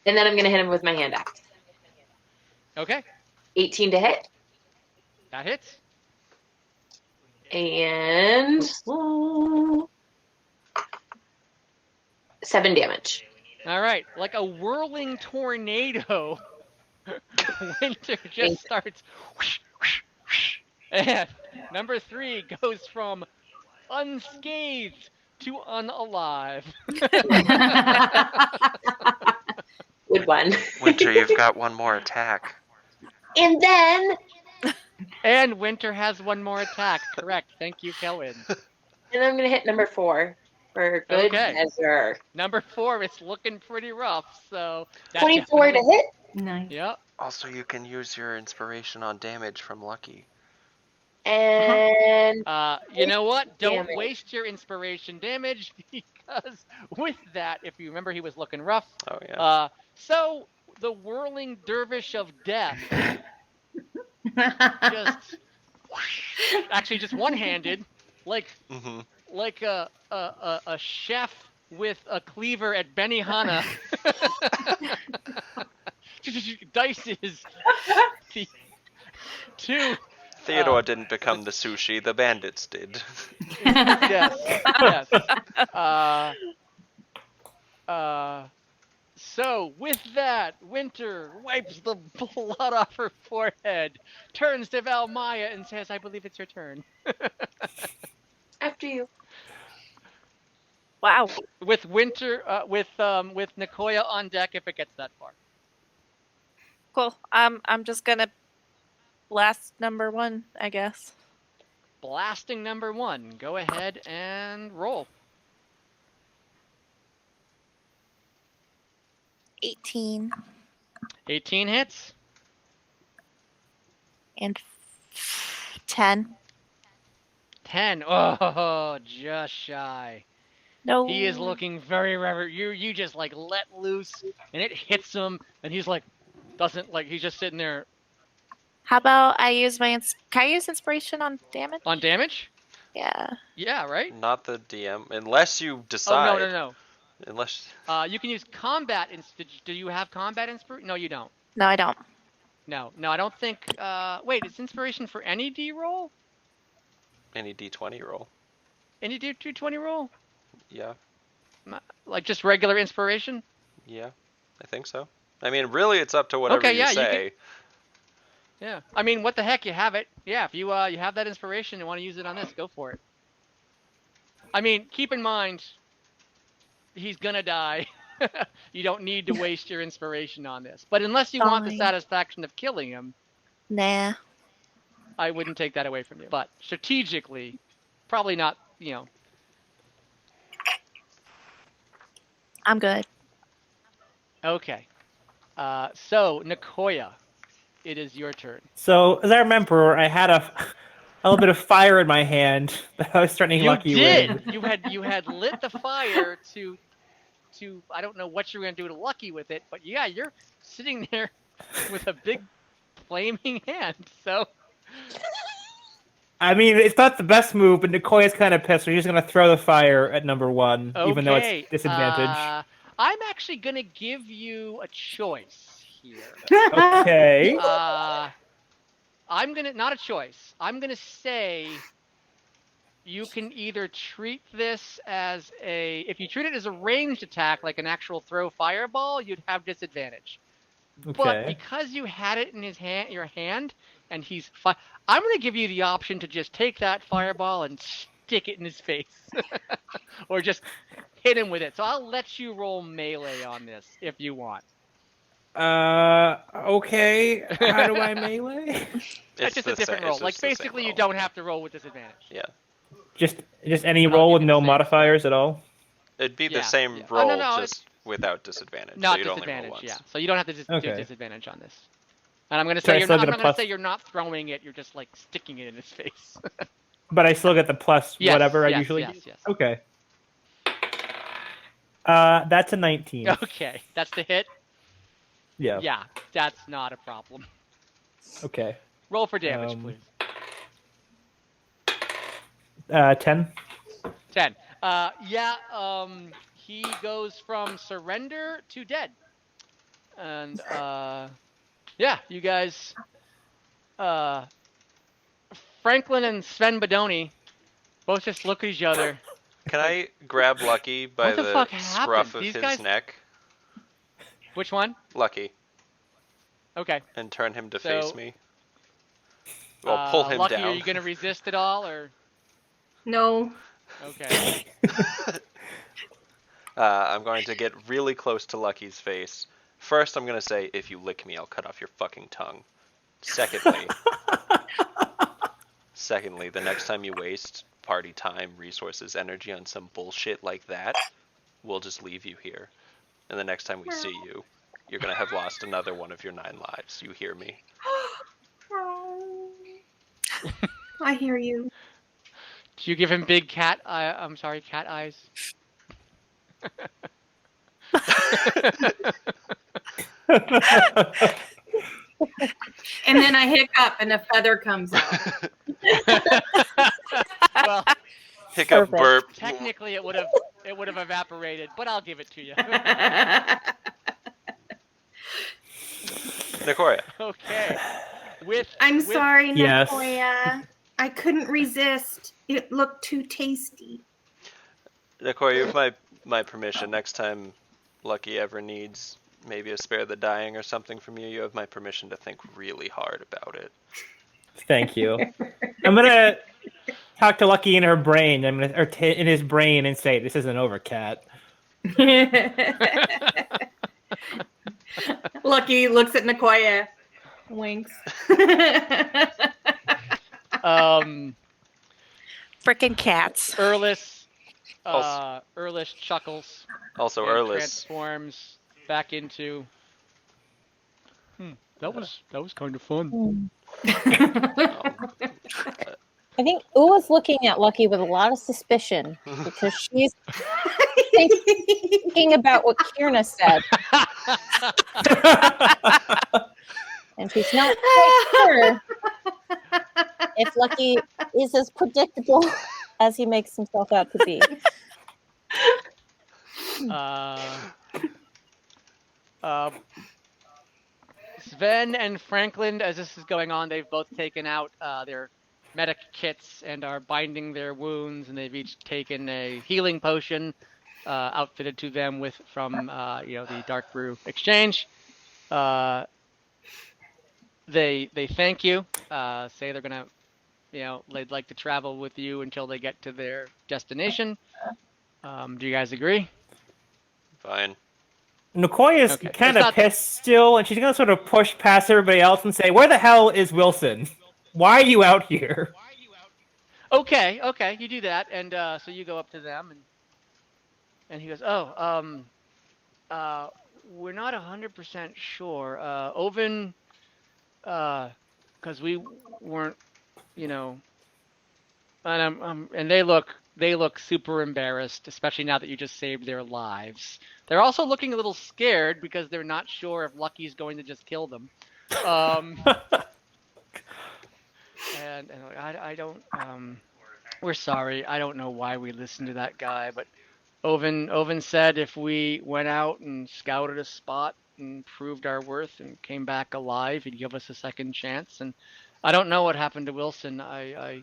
And then I'm going to hit him with my hand axe. Okay. 18 to hit. That hits. And 7 damage. All right. Like a whirling tornado, Winter just starts. And number 3 goes from unscathed to unalive. Good one. Winter, you've got one more attack. And then And Winter has one more attack. Correct. Thank you, Kellen. and I'm going to hit number 4 for good Okay. measure. Number 4 is looking pretty rough, so... that's 24 to definitely- hit. Nice. Yep. Also, you can use your inspiration on damage from Lucky. And You know what? Don't Damage. waste your inspiration damage, because with that, if you remember, he was looking rough. Oh, yeah. So the whirling dervish of death just actually just one-handed, like Mm-hmm. like a chef with a cleaver at Benihana, dices the 2. Theodore didn't become the sushi, the bandits did. Yes. Yes. So with that, Winter wipes the blood off her forehead, turns to Valmaya and says, "I believe it's your turn." after you. Wow. with with Nicoya on deck if it gets that far. Cool. I'm just gonna blast number 1, I guess. Blasting number 1. Go ahead and roll. 18 18 hits. and 10. 10. Oh, just shy. No. He is looking very reverent. You just like let loose and it hits him and he's like doesn't like he's just sitting there How about I use my can I use inspiration on damage? on damage? Yeah. Yeah, right? Not the DM, unless you Oh decide. no. Unless You can use combat do you have combat inspiration? No, you don't. No, I don't. No, I don't think wait, it's inspiration for any D roll? any D20 roll. Any D20 roll? Yeah, Like just regular inspiration? yeah, I think so. I mean, really, it's up to whatever Okay, you yeah, you say. Yeah. I mean, what the heck, you have it. Yeah, if you you have that inspiration and want to use it on this, go for it. I mean, keep in mind he's going to die. You don't need to waste your inspiration on this. But unless you want the Fine. satisfaction of killing him, Nah. I wouldn't take that away from you. But strategically, probably not, I'm good. Okay. So, Nicoya, it is your turn. So, as I remember, I had a little bit of fire in my hand that I was starting to You lucky did. with. You had lit the fire to I don't know what you were gonna do to Lucky with it, but yeah, you're sitting there with a big flaming hand. So I mean, it's not the best move, but Nicoya's kind of pissed, so he's going to throw the fire at number 1, even though it's disadvantage. I'm actually gonna give you a choice here. Okay. I'm gonna not a choice. I'm gonna say you can either treat this as if you treat it as a ranged attack, like an actual throw fireball, you'd have disadvantage. Okay. But because you had it in your hand, and he's I'm gonna give you the option to just take that fireball and stick it in his face, or just hit him with it. So I'll let you roll melee on this if you want. Okay. How do I melee? It's just a different roll. Like basically, you don't have to roll with disadvantage. Yeah. Just any roll with no modifiers at all? It'd be the Yeah, same yeah. roll, no, just without disadvantage. Not so you'd only roll disadvantage, once. yeah. So you don't have to do Okay. disadvantage on this. And I'm gonna So I say still get a I'm gonna plus- say you're not throwing it. You're just like sticking it in his face. But I still get the plus Yes, whatever I yes, usually yes, get? yes. Okay. That's a 19. Okay, that's the hit. Yeah. Yeah, that's not a problem. Okay. Roll for damage, please. 10. 10. He goes from surrender to dead. And, you guys, Franklin and Sven Badoni both just look at each other. Can I grab Lucky by What the fuck scruff happened? of These his guys- neck? Which one? Lucky. Okay. And turn him to So, face me. Well, pull him Lucky, down. are you going to resist at all, or? No. Okay. I'm going to get really close to Lucky's face. First, I'm going to say, if you lick me, I'll cut off your fucking tongue. Secondly, the next time you waste party time, resources, energy on some bullshit like that, we'll just leave you here. And the next time we see you, you're going to have lost another one of your 9 lives. You hear me? I hear you. Do you give him big cat eyes? And then I hiccup and a feather comes out. Well, Hiccup, burp. technically it would have evaporated, but I'll give it to you. Nicoya. Okay. I'm sorry, Yes. Nicoya. I couldn't resist. It looked too tasty. Nicoya, you have my permission. Next time Lucky ever needs maybe a spare the dying or something from you, you have my permission to think really hard about it. Thank you. I'm gonna talk to Lucky in her brain, in his brain, and say, "This isn't over, cat." Lucky looks at Nicoya, winks. Frickin' cats. Erlis Also- Erlis chuckles Also, and Erlis. transforms back into. That was kind of fun. I think Uwa's looking at Lucky with a lot of suspicion because she's thinking about what Kierna said. And she's not quite sure if Lucky is as predictable as he makes himself out to be. Sven and Franklin, as this is going on, they've both taken out their medic kits and are binding their wounds, and they've each taken a healing potion outfitted to them from the Darkbrew exchange. They thank you, say they're gonna, they'd like to travel with you until they get to their destination. Do you guys agree? Fine. Nicoya's Okay. kind It's of not- pissed still, and she's gonna sort of push past everybody else and say, "Where the hell is Wilson? Why are you out here?" Okay, you do that, and so you go up to them, and he goes, we're not 100% sure. Oven, because we weren't, and they look super embarrassed, especially now that you just saved their lives. They're also looking a little scared because they're not sure if Lucky's going to just kill them. And I don't. We're sorry. I don't know why we listened to that guy, but Oven said if we went out and scouted a spot and proved our worth and came back alive, he'd give us a second chance. And I don't know what happened to Wilson. I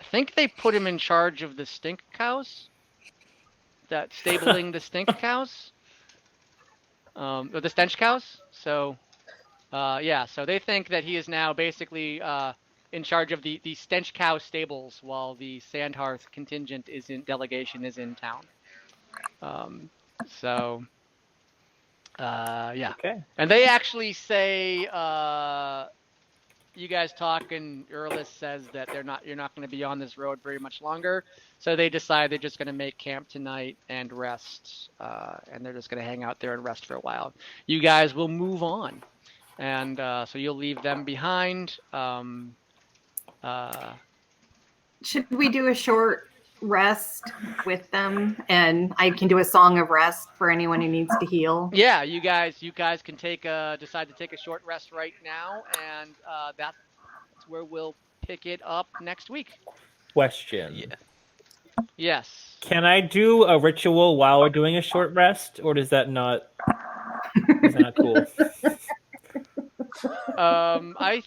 think they put him in charge of the stink cows. That stabling the stink cows, or the stench cows. So, so they think that he is now basically in charge of the stench cow stables while the Sandhearth contingent delegation is in town. Okay. And they actually say, you guys talk, and Erlis says that you're not going to be on this road very much longer. So they decide they're just going to make camp tonight and rest, and they're just going to hang out there and rest for a while. You guys will move on, and so you'll leave them behind. Should we do a short rest with them? And I can do a song of rest for anyone who needs to heal. Yeah, you guys can decide to take a short rest right now, and that's where we'll pick it up next week. Question. Yeah. Yes. Can I do a ritual while we're doing a short rest, or is that not cool? I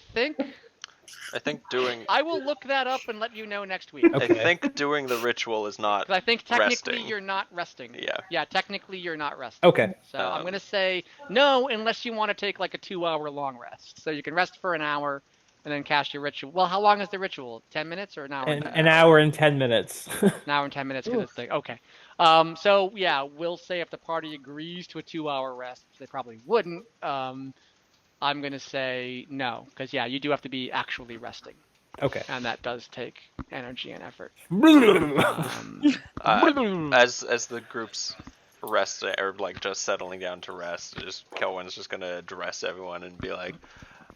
think doing. I will look that up and let you know next week. Okay. I think doing the ritual is not. 'Cause I think technically resting. you're not resting. Yeah. Yeah, technically you're not resting. Okay. So I'm going to say no unless you want to take like a 2-hour long rest. So you can rest for an hour and then cast your ritual. Well, how long is the ritual? 10 minutes or an hour? An hour and 10 minutes. An hour and 10 minutes because it's thing. Okay. So yeah, we'll say if the party agrees to a 2-hour rest, which they probably wouldn't. I'm going to say no because you do have to be actually resting. Okay. And that does take energy and effort. As the group's rest or like just settling down to rest, Kelwyn's just gonna address everyone and be like,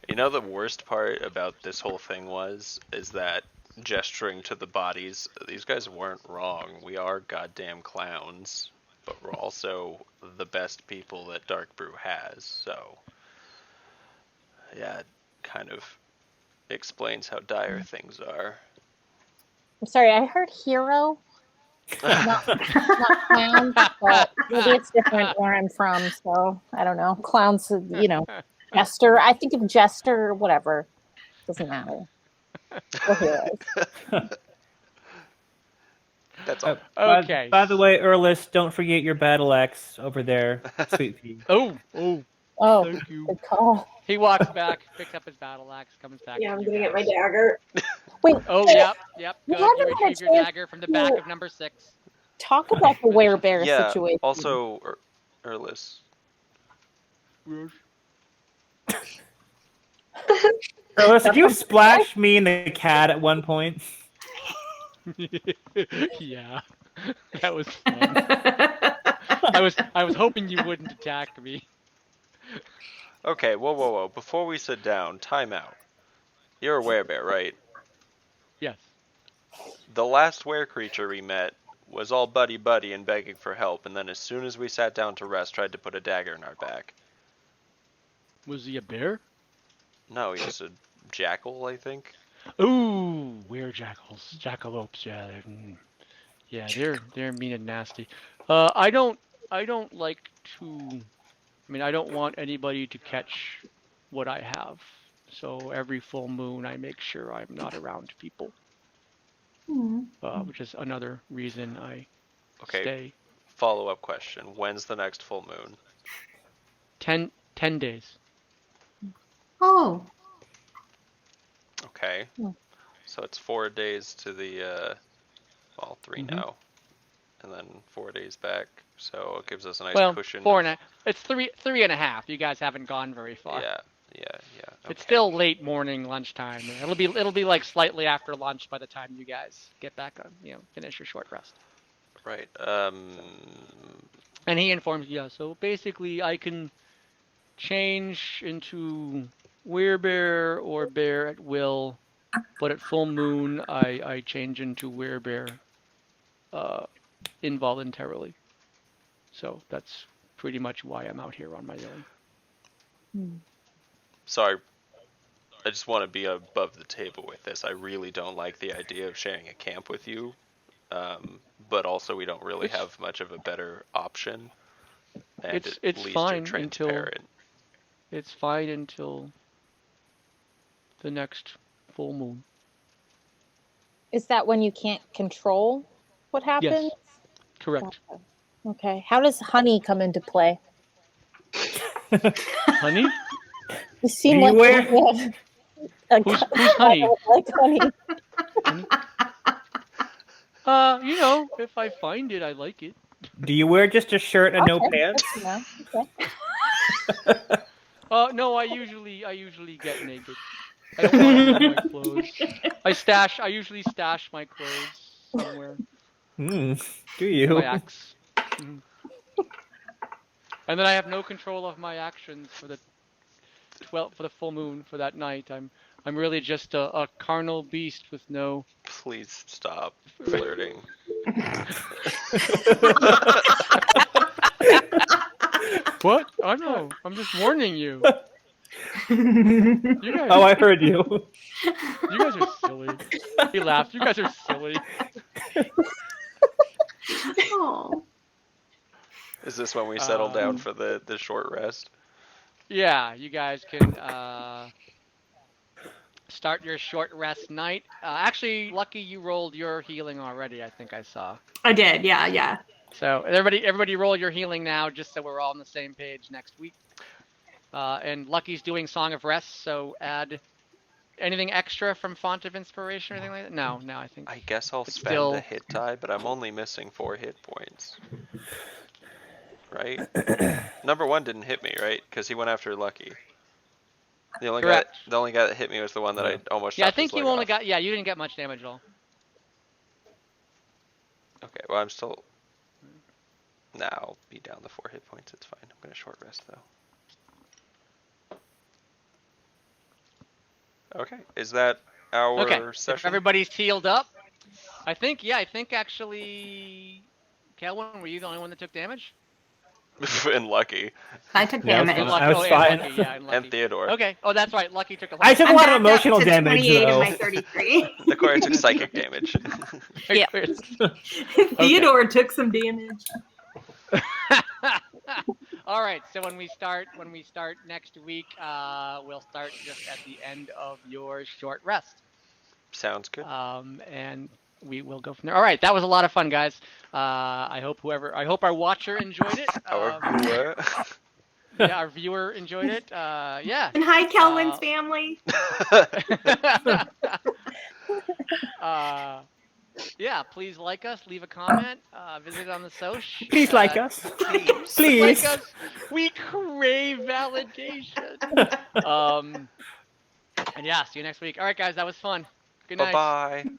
the worst part about this whole thing is that gesturing to the bodies, these guys weren't wrong. We are goddamn clowns, but we're also the best people that Darkbrew has. So yeah, it kind of explains how dire things are. I'm sorry, I heard hero, not clown, but maybe it's different where I'm from, so I don't know. Clowns, jester. I think of jester, whatever. Doesn't matter. We're heroes. That's all. Okay. By the way, Erlis, don't forget your battle axe over there. Sweet pea. Oh, Thank you. Good call. He walks back, picks up his battle axe, comes back. Yeah, to I'm you gonna get my guys. dagger. Wait, Oh, yep. we Good. You haven't had a retrieve your chance dagger from the back to of number 6. talk about the werebear Yeah. situation. Also, Erlis. Carlos, did you splash me and the cat at one point? Yeah, that was fun. I was hoping you wouldn't attack me. Okay, whoa. Before we sit down, time out. You're a werebear, right? Yes. The last were creature we met was all buddy and begging for help, and then as soon as we sat down to rest, tried to put a dagger in our back. Was he a bear? No, he's a jackal, I think. Ooh, jackals, jackalopes. Yeah, they're mean and nasty. I don't like to. I mean, I don't want anybody to catch what I have. So every full moon, I make sure I'm not around people. Which is another reason I stay. Follow-up question. When's the next full moon? 10 days. Oh. Okay. So it's 4 days to the, 3 now. And then 4 days back. So it gives us a nice cushion. 4.5. It's 3.5. You guys haven't gone very far. Yeah. Okay. It's still late morning, lunchtime. It'll be like slightly after lunch by the time you guys get back on, finish your short rest. Right. And he informs you, so basically I can change into werebear or bear at will, but at full moon I change into werebear involuntarily. So that's pretty much why I'm out here on my own. Sorry, I just want to be above the table with this. I really don't like the idea of sharing a camp with you, but also we don't really have much of a better option. And it's fine until the next full moon. Is that when you can't control what happens? Yes, correct. Okay. How does honey come into play? Honey? You seem Do you like wear- Who's honey? like honey. If I find it, I like it. Do you wear just a shirt and no Okay. pants? No. Okay. No, I usually get naked. I don't want all my clothes. I usually stash my clothes somewhere. Do you? My axe. And then I have no control of my actions for the full moon for that night. I'm really just a carnal beast with no. Please stop flirting. What? I know. I'm just warning you. You guys, I heard you. you guys are silly. He laughed. You guys are silly. Oh. Is this when we settle down for the short rest? Yeah, you guys can start your short rest night. Actually, Lucky, you rolled your healing already, I think I saw. I did, yeah. So everybody roll your healing now, just so we're all on the same page next week. And Lucky's doing Song of Rest, so add anything extra from Font of Inspiration or anything like that? No, I think. I guess I'll spend the hit die, but I'm only missing 4 hit points. Right? Number 1 didn't hit me, right? Because he went after Lucky. The only guy that hit me was the one that I almost shot. Yeah, I think his you leg only off. got. Yeah, you didn't get much damage at all. Okay, well I'm still. Nah, I'll be down the 4 hit points. It's fine. I'm gonna short rest though. Okay, is that our session? If everybody's healed up. I think actually, Kelwin, were you the only one that took damage? And Lucky. I took Yeah, damage. I was fine. Lucky, and Lucky. And Theodore. Okay. Oh, that's right. Lucky took a lot. I took a I'm lot back of emotional up to damage 28 though. in my 33. Nicora took psychic damage. Yeah. Theodore took some damage. All right. So when we start next week, we'll start just at the end of your short rest. Sounds good. And we will go from there. All right. That was a lot of fun, guys. I hope our watcher enjoyed it. Our viewer. Yeah, our viewer enjoyed it. Yeah. And hi, Kelwin's family. Yeah, please like us, leave a comment, visit on the social. Please like us. Please. Please. Like us. We crave validation. And yeah, see you next week. All right, guys, that was fun. Good night. Bye bye.